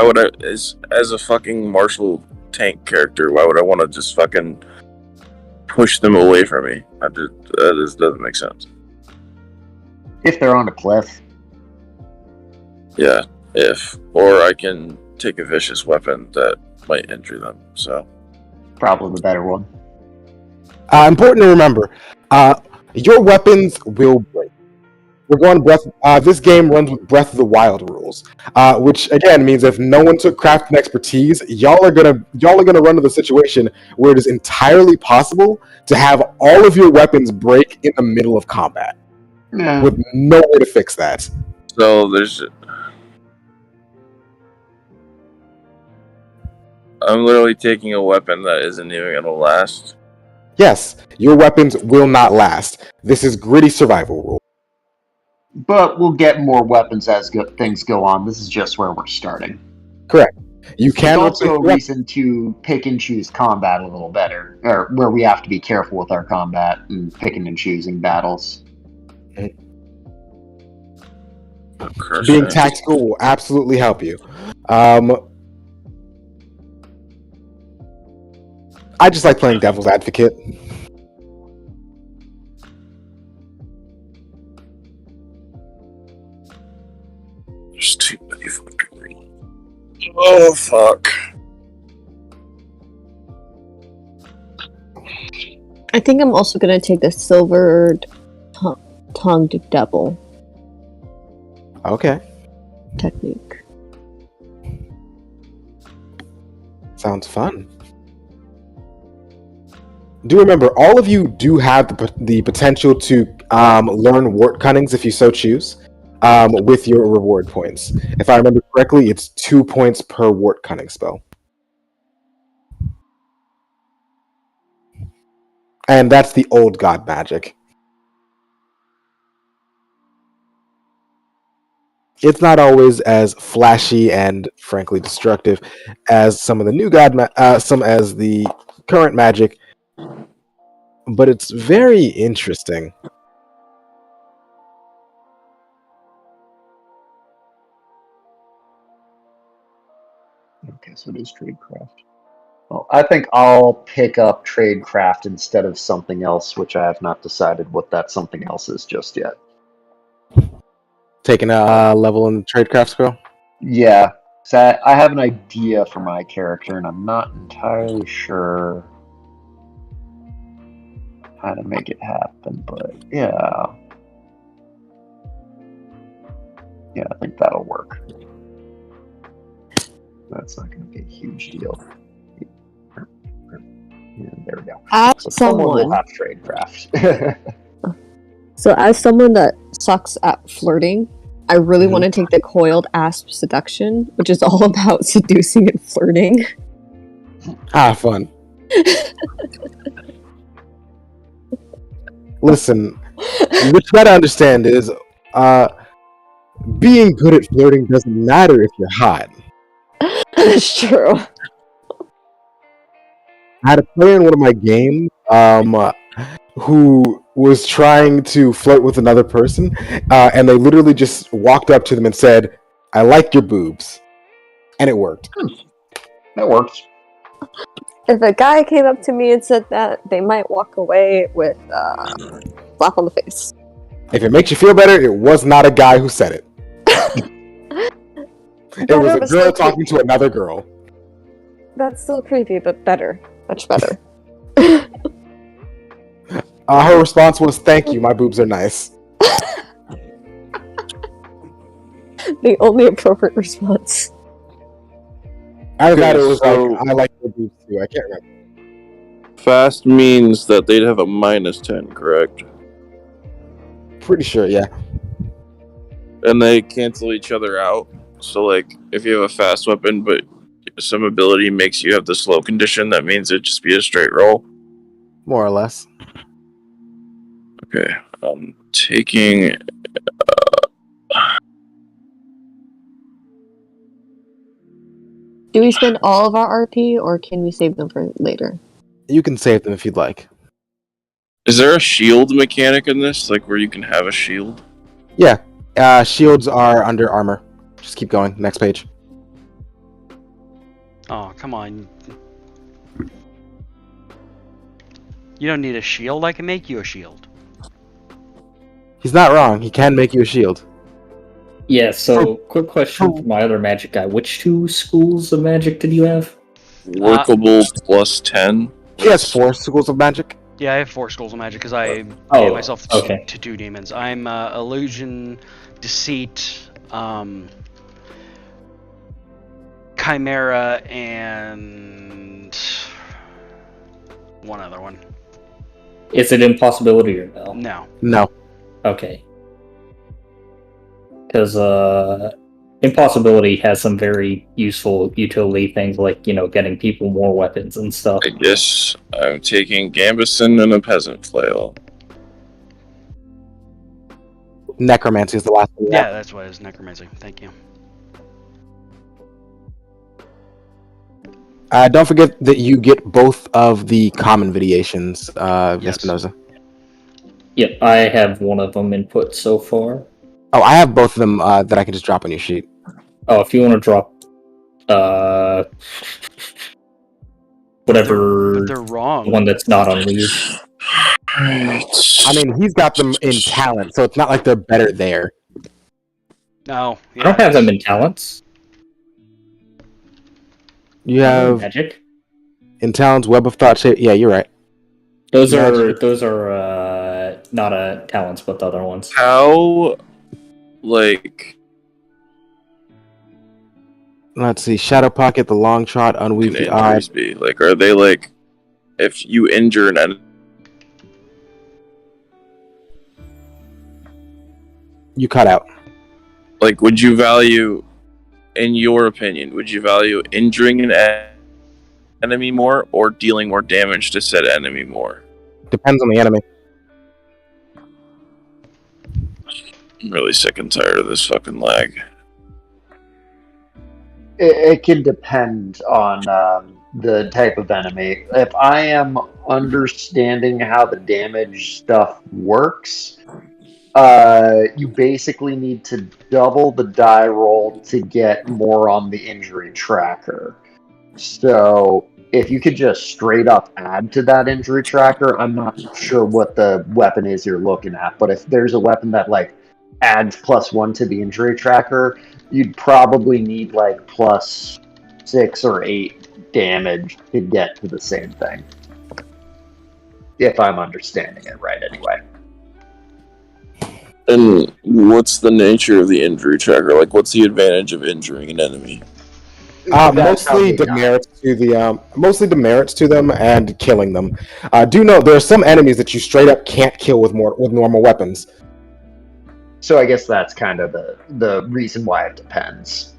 would I, as a fucking martial tank character, why would I want to just fucking push them away from me? That just doesn't make sense. If they're on a cliff. Yeah, or I can take a vicious weapon that might injure them, so. Probably the better one. Important to remember, your weapons will break. We're going this game runs with Breath of the Wild rules, which again means if no one took crafting expertise, y'all are gonna run to the situation where it is entirely possible to have all of your weapons break in the middle of combat, Yeah. with no way to fix that. So there's... I'm literally taking a weapon that isn't even gonna last. Yes, your weapons will not last. This is gritty survival rule. But we'll get more weapons as things go on. This is just where we're starting. Correct. You It's can also a replace your reason to pick and choose combat a little better, or where we have to be careful with our combat and picking and choosing battles. Being tactical will absolutely help you. I just like playing devil's advocate. There's too many fucking rules. Oh, fuck. I think I'm also gonna take the silver tongued devil Okay. technique. Sounds fun. Do remember, all of you do have the potential to learn wart cunnings if you so choose, with your reward points. If I remember correctly, it's 2 points per wart cunning spell. And that's the old god magic. It's not always as flashy and frankly destructive as some of the new some as the current magic, but it's very interesting. Okay, so it is tradecraft. Well, I think I'll pick up tradecraft instead of something else, which I have not decided what that something else is just yet. Taking a level in the tradecraft spell. Yeah, so I have an idea for my character, and I'm not entirely sure how to make it happen, but yeah. Yeah, I think that'll work. That's not going to be a huge deal. Yeah, there we go. As So someone will someone, have tradecraft. as someone that sucks at flirting, I really want to take the coiled asp seduction, which is all about seducing and flirting. Fun. Listen, what you gotta understand is, being good at flirting doesn't matter if you're hot. That's true. I had a player in one of my games who was trying to flirt with another person, and they literally just walked up to them and said, "I like your boobs," and it worked. That works. If a guy came up to me and said that, they might walk away with slap on the face. If it makes you feel better, it was not a guy who said it. It was a girl talking to another girl. That's still creepy, but better. Much better. Her response was, "Thank you, my boobs are nice." The only appropriate response. After that, it was so- like, "I like your boobs too." I can't remember. Fast means that they'd have a -10, correct? Pretty sure, yeah. And they cancel each other out. So, like, if you have a fast weapon, but some ability makes you have the slow condition, that means it'd just be a straight roll. More or less. Okay, I'm taking. Do we spend all of our RP, or can we save them for later? You can save them if you'd like. Is there a shield mechanic in this, like where you can have a shield? Yeah. Shields are under armor. Just keep going. Next page. Oh, come on. You don't need a shield. I can make you a shield. He's not wrong. He can make you a shield. Yeah, so quick question for my other magic guy. Which 2 schools of magic did you have? Workable +10. He has 4 schools of magic. Yeah, I have 4 schools of magic because I Oh, gave myself okay. to 2 demons. I'm illusion, deceit, chimera, and one other one. Is it impossibility or no? No. No. Okay. Because impossibility has some very useful utility things like, getting people more weapons and stuff. I guess I'm taking Gambison and a peasant flail. Necromancy is the last one. Yeah, that's what it is. Necromancy. Thank you. Don't forget that you get both of the common variations, Yes. Espinoza. Yep, I have one of them input so far. Oh, I have both of them that I can just drop on your sheet. Oh, if you want to drop whatever But they're wrong. one that's not on lead. I mean, he's got them in talent, so it's not like they're better there. No. I don't have them in talents. You have magic. in talents, web of thought shape. Yeah, you're right. Those Magic. are not talents, but the other ones. How, like, Let's see. Shadow pocket, the long shot, can unweave the eye. injuries be? Like, are they like if you injure an enemy. You cut out. Like, would you value, in your opinion, would you value injuring an enemy more or dealing more damage to said enemy more? Depends on the enemy. I'm really sick and tired of this fucking lag. It can depend on the type of enemy. If I am understanding how the damage stuff works, you basically need to double the die roll to get more on the injury tracker. So if you could just straight up add to that injury tracker, I'm not sure what the weapon is you're looking at, but if there's a weapon that like adds +1 to the injury tracker, you'd probably need like +6 or 8 damage to get to the same thing. If I'm understanding it right, anyway. And what's the nature of the injury tracker? Like, what's the advantage of injuring an enemy? Mostly demerits to them and killing them. Do note there are some enemies that you straight up can't kill with normal weapons. So I guess that's kind of the reason why it depends.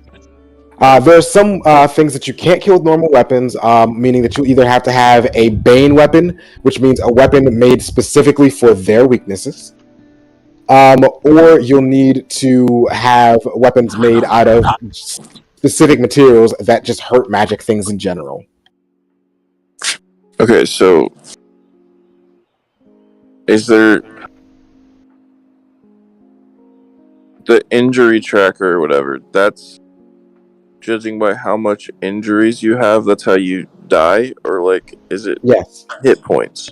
There are some things that you can't kill with normal weapons, meaning that you either have to have a Bane weapon, which means a weapon made specifically for their weaknesses, or you'll need to have weapons made out of specific materials that just hurt magic things in general. Okay, so is there the injury tracker or whatever? That's judging by how much injuries you have, that's how you die? Or, like, is it Yes. hit points?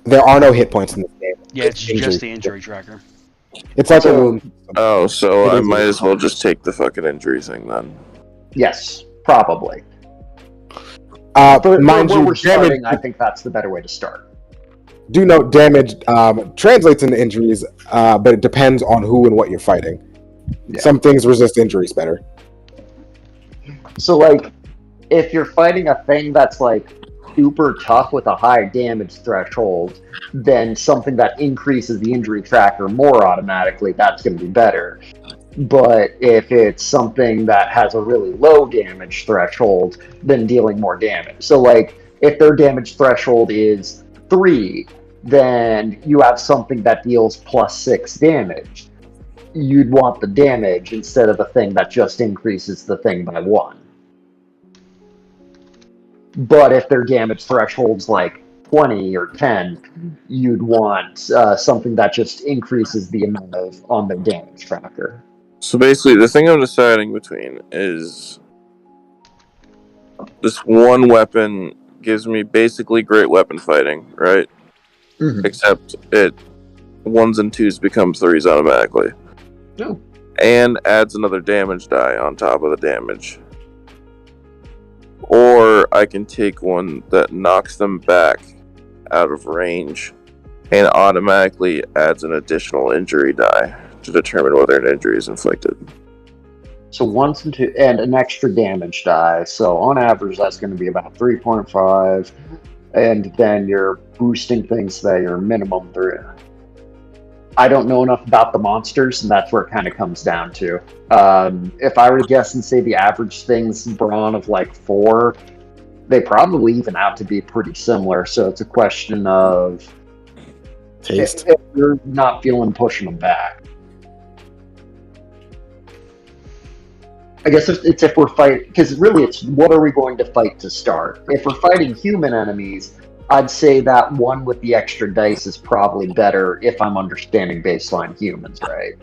There are no hit points in this game. Yeah, it's just the injury tracker. It's like a wound. Oh, so It I is might a- as well just take the fucking injury thing then. Yes, probably. Mind where you, we're damage, starting, I think that's the better way to start. do note damage translates into injuries, but it depends on who and what you're fighting. Yeah. Some things resist injuries better. So, like, if you're fighting a thing that's, like, super tough with a high damage threshold, then something that increases the injury tracker more automatically, that's going to be better. But if it's something that has a really low damage threshold, then dealing more damage. So, like, if their damage threshold is 3, then you have something that deals +6 damage. You'd want the damage instead of the thing that just increases the thing by 1. But if their damage threshold's like 20 or 10, you'd want something that just increases the amount of on the damage tracker. So basically, the thing I'm deciding between is this one weapon gives me basically great weapon fighting, right? Mm-hmm. Except it 1s and 2s become 3s automatically. Oh. And adds another damage die on top of the damage. Or I can take one that knocks them back out of range and automatically adds an additional injury die to determine whether an injury is inflicted. So 1s and 2, and an extra damage die. So on average, that's going to be about 3.5. And then you're boosting things that you're minimum 3. I don't know enough about the monsters, and that's where it kind of comes down to. If I were to guess and say the average thing's brawn of like 4, they probably even out to be pretty similar. So it's a question of Taste. if you're not feeling pushing them back. I guess it's if we're fighting, because really it's what are we going to fight to start? If we're fighting human enemies, I'd say that one with the extra dice is probably better if I'm understanding baseline humans, right?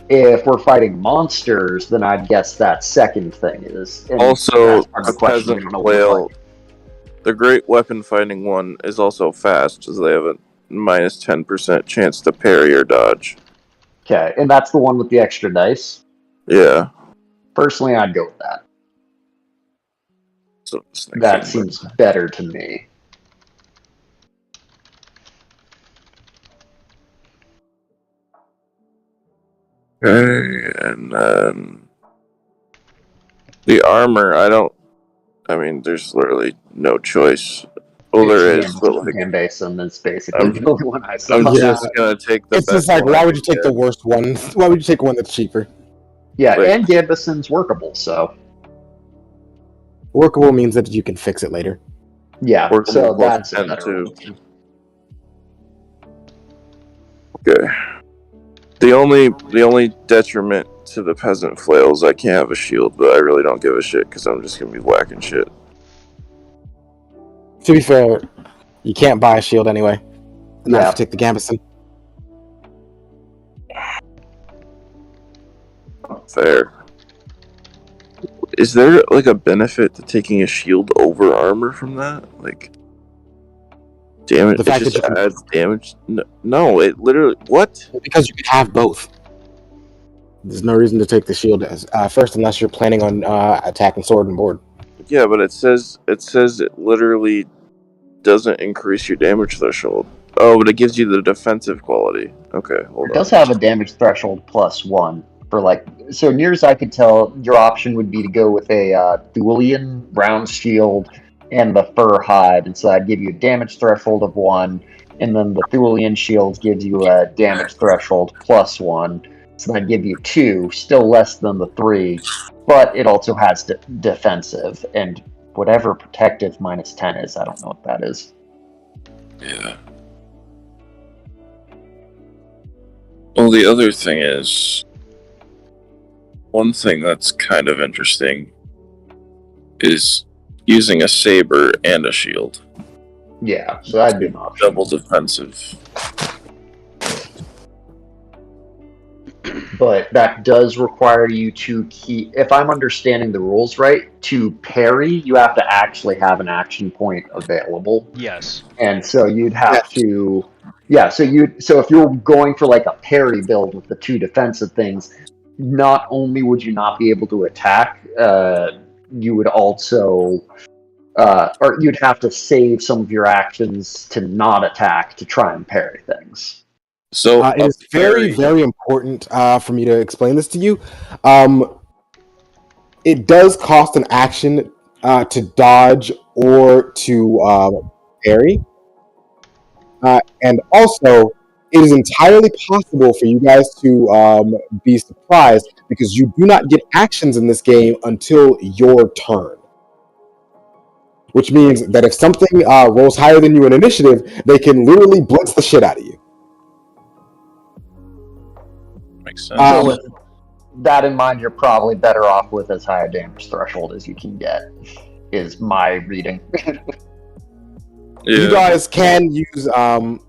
If we're fighting monsters, then I'd guess that second thing is. And Also, that's part of the question, we peasant don't know what we're whale, fighting. the great weapon fighting one is also fast, as they have a minus 10% chance to parry or dodge. Okay, and that's the one with the extra dice? Yeah. Personally, I'd go with that. So this next That thing- seems better to me. Okay, and then the armor, I mean, there's literally no choice. Well, It's there the is, but like, Amsterdam Basin is basically I'm, the only one I saw. I'm Yeah. just gonna take the It's just best like, one why I would you can take the get. worst one? Why would you take one that's cheaper? Yeah, Like- and Gambeson's workable, so Workable means that you can fix it later. yeah, Workable so plus that's a 10 better too. option. Okay. The only detriment to the peasant flail is I can't have a shield, but I really don't give a shit because I'm just gonna be whacking shit. To be fair, you can't buy a shield anyway. Not Yeah. if you take the Gambeson. Fair. Is there like a benefit to taking a shield over armor from that? Like damage? The It fact just that you can, adds damage. No, it literally what? because you can have both. There's no reason to take the shield as first unless you're planning on attacking sword and board. Yeah, but it says it literally doesn't increase your damage threshold. Oh, but it gives you the defensive quality. Okay, hold It on. does have a damage threshold +1 for like. So near as I could tell, your option would be to go with a Thulian round shield and the fur hide, and so that'd give you a damage threshold of 1, and then the Thulian shield gives you a damage threshold +1, so that'd give you 2, still less than the 3, but it also has defensive and whatever protective -10 is. I don't know what that is. Yeah. Well, the other thing is, one thing that's kind of interesting is using a saber and a shield. Yeah, so that'd be an option. Double defensive. But that does require you to keep, if I'm understanding the rules right, to parry, you have to actually have an action point available. Yes. And so you'd have to, yeah, so if you're going for like a parry build with the 2 defensive things, not only would you not be able to attack, you would also, or you'd have to save some of your actions to not attack to try and parry things. So It is very, very important for me to explain this to you. It does cost an action to dodge or to parry. And also, it is entirely possible for you guys to be surprised because you do not get actions in this game until your turn. Which means that if something rolls higher than you in initiative, they can literally blitz the shit out of you. makes sense. So with that in mind, you're probably better off with as high a damage threshold as you can get, is my reading. You guys can use some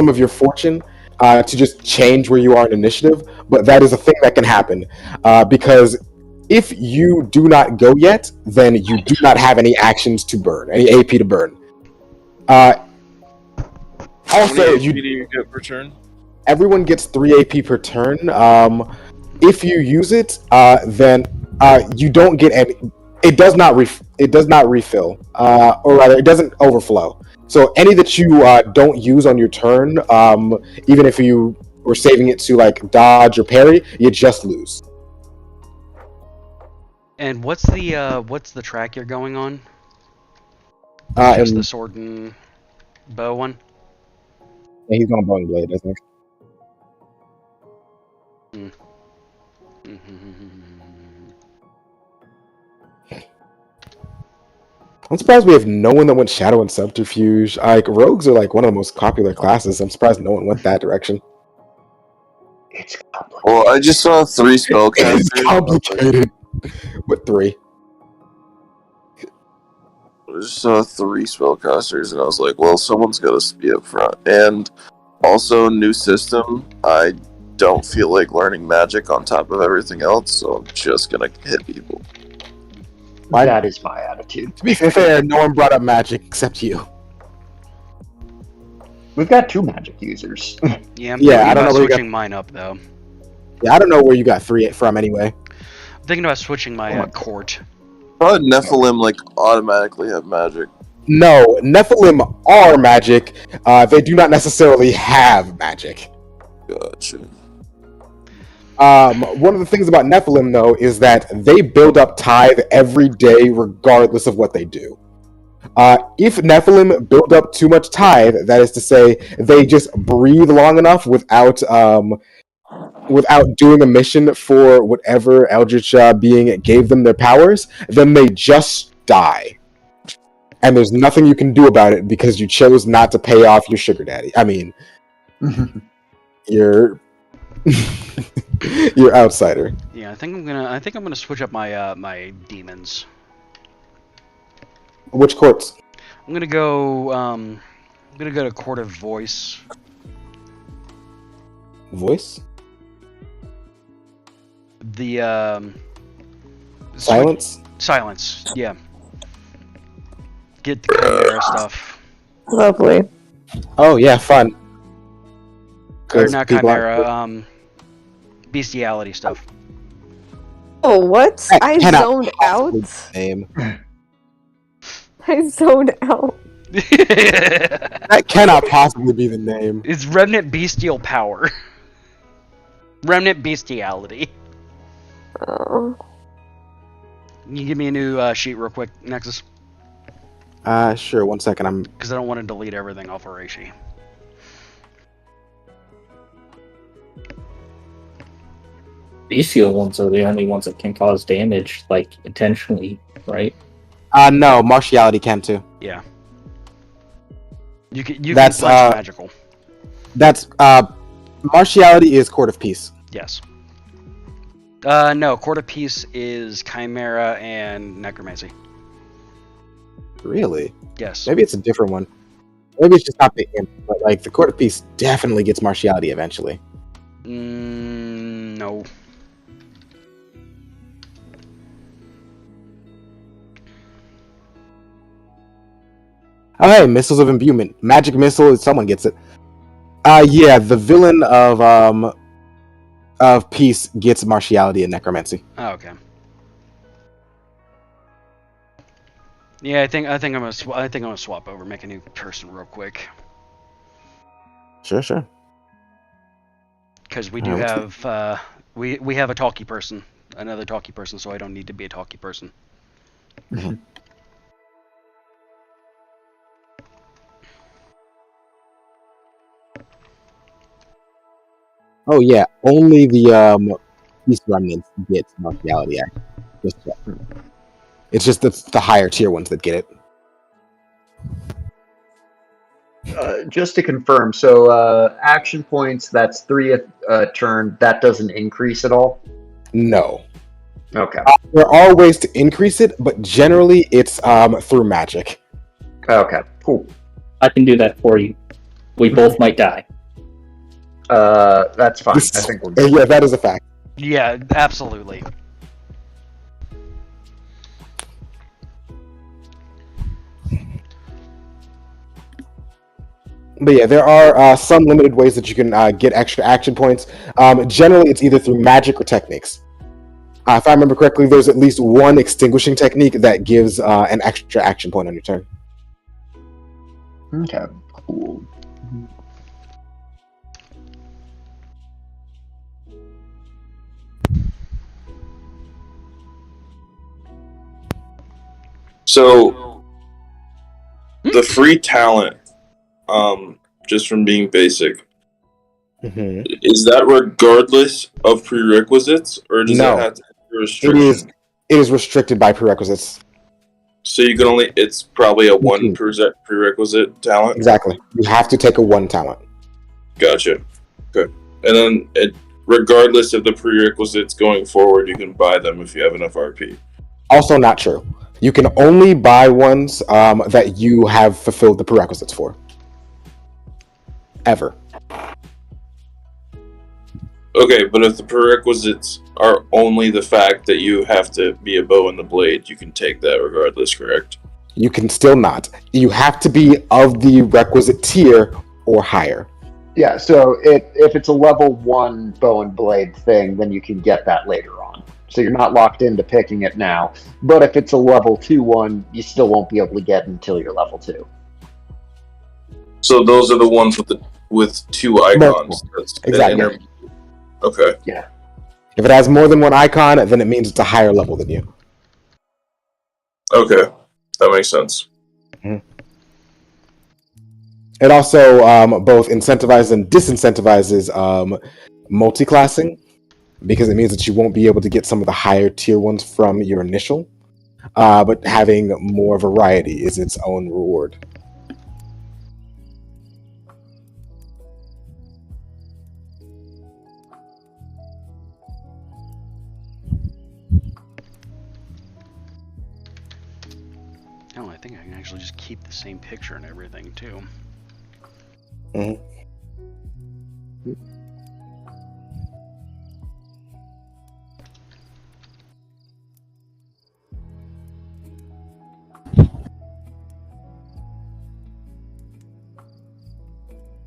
of your fortune to just change where you are in initiative, but that is a thing that can happen because if you do not go yet, then you do not have any actions to burn, any AP to burn. Also, How many AP do you get per turn? everyone gets 3 AP per turn. If you use it, then you don't get any. It does not refill, or rather, it doesn't overflow. So any that you don't use on your turn, even if you were saving it to like dodge or parry, you just lose. And what's the track you're going on? Just the sword and bow one? Yeah, he's on Bowing Blade, I think. I'm surprised we have no one that went Shadow and Subterfuge. Like rogues are like one of the most popular classes. I'm surprised no one went that direction. It's complicated. Well, I just saw 3 spellcasters. It's complicated. What 3? I just saw 3 spellcasters, and I was like, well, someone's got to be up front. And also, new system, I don't feel like learning magic on top of everything else, so I'm just going to hit people. That is my attitude. To be fair, no one brought up magic except you. We've got 2 magic users. Yeah, I don't know where you got. switching mine up though. Yeah, I don't know where you got 3 from anyway. I'm thinking about switching my court. Probably Nephilim, like, automatically have magic. No, Nephilim are magic. They do not necessarily have magic. Gotcha. One of the things about Nephilim, though, is that they build up tithe every day, regardless of what they do. If Nephilim build up too much tithe, that is to say, they just breathe long enough without doing a mission for whatever Eldritch being gave them their powers, then they just die. And there's nothing you can do about it because you chose not to pay off your sugar daddy. I mean, your outsider. Yeah, I think I'm gonna switch up my my demons. Which courts? I'm gonna go to Court of Voice. Voice? The Silence? Silence. Yeah. Get the Chimera stuff. Lovely. Oh yeah, fun. Or not people Chimera, bestiality stuff. Oh, what? That I cannot zoned out. Name. I zoned out. That cannot possibly be the name. It's Remnant Bestial Power. Remnant Bestiality. Oh. Can you give me a new sheet real quick, Nexus? Sure, 1 second. Because I don't want to delete everything off of Reishi. Bestial ones are the only ones that can cause damage, like, intentionally, right? No, Martiality can too. Yeah. You can That's, punch magical. That's, Martiality is Court of Peace. Yes. No, Court of Peace is Chimera and Necromancy. Really? Yes. Maybe it's a different one. Maybe it's just not the imp, but like the Court of Peace definitely gets Martiality eventually. No. Oh hey, Missiles of Imbuement. Magic Missile, someone gets it. Yeah, the villain of Peace gets Martiality and Necromancy. Oh, okay. Yeah, I think I'm gonna swap over, make a new person real quick. Sure. Because we do have we have a talkie person, another talkie person, so I don't need to be a talkie person. Mhm. Oh yeah, only the Peace Remnants get Martiality. It's just the higher tier ones that get it. Just to confirm, so action points, that's 3 a turn. That doesn't increase at all? No. Okay. There are ways to increase it, but generally it's through magic. Okay, cool. I can do that for you. We both might die. That's fine. I think we're good. Yeah, that is a fact. Yeah, absolutely. But yeah, there are some limited ways that you can get extra action points. Generally, it's either through magic or techniques. If I remember correctly, there's at least one extinguishing technique that gives an extra action point on your turn. Okay, cool. So the free talent, just from being basic, Mm-hmm. is that regardless of prerequisites, or does No. that have to be It restriction? is restricted by prerequisites. So you can only, it's probably a one Mhm. prerequisite talent? Exactly. You have to take a 1 talent. Gotcha. Okay. And then regardless of the prerequisites going forward, you can buy them if you have enough RP. Also not true. You can only buy ones that you have fulfilled the prerequisites for. Ever. Okay, but if the prerequisites are only the fact that you have to be a bow and the blade, you can take that regardless, correct? You can still not. You have to be of the requisite tier or higher. Yeah, so if it's a level 1 bow and blade thing, then you can get that later on. So you're not locked into picking it now. But if it's a level 2 one, you still won't be able to get it until you're level 2. So those are the ones with 2 icons. That's an Exactly. Okay. If it has more than 1 icon, then it means it's a higher level than you. Okay. That makes sense. It also both incentivizes and disincentivizes multi-classing, because it means that you won't be able to get some of the higher tier ones from your initial, but having more variety is its own reward. Oh, I think I can actually just keep the same picture and everything too. Mm-hmm.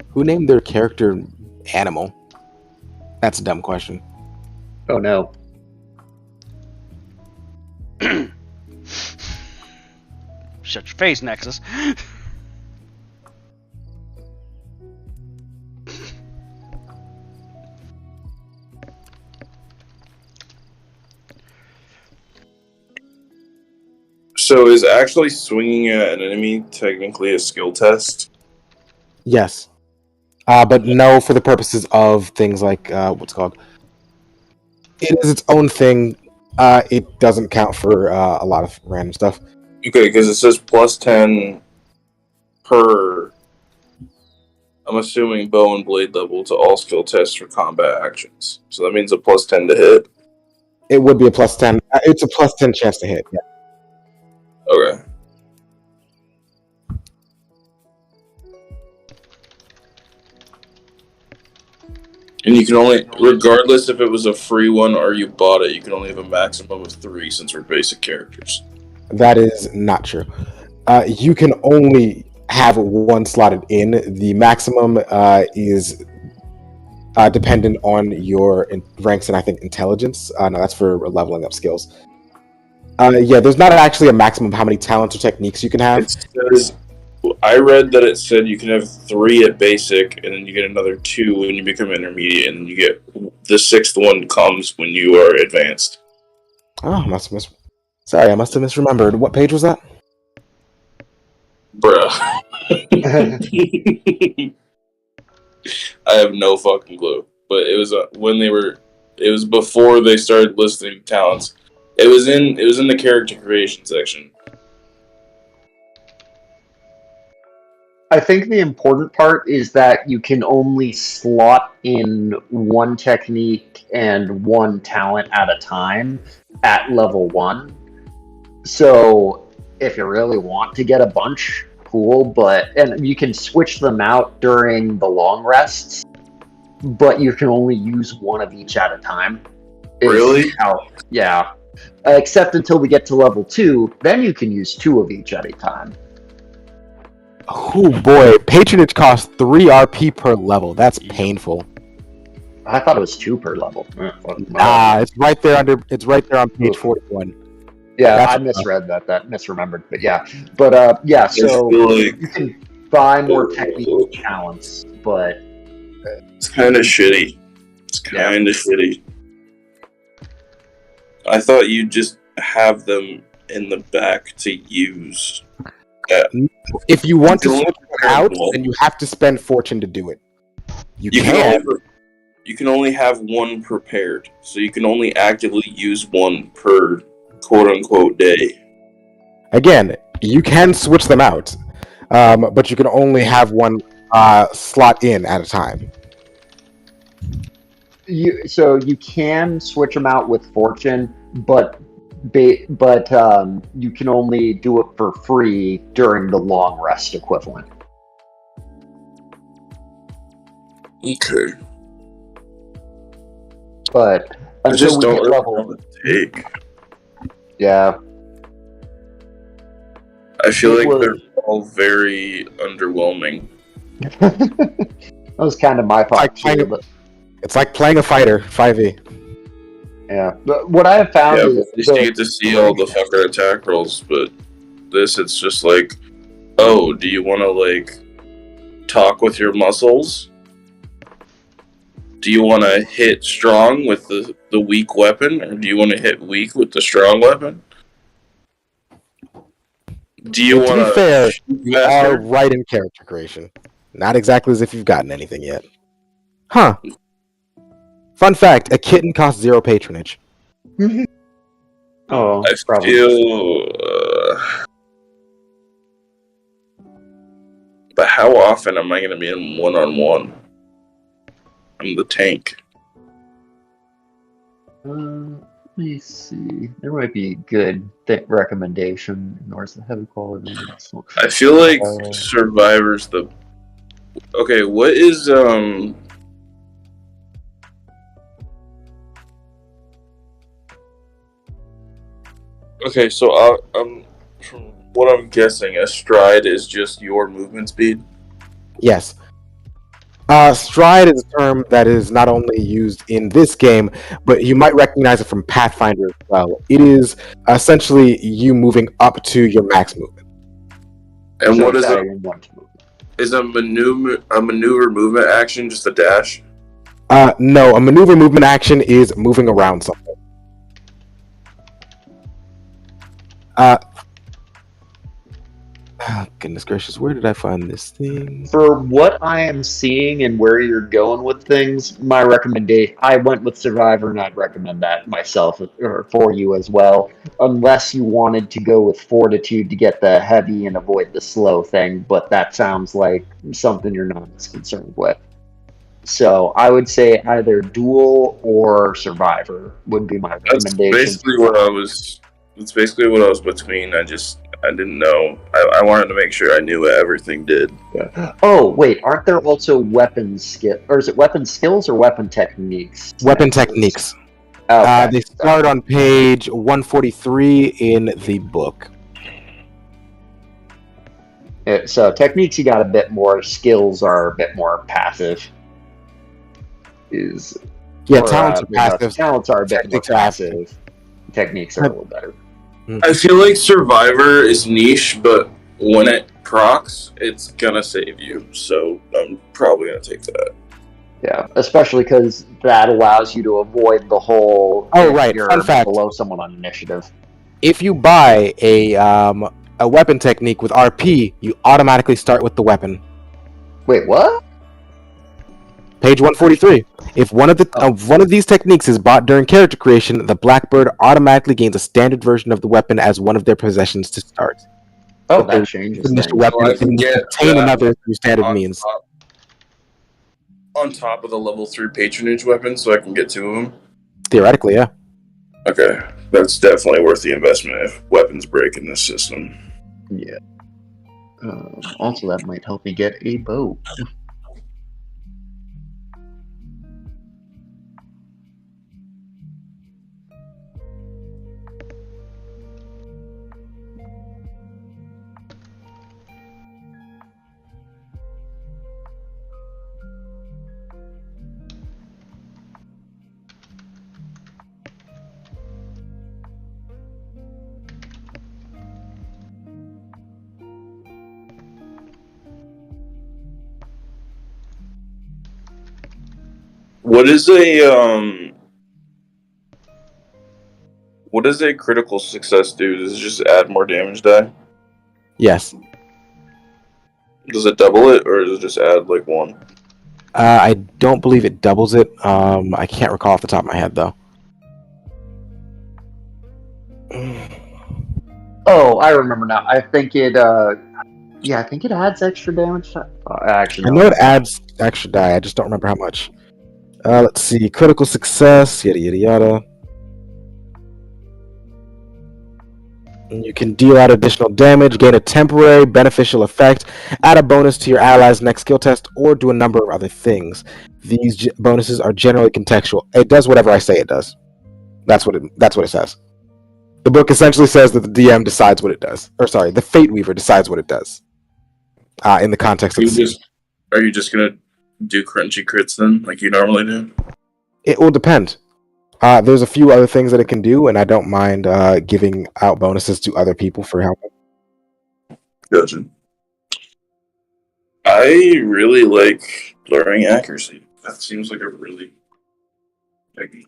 Who named their character Animal? That's a dumb question. Oh no. Shut your face, Nexus. So is actually swinging at an enemy technically a skill test? Yes. But no, for the purposes of things like what's it called? It is its own thing. It doesn't count for a lot of random stuff. Okay, because it says plus 10 per, I'm assuming, bow and blade level to all skill tests for combat actions. So that means a plus 10 to hit. It would be a plus 10. It's a plus 10 chance to hit. Yeah. Okay. And you can only, regardless if it was a free one or you bought it, you can only have a maximum of 3 since we're basic characters. That is not true. You can only have one slotted in. The maximum is dependent on your ranks and I think intelligence. No, that's for leveling up skills. Yeah, there's not actually a maximum of how many talents or techniques you can have. It says, I read that it said you can have 3 at basic, and then you get another 2 when you become intermediate, and you get the 6th one comes when you are advanced. Oh, I must have misremembered. What page was that? Bruh. I have no fucking clue. But it was when they were. It was before they started listing talents. It was in the character creation section. I think the important part is that you can only slot in one technique and one talent at a time at level 1. So if you really want to get a bunch, cool, and you can switch them out during the long rests, but you can only use one of each at a time. Really? Yeah. Except until we get to level 2, then you can use 2 of each at a time. Oh boy, patronage costs 3 RP per level. That's painful. I thought it was 2 per level. It's right there on page 41. Yeah, That's I misread that. That misremembered. But yeah. But yeah, so you can buy more technical talents, but it's kind of shitty. It's kind of shitty. I thought you'd just have them in the back to use. If you want to switch them out, then you have to spend fortune to do it. You can only have one prepared, so you can only actively use one per quote-unquote day. Again, you can switch them out, but you can only have one slot in at a time. So you can switch them out with fortune, but you can only do it for free during the long rest equivalent. Okay. But until we get level, yeah. I feel like they're all very underwhelming. That was kind of my thought too. It's like playing a fighter, 5e. Yeah, but what I have found is at least you get to see all the fucker attack rolls, but this, it's just like, oh, do you want to like talk with your muscles? Do you want to hit strong with the weak weapon, or do you want to hit weak with the strong weapon? Do you To want be fair, to you are right in character creation. Not exactly as if you've gotten anything yet. Huh. Fun fact, a kitten costs 0 patronage. Oh, I probably. feel. But how often am I going to be in one-on-one? I'm the tank. Let me see. There might be a good recommendation. Ignores the heavy quality. I feel like Uh, Survivor's the. Okay, what is Okay, so from what I'm guessing, a stride is just your movement speed. Yes. Stride is a term that is not only used in this game, but you might recognize it from Pathfinder as well. It is essentially you moving up to your max movement. And so what is it's it? adding one to move. Is a maneuver movement action just a dash? No, a maneuver movement action is moving around something. Goodness gracious, where did I find this thing? For what I am seeing and where you're going with things, my recommendation, I went with Survivor and I'd recommend that myself or for you as well, unless you wanted to go with Fortitude to get the heavy and avoid the slow thing, but that sounds like something you're not as concerned with. So I would say either Duel or Survivor would be my That's recommendations. basically what I was. That's basically what I was between. I didn't know. I wanted to make sure I knew what everything did. Yeah. Oh, wait, aren't there also weapon skill, or is it weapon skills or weapon techniques? Weapon techniques. Okay. They start on page 143 in the book. So techniques you got a bit more, skills are a bit more passive. Talents are passive. Talents are a bit more Techniques are active. passive. Techniques are a little better. I feel like Survivor is niche, but when it procs, it's gonna save you. So I'm probably gonna take that. Yeah, especially because that allows you to avoid the whole. Oh, if right. You're Fun fact. below someone on initiative. If you buy a weapon technique with RP, you automatically start with the weapon. Wait, what? Page 143. If one of these techniques is bought during character creation, the Blackbird automatically gains a standard version of the weapon as one of their possessions to start. Oh, But that the changes initial things. weapon So I can get obtain that another through standard on means. on top of the level 3 patronage weapon, so I can get 2 of them. Theoretically, yeah. Okay, that's definitely worth the investment if weapons break in this system. Yeah. Also, that might help me get a bow. What is a critical success do? Does it just add more damage die? Yes. Does it double it, or does it just add like 1? I don't believe it doubles it. I can't recall off the top of my head, though. Oh, I remember now. I think it. I think it adds extra damage. Actually, I no. know it adds extra die. I just don't remember how much. Let's see. Critical success. Yada yada yada. You can deal out additional damage, gain a temporary beneficial effect, add a bonus to your ally's next skill test, or do a number of other things. These bonuses are generally contextual. It does whatever I say it does. That's what it says. The book essentially says that the DM decides what it does. Or sorry, the Fate Weaver decides what it does. In the context of Are you just gonna do crunchy crits then, like you normally do? It will depend. There's a few other things that it can do, and I don't mind giving out bonuses to other people for helping. Gotcha. I really like blurring accuracy. That seems like a really big.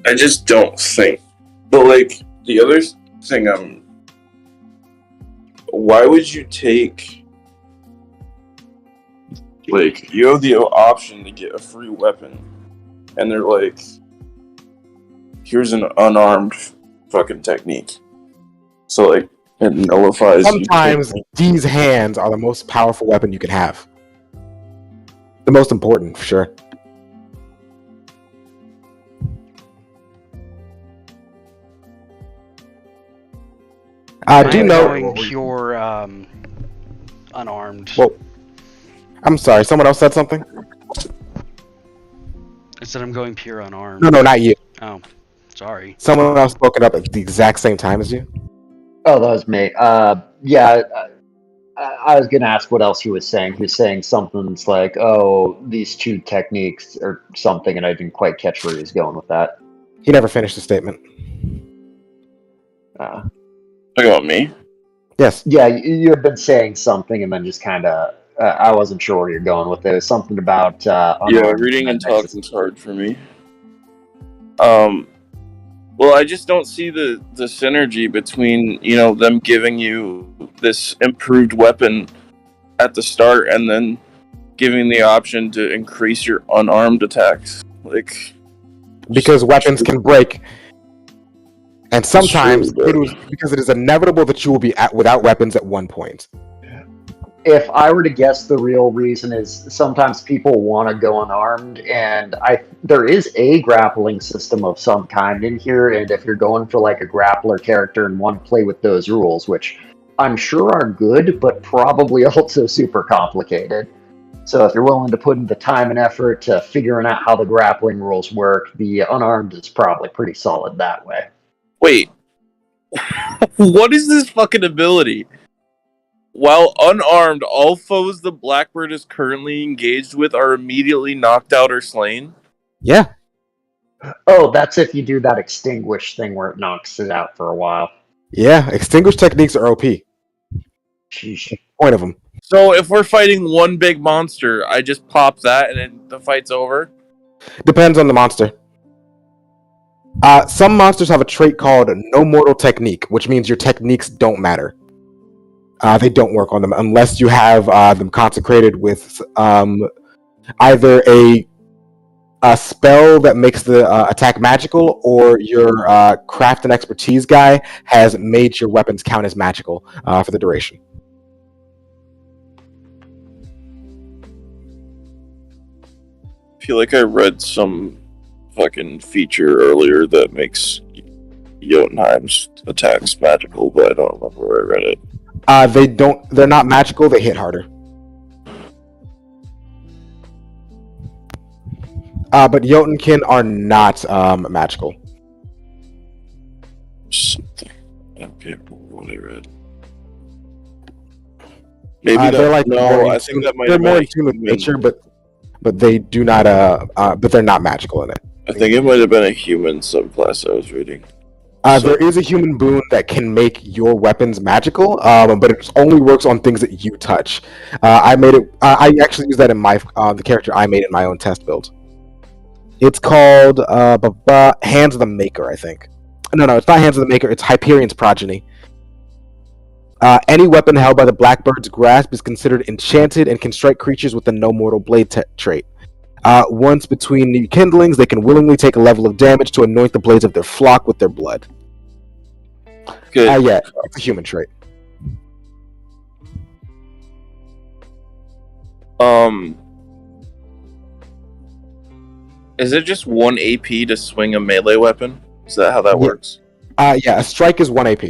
I just don't think. But like the other thing, why would you take? Like you have the option to get a free weapon, and they're like, "Here's an unarmed fucking technique." So like it nullifies. Sometimes these hands are the most powerful weapon you can have. The most important, for sure. Do you I'm know? going pure unarmed. Well, I'm sorry. Someone else said something. I said I'm going pure unarmed. No, not you. Oh, sorry. Someone else spoke it up at the exact same time as you. Oh, that was me. Yeah, I was going to ask what else he was saying. He was saying something's like, oh, these two techniques or something, and I didn't quite catch where he was going with that. He never finished the statement. About me? Yes. Yeah, you had been saying something, and then just kind of, I wasn't sure where you're going with it. It was something about unarmed, Reading and then talking is hard for me. Well, I just don't see the synergy between, them giving you this improved weapon at the start and then giving the option to increase your unarmed attacks. Like, Because weapons can break. And sometimes true, because it is inevitable that you will be without weapons at one point. If I were to guess, the real reason is sometimes people want to go unarmed, and there is a grappling system of some kind in here, and if you're going for like a grappler character and want to play with those rules, which I'm sure are good, but probably also super complicated. So if you're willing to put in the time and effort to figuring out how the grappling rules work, the unarmed is probably pretty solid that way. Wait. What is this fucking ability? While unarmed, all foes the Blackbird is currently engaged with are immediately knocked out or slain? Yeah. Oh, that's if you do that extinguish thing where it knocks it out for a while. Yeah. Extinguish techniques are OP. Sheesh. Point of them. So if we're fighting one big monster, I just pop that and then the fight's over? Depends on the monster. Some monsters have a trait called No Mortal Technique, which means your techniques don't matter. They don't work on them unless you have them consecrated with either a spell that makes the attack magical, or your craft and expertise guy has made your weapons count as magical for the duration. I feel like I read some fucking feature earlier that makes Jotunheim's attacks magical, but I don't remember where I read it. They're not magical, they hit harder. But Jotunkin are not magical. Something. I don't remember what I read. Maybe They're like I think that might they're have more been in tune with nature, but they do not but they're not magical in it. I think it might have been a human subclass I was reading. There is a human boon that can make your weapons magical, but it only works on things that you touch. I made it. I actually used that in my the character I made in my own test build. It's called Hands of the Maker, I think. No, it's not Hands of the Maker. It's Hyperion's Progeny. Any weapon held by the Blackbird's grasp is considered enchanted and can strike creatures with the No Mortal Blade trait. Once between the kindlings, they can willingly take a level of damage to anoint the blades of their flock with their blood. Good. Yeah, it's a human trait. Is it just 1 AP to swing a melee weapon? Is that how that works? Yeah, a strike is 1 AP.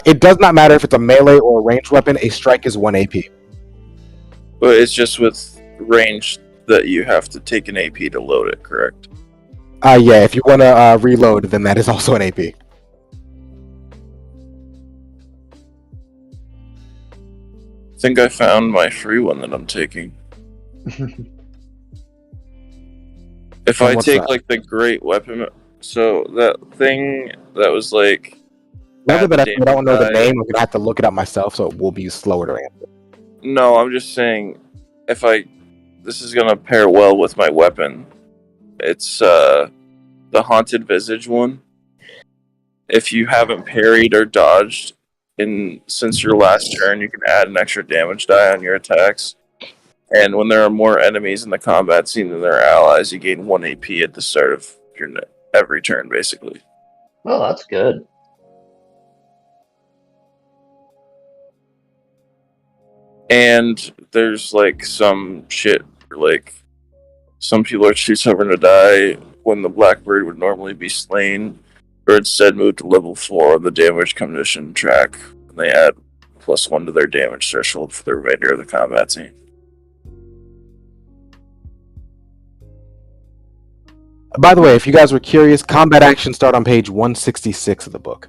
It does not matter if it's a melee or a ranged weapon, a strike is 1 AP. But it's just with range that you have to take an AP to load it, correct? Yeah, if you want to reload, then that is also an AP. I think I found my free one that I'm taking. If I take like the great weapon, so that thing that was like. Now that I don't know the name, I'm gonna have to look it up myself, so it will be slower to answer. No, I'm just saying, this is gonna pair well with my weapon. It's the Haunted Visage one. If you haven't parried or dodged since your last turn, you can add an extra damage die on your attacks. And when there are more enemies in the combat scene than their allies, you gain 1 AP at the start of every turn, basically. Oh, that's good. And there's like some shit, like some people are too stubborn to die when the Blackbird would normally be slain, or instead move to level 4 on the damage condition track, and they add +1 to their damage threshold for the remainder of the combat scene. By the way, if you guys were curious, combat actions start on page 166 of the book.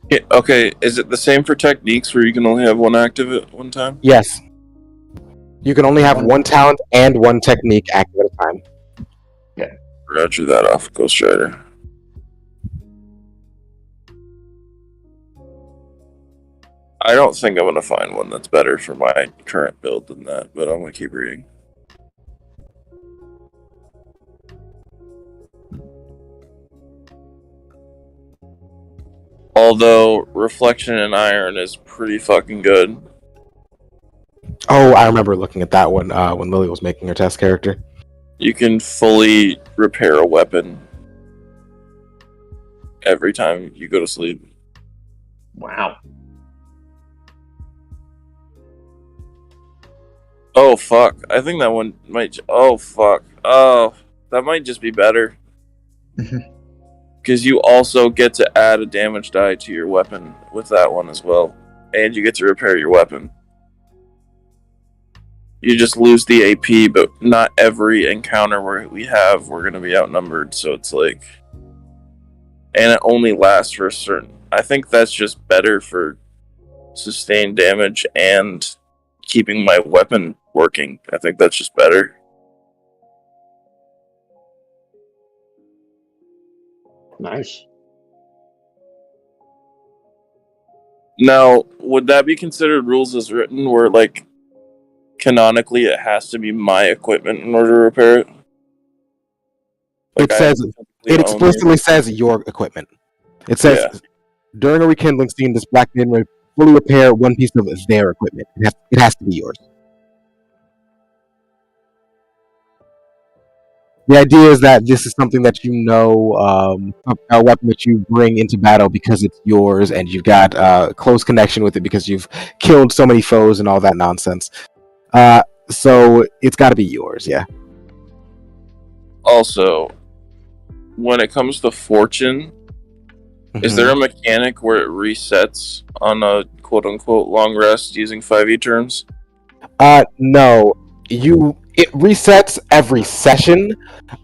Yeah, okay, is it the same for techniques where you can only have one active at one time? Yes. You can only have one talent and one technique active at a time. Roger that off, Ghost Rider. I don't think I'm going to find one that's better for my current build than that, but I'm going to keep reading. Although Reflection and Iron is pretty fucking good. Oh, I remember looking at that one when Lily was making her test character. You can fully repair a weapon every time you go to sleep. Wow. Oh, fuck. I think that one might... Oh, fuck. Oh, that might just be better. Because you also get to add a damage die to your weapon with that one as well. And you get to repair your weapon. You just lose the AP, but not every encounter we're going to be outnumbered, so it's like... And it only lasts for a certain... I think that's just better for sustained damage and keeping my weapon working. I think that's just better. Nice. Now, would that be considered rules as written, where, like, canonically it has to be my equipment in order to repair it? Like, It explicitly says your equipment. It says, during a rekindling scene, this black man will fully repair one piece of their equipment. It has to be yours. The idea is that this is something that you know, a weapon that you bring into battle because it's yours, and you've got a close connection with it because you've killed so many foes and all that nonsense. So it's got to be yours, yeah. Also, when it comes to fortune, is there a mechanic where it resets on a quote-unquote long rest using 5e turns? No. It resets every session,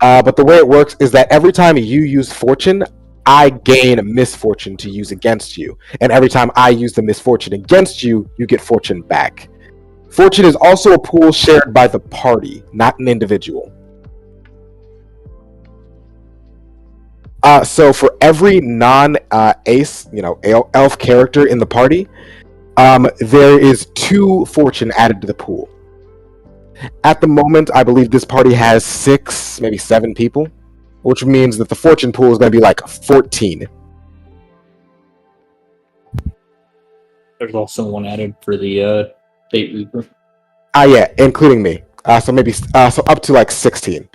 but the way it works is that every time you use fortune, I gain a misfortune to use against you. And every time I use the misfortune against you, you get fortune back. Fortune is also a pool shared by the party, not an individual. So for every non-ace, elf character in the party, there is 2 fortune added to the pool. At the moment, I believe this party has 6, maybe 7 people, which means that the fortune pool is going to be like 14. There's also one added for the Fate Reaper. Yeah, including me. So up to like 16.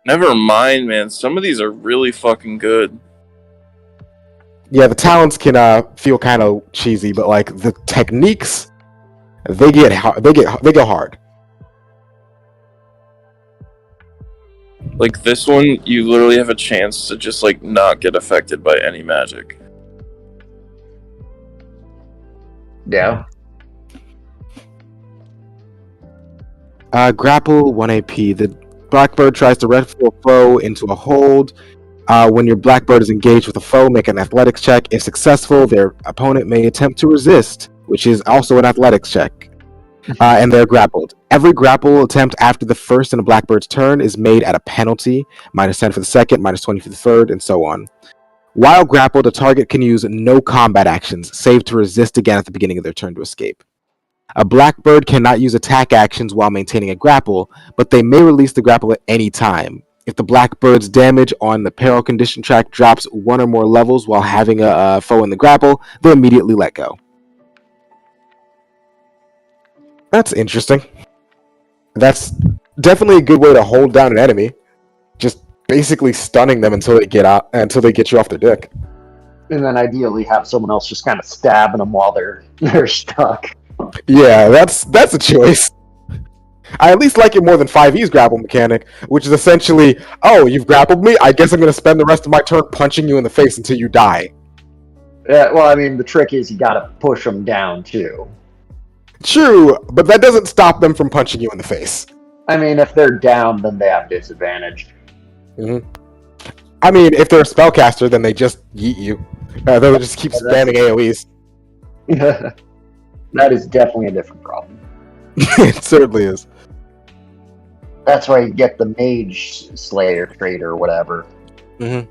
Never mind, man. Some of these are really fucking good. Yeah, the talents can feel kind of cheesy, but like the techniques, they go hard. Like this one, you literally have a chance to just like not get affected by any magic. Yeah. Grapple 1 AP. The Blackbird tries to wrestle a foe into a hold. When your Blackbird is engaged with a foe, make an athletics check. If successful, their opponent may attempt to resist, which is also an athletics check. And they're grappled. Every grapple attempt after the first in a Blackbird's turn is made at a penalty. -10 for the second, -20 for the third, and so on. While grappled, the target can use no combat actions, save to resist again at the beginning of their turn to escape. A Blackbird cannot use attack actions while maintaining a grapple, but they may release the grapple at any time. If the Blackbird's damage on the peril condition track drops one or more levels while having a foe in the grapple, they'll immediately let go. That's interesting. That's definitely a good way to hold down an enemy. Just basically stunning them until they get you off their dick. And then ideally have someone else just kind of stabbing them while they're stuck. Yeah, that's a choice. I at least like it more than 5e's grapple mechanic, which is essentially, oh, you've grappled me, I guess I'm going to spend the rest of my turn punching you in the face until you die. Yeah, well, I mean, the trick is you gotta push them down, too. True, but that doesn't stop them from punching you in the face. I mean, if they're down, then they have disadvantage. Mm-hmm. I mean, if they're a spellcaster, then they just yeet you. They'll just keep spamming AoEs. That is definitely a different problem. It certainly is. That's why you get the Mage Slayer trait or whatever. Mm-hmm.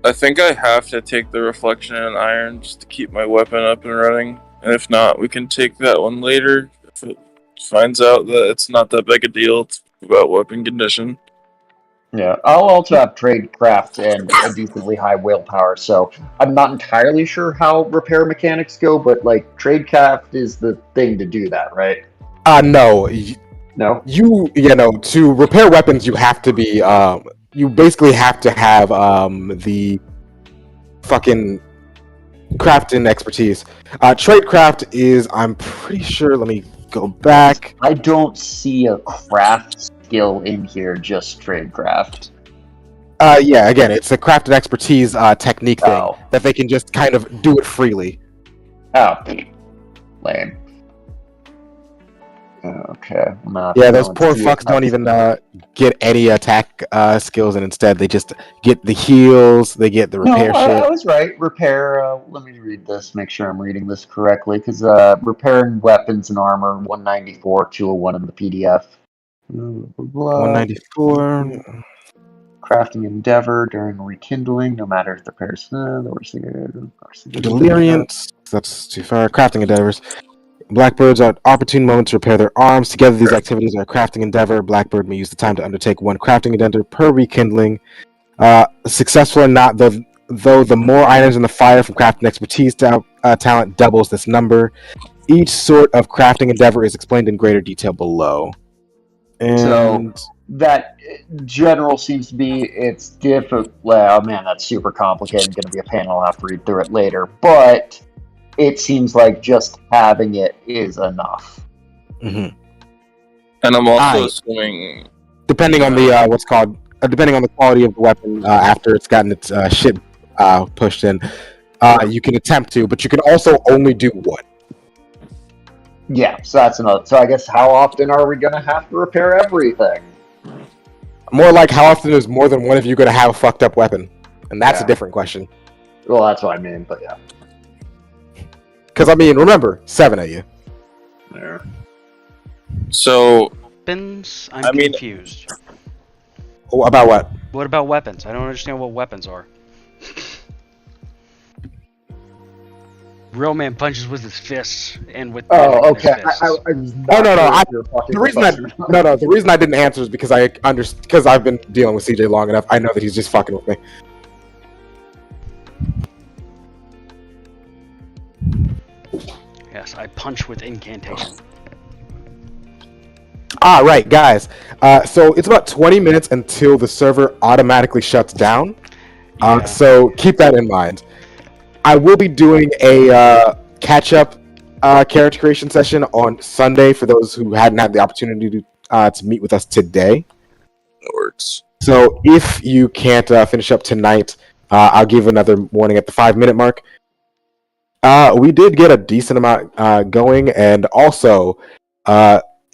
I think I have to take the Reflection and Iron just to keep my weapon up and running. And if not, we can take that one later. If it finds out that it's not that big a deal, it's about weapon condition. Yeah, I'll also have Tradecraft and a decently high willpower, so I'm not entirely sure how repair mechanics go, but like Tradecraft is the thing to do that, right? No. No? To repair weapons, you have to be, you basically have to have, the fucking crafting expertise. Tradecraft is, I'm pretty sure, let me go back. I don't see a craft skill in here, just Tradecraft. Yeah, again, it's a crafted expertise technique thing that they can just kind of do it freely. Oh, lame. Okay. Yeah, those poor fucks don't even get any attack skills, and instead they just get the heals, they get the repair shit. I was right. Repair, let me read this, make sure I'm reading this correctly, because repairing weapons and armor, 194, 201 in the PDF. 194. Crafting endeavor during rekindling, no matter if the person. Delirium. That's too far. Crafting endeavors. Blackbirds are opportune moments to repair their arms. Together, these activities are a crafting endeavor. Blackbird may use the time to undertake one crafting endeavor per rekindling. Successful or not, though the more items in the fire from crafting expertise talent doubles this number. Each sort of crafting endeavor is explained in greater detail below. And so that general seems to be it's difficult. Well, man, that's super complicated. Going to be a pain. I'll have to read through it later, but it seems like just having it is enough. Mm-hmm. And I'm also assuming, depending on the depending on the quality of the weapon after it's gotten its shit pushed in, you can attempt to, but you can also only do one. Yeah, so that's another. So I guess how often are we going to have to repair everything? More like how often is more than one of you going to have a fucked up weapon? And that's a different question. Well, that's what I mean, but yeah. Because, I mean, remember, 7 of you. Yeah. So, Weapons? I'm confused. About what? What about weapons? I don't understand what weapons are. Real man punches with his fists and with. Oh, okay. The reason I didn't answer is because because I've been dealing with CJ long enough. I know that he's just fucking with me. Yes, I punch with incantation. Right, guys. So it's about 20 minutes until the server automatically shuts down. So keep that in mind. I will be doing a catch-up character creation session on Sunday for those who hadn't had the opportunity to meet with us today. That works. So if you can't finish up tonight, I'll give another warning at the 5-minute mark. We did get a decent amount going, and also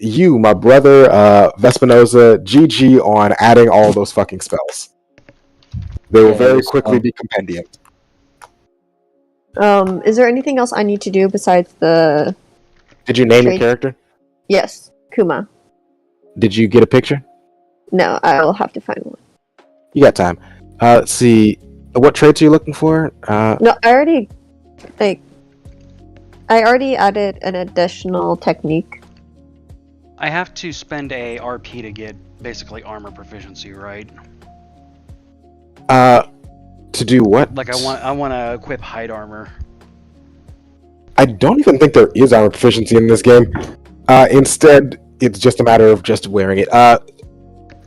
you, my brother, Vespinoza, GG on adding all those fucking spells. They will very quickly be compendium. Is there anything else I need to do besides the... Did you name your character? Yes, Kuma. Did you get a picture? No, I'll have to find one. You got time. Let's see. What traits are you looking for? No, I already added an additional technique. I have to spend a RP to get basically armor proficiency, right? To do what? Like I want to equip hide armor. I don't even think there is armor proficiency in this game. Instead, it's just a matter of just wearing it.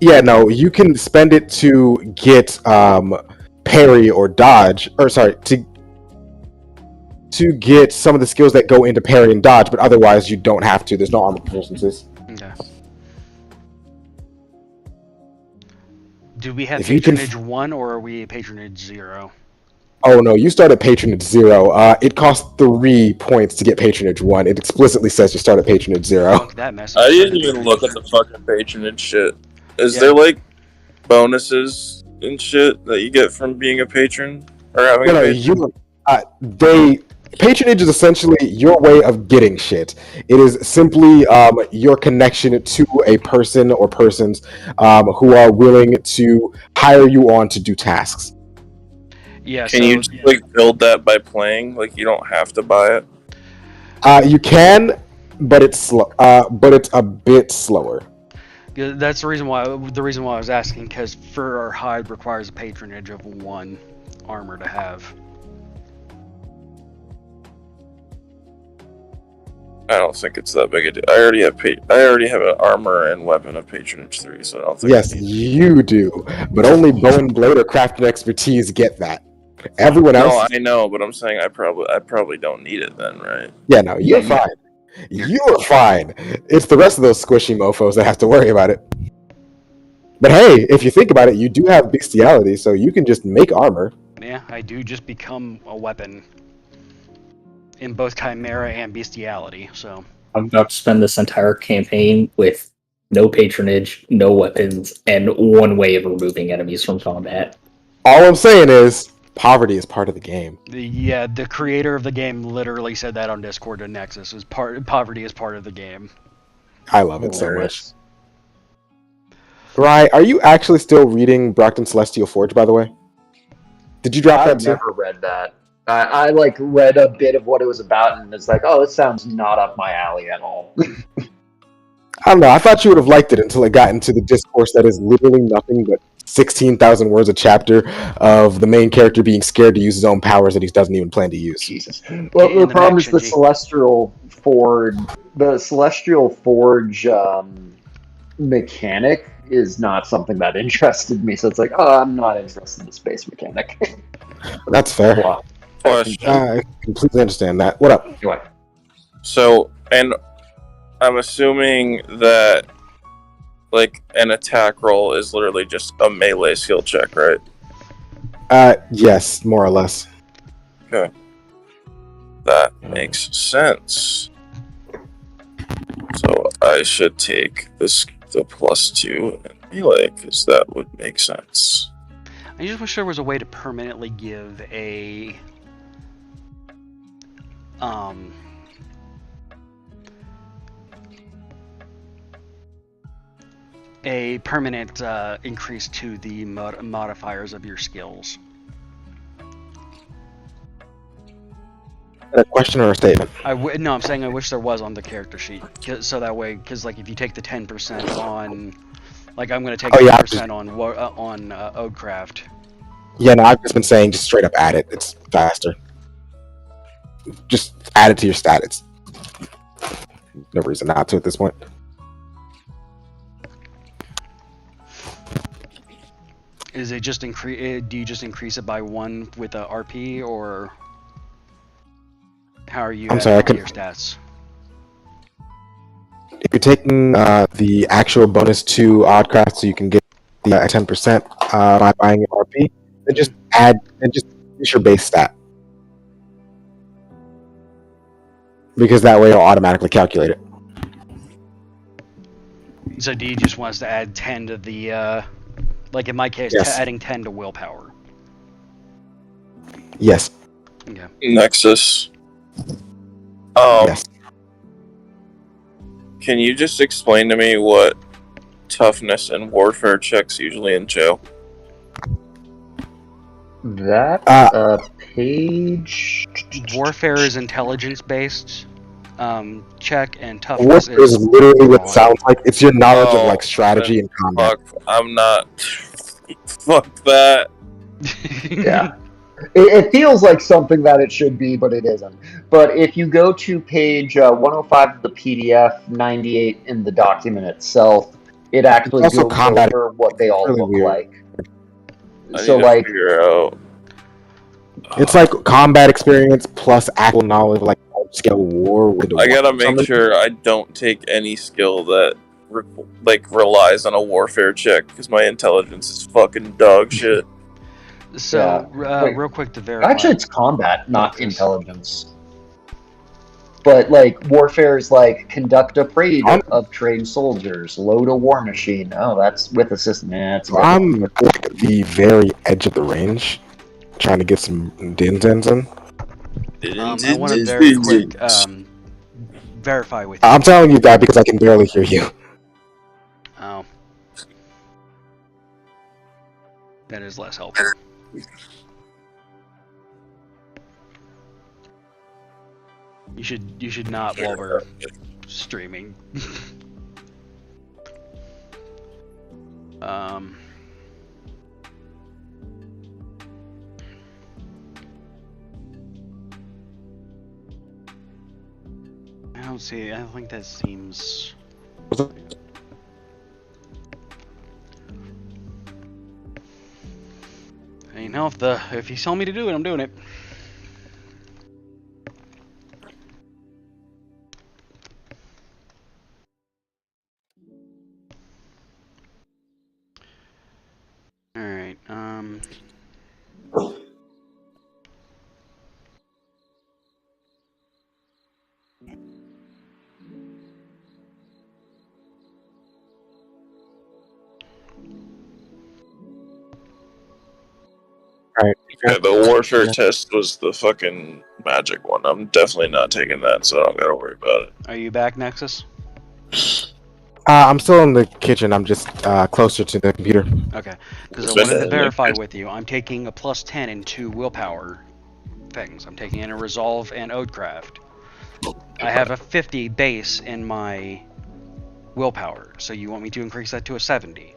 Yeah, no, you can spend it to get parry or dodge, or sorry, to get some of the skills that go into parry and dodge, but otherwise you don't have to. There's no armor proficiencies. Okay. Do we have If you can patronage 1 or are we patronage 0? Oh no, you start at patronage 0. It costs 3 points to get patronage 1. It explicitly says you start at patronage 0. Fuck that mess. I didn't even look at the fucking patronage shit. Is Yeah. there like bonuses and shit that you get from being a patron or having a patron? Patronage is essentially your way of getting shit. It is simply your connection to a person or persons who are willing to hire you on to do tasks. Yeah. Can you just like build that by playing? Like you don't have to buy it. You can, but it's slow. But it's a bit slower. That's the reason why. The reason why I was asking, because for our hide requires a patronage of 1 armor to have. I don't think it's that big a deal. I already have an armor and weapon of patronage 3, so I don't think. Yes, you do, but only bow and blade or crafting expertise get that. Everyone else. No, I know, but I'm saying I probably don't need it then, right? Yeah, no, you're fine. You're fine. It's the rest of those squishy mofos that have to worry about it. But hey, if you think about it, you do have bestiality, so you can just make armor. Yeah, I do just become a weapon in both Chimera and Bestiality, so. I'm about to spend this entire campaign with no patronage, no weapons, and 1 way of removing enemies from combat. All I'm saying is, poverty is part of the game. The creator of the game literally said that on Discord to Nexus. Poverty is part of the game. I love it so much. Right, are you actually still reading Brockton Celestial Forge, by the way? Did you drop that I've too? never read that. I like read a bit of what it was about, and it's like, oh, this sounds not up my alley at all. I don't know. I thought you would have liked it until it got into the discourse that is literally nothing but 16,000 words a chapter of the main character being scared to use his own powers that he doesn't even plan to use. Jesus. Well, the problem is the Celestial Forge. The Celestial Forge mechanic is not something that interested me. So it's like, oh, I'm not interested in the space mechanic. That's fair. Wow. Question. I completely understand that. What up? Anyway. So, and I'm assuming that like an attack roll is literally just a melee skill check, right? Yes, more or less. Okay. That makes sense. So I should take the +2 and melee, because that would make sense. I just wish there was a way to permanently give a permanent increase to the modifiers of your skills. A question or a statement? No, I'm saying I wish there was on the character sheet, so that way, because like if you take the 10% on, like I'm gonna take 10% on Odecraft. Yeah, no, I've just been saying just straight up add it. It's faster. Just add it to your stats. No reason not to at this point. Is it just increase? Do you just increase it by 1 with a RP, or how are you? I'm sorry, I couldn't. Your stats. If you're taking the actual bonus to Oddcraft, so you can get the 10% by buying an RP, then just add and just use your base stat, because that way it'll automatically calculate it. So do you just want us to add 10 to the, like in my case, Yes. adding 10 to willpower? Yes. Okay. Nexus. Yes. Can you just explain to me what toughness and warfare checks usually entail? That page. Warfare is intelligence-based. Check and toughness Warfare is is literally what it brawn. sounds like. It's your knowledge of Oh, like strategy and combat. Fuck, I'm not. Fuck that. Yeah. It feels like something that it should be, but it isn't. But if you go to page 105 of the PDF, 98 in the document itself, it actually also goes combat. over what they all Really look weird. like. I So, need to like, figure out. It's like combat experience plus actual knowledge, like scale war. With I gotta make somebody. sure I don't take any skill that relies on a warfare check because my intelligence is fucking dog shit. So, Wait. real quick to verify. actually, it's combat, not Focus. intelligence. But, like, warfare is like conduct a parade of trained soldiers, load a war machine. Oh, that's with a system. Yeah, it's I'm like at the very edge of the range, trying to get some dins in. I want to very quick verify with you. I'm telling you that because I can barely hear you. Oh. That is less helpful. You should not while we're streaming. I don't see. I don't think that seems. You know, if you tell me to do it, I'm doing it. All right. Alright. Yeah, the warfare test was the fucking magic one. I'm definitely not taking that, so I don't gotta worry about it. Are you back, Nexus? I'm still in the kitchen. I'm just closer to the computer. Okay, because I wanted to verify with you. I'm taking a +10 in 2 willpower things. I'm taking in a resolve and Odecraft. I have a 50 base in my willpower, so you want me to increase that to a 70?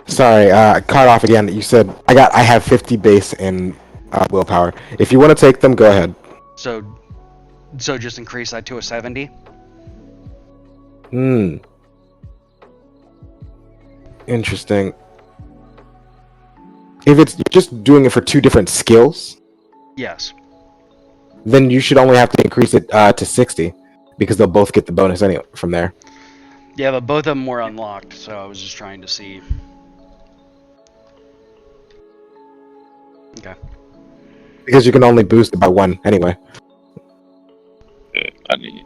Sorry, cut off again. You said I have 50 base in willpower. If you want to take them, go ahead. So just increase that to a 70? Interesting. If it's just doing it for 2 different skills, Yes. then you should only have to increase it to 60 because they'll both get the bonus anyway from there. Yeah, but both of them were unlocked, so I was just trying to see. Okay. Because you can only boost it by 1 anyway. I need.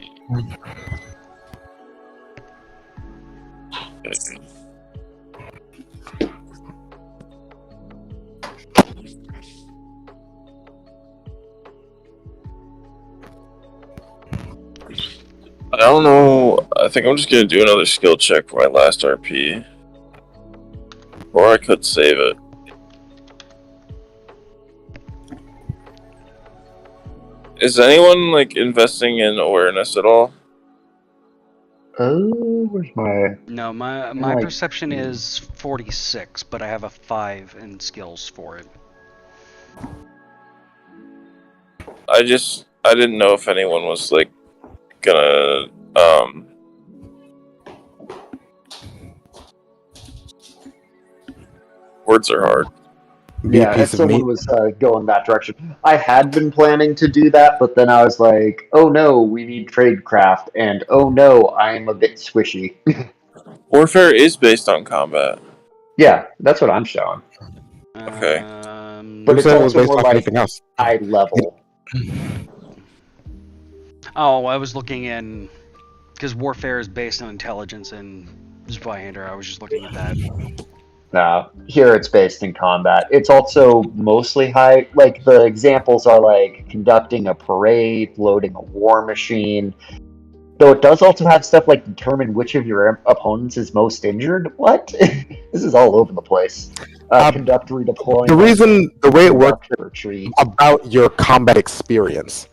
I don't know. I think I'm just gonna do another skill check for my last RP. Or I could save it. Is anyone like investing in awareness at all? oh, where's my? No, my Like- perception is 46, but I have a 5 in skills for it. I didn't know if anyone was like gonna words are hard. Be a Yeah, if piece of someone meat. was going that direction. I had been planning to do that, but then I was like, oh no, we need tradecraft, and oh no, I am a bit squishy. Warfare is based on combat. Yeah, that's what I'm showing. Okay. But Who it's said it was also based more off like anything else? high level. Oh, I was looking in because warfare is based on intelligence and Zweihander. I was just looking at that. No, here it's based in combat. It's also mostly high. Like the examples are like conducting a parade, loading a war machine. Though it does also have stuff like determine which of your opponents is most injured. What? This is all over the place. Conduct redeployment. The way it works conduct retreat. about your combat experience.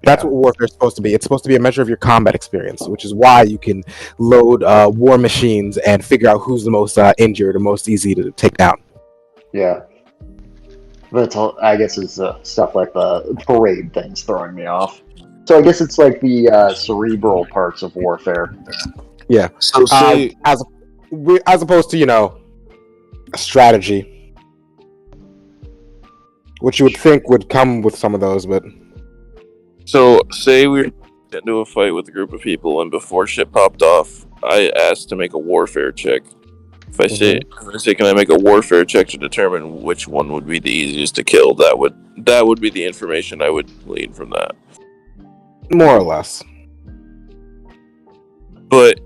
That's what warfare is supposed to be. It's supposed to be a measure of your combat experience, which is why you can load war machines and figure out who's the most injured or most easy to take down. Yeah. But it's all, I guess it's stuff like the parade things throwing me off. So I guess it's like the cerebral parts of warfare. Yeah. So say As opposed to, a strategy, which you would think would come with some of those, but say we were into a fight with a group of people, and before shit popped off, I asked to make a warfare check. If I say, can I make a warfare check to determine which one would be the easiest to kill? That would be the information I would glean from that. more or less. But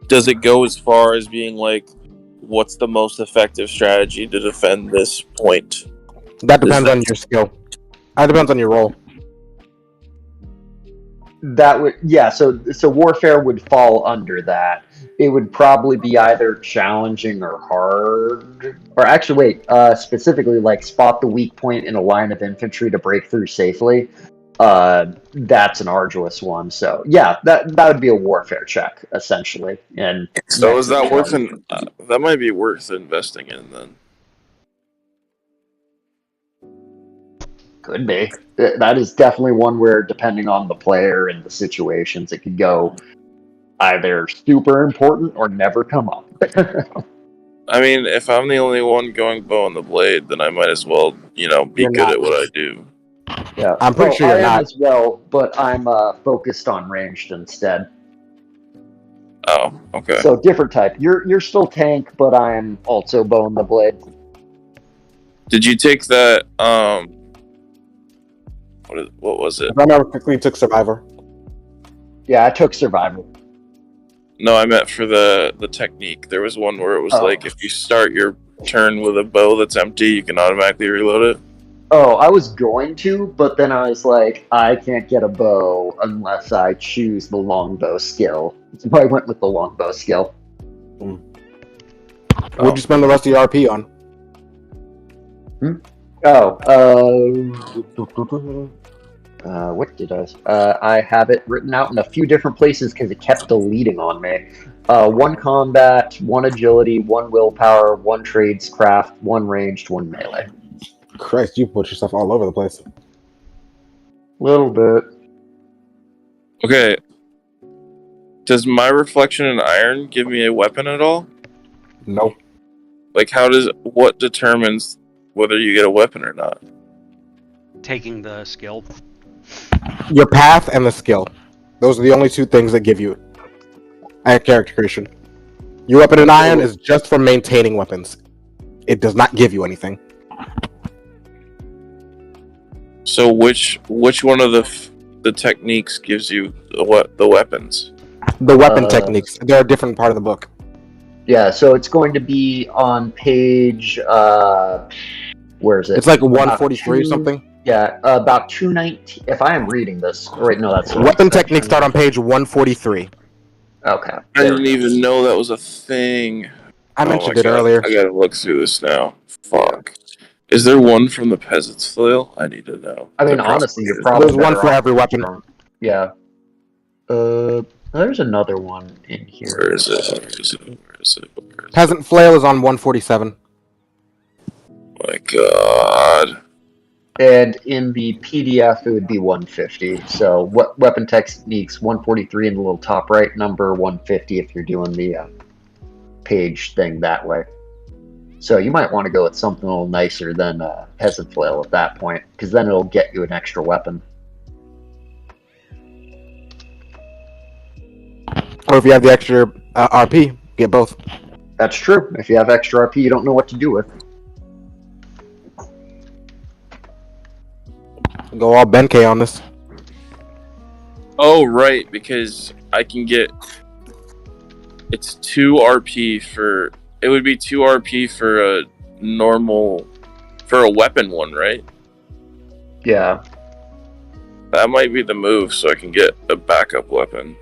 does it go as far as being like, what's the most effective strategy to defend this point? That depends on your skill. That depends on your role. That would, yeah. So warfare would fall under that. It would probably be either challenging or hard, or actually, wait. Specifically, like spot the weak point in a line of infantry to break through safely. That's an arduous one. So yeah, that would be a warfare check essentially. And So is that worth that might be worth investing in then? Could be. That is definitely one where, depending on the player and the situations, it could go either super important or never come up. I mean, if I'm the only one going bow on the blade, then I might as well, be You're good not. at what I do. Yeah, I'm pretty sure you're I am not. as well, but I'm focused on ranged instead. Oh, okay. So different type. You're still tank, but I'm also bow on the blade. Did you take that? What was it? If I remember quickly, you took Survivor. Yeah, I took survival. No, I meant for the technique. There was one where it was like, if you start your turn with a bow that's empty, you can automatically reload it. Oh, I was going to, but then I was like, I can't get a bow unless I choose the longbow skill. So I went with the longbow skill. What'd you spend the rest of your RP on? What did I have it written out in a few different places because it kept deleting on me. 1 combat, 1 agility, 1 willpower, 1 tradescraft, 1 ranged, 1 melee. Christ, you put yourself all over the place. Little bit. Okay. Does my reflection in iron give me a weapon at all? No. Like, what determines whether you get a weapon or not? Taking the skill. Your path and the skill. Those are the only 2 things that give you a character creation. Your weapon in iron is just for maintaining weapons. It does not give you anything. So which one of the techniques gives you the weapons? The weapon techniques. They're a different part of the book. Yeah, so it's going to be on page. Where is it? It's like 143 or something. Yeah, about 219. If I am reading this, right? No, that's weapon techniques start on page 143. Okay. I didn't even know that was a thing. I mentioned it earlier. I gotta look through this now. Fuck. Is there one from the peasant's flail? I need to know. I mean, honestly, you're probably there's one for every weapon. Yeah. There's another one in here. Where is it? Peasant flail is on 147. My God. And in the PDF, it would be 150. So, what weapon techniques 143 in the little top right, number 150 if you're doing the page thing that way. So you might want to go with something a little nicer than peasant flail at that point, because then it'll get you an extra weapon. Or if you have the extra RP, get both. That's true. If you have extra RP, you don't know what to do with. Go all Benkei on this. Oh, right, because I can get... It's 2 RP for it would be 2 RP for a weapon one, right? Yeah. That might be the move, so I can get a backup weapon.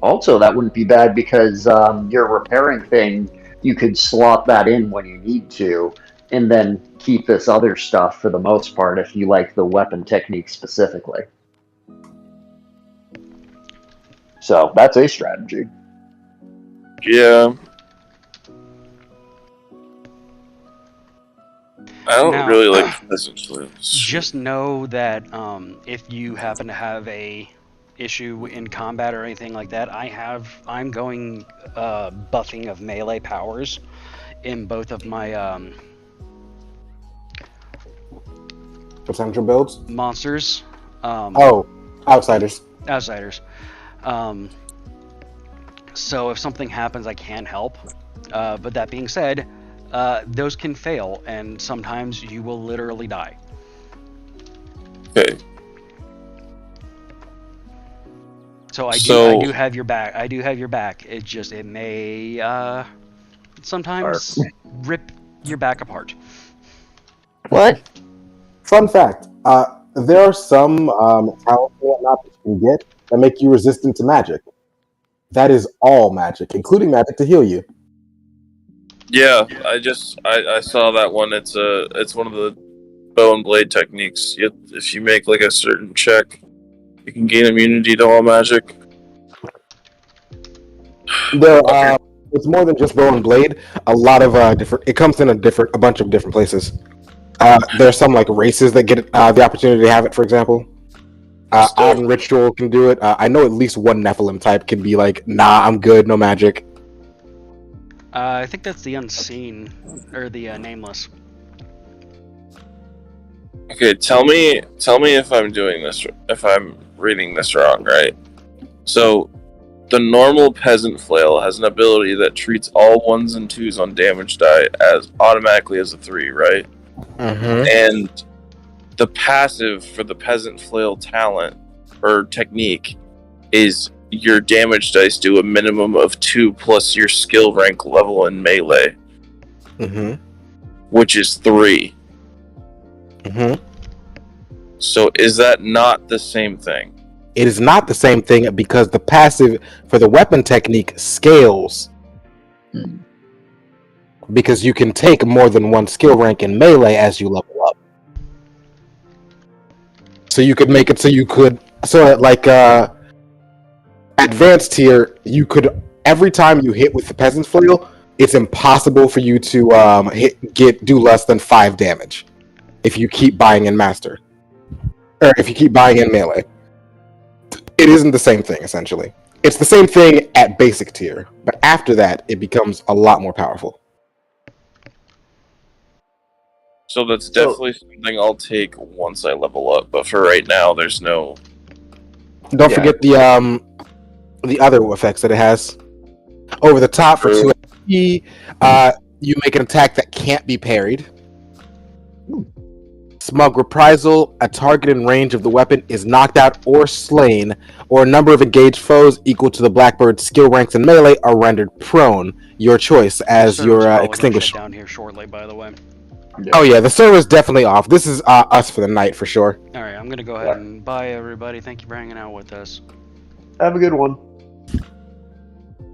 Also, that wouldn't be bad because your repairing thing, you could slot that in when you need to, and then keep this other stuff for the most part if you like the weapon technique specifically. So that's a strategy. Yeah. I don't Now, really like peasant flails. Just know that if you happen to have a issue in combat or anything like that, I'm going buffing of melee powers in both of my Potential builds? monsters. Outsiders. Outsiders. So if something happens, I can help. But that being said, those can fail, and sometimes you will literally die. Okay. So I do have your back. I do have your back. It may sometimes rip your back apart. What? Fun fact: there are some talents and whatnot that you can get that make you resistant to magic. That is all magic, including magic to heal you. Yeah, I saw that one. It's one of the bow and blade techniques. If you make like a certain check, you can gain immunity to all magic. It's more than just bow and blade. A lot of different. It comes in a bunch of different places. There's some like races that get the opportunity to have it. For example, Odd Ritual can do it. I know at least one Nephilim type can be like, nah, I'm good, no magic. I think that's the unseen or the nameless. Okay, tell me if I'm doing this, if I'm reading this wrong, right? So, the normal peasant flail has an ability that treats all 1s and 2s on damage die as automatically as a 3, right? Mm-hmm. And the passive for the peasant flail talent or technique is your damage dice do a minimum of 2 plus your skill rank level in melee, which is 3. So is that not the same thing? It is not the same thing because the passive for the weapon technique scales. Because you can take more than 1 skill rank in melee as you level up. So you could make it so like advanced tier, you could every time you hit with the peasant's flail, it's impossible for you to do less than 5 damage if you keep buying in master, or if you keep buying in melee. It isn't the same thing, essentially. It's the same thing at basic tier, but after that, it becomes a lot more powerful. So that's definitely something I'll take once I level up, but for right now, there's no... Don't forget the other effects that it has. Over the top for 2 HP, you make an attack that can't be parried. Smug Reprisal, a target in range of the weapon is knocked out or slain, or a number of engaged foes equal to the Blackbird's skill ranks in melee are rendered prone. Your choice as your extinguished. Down here shortly, by the way. Yeah. Oh yeah, the server's definitely off. This is us for the night for sure. All right, I'm gonna go ahead and bye everybody. Thank you for hanging out with us. Have a good one.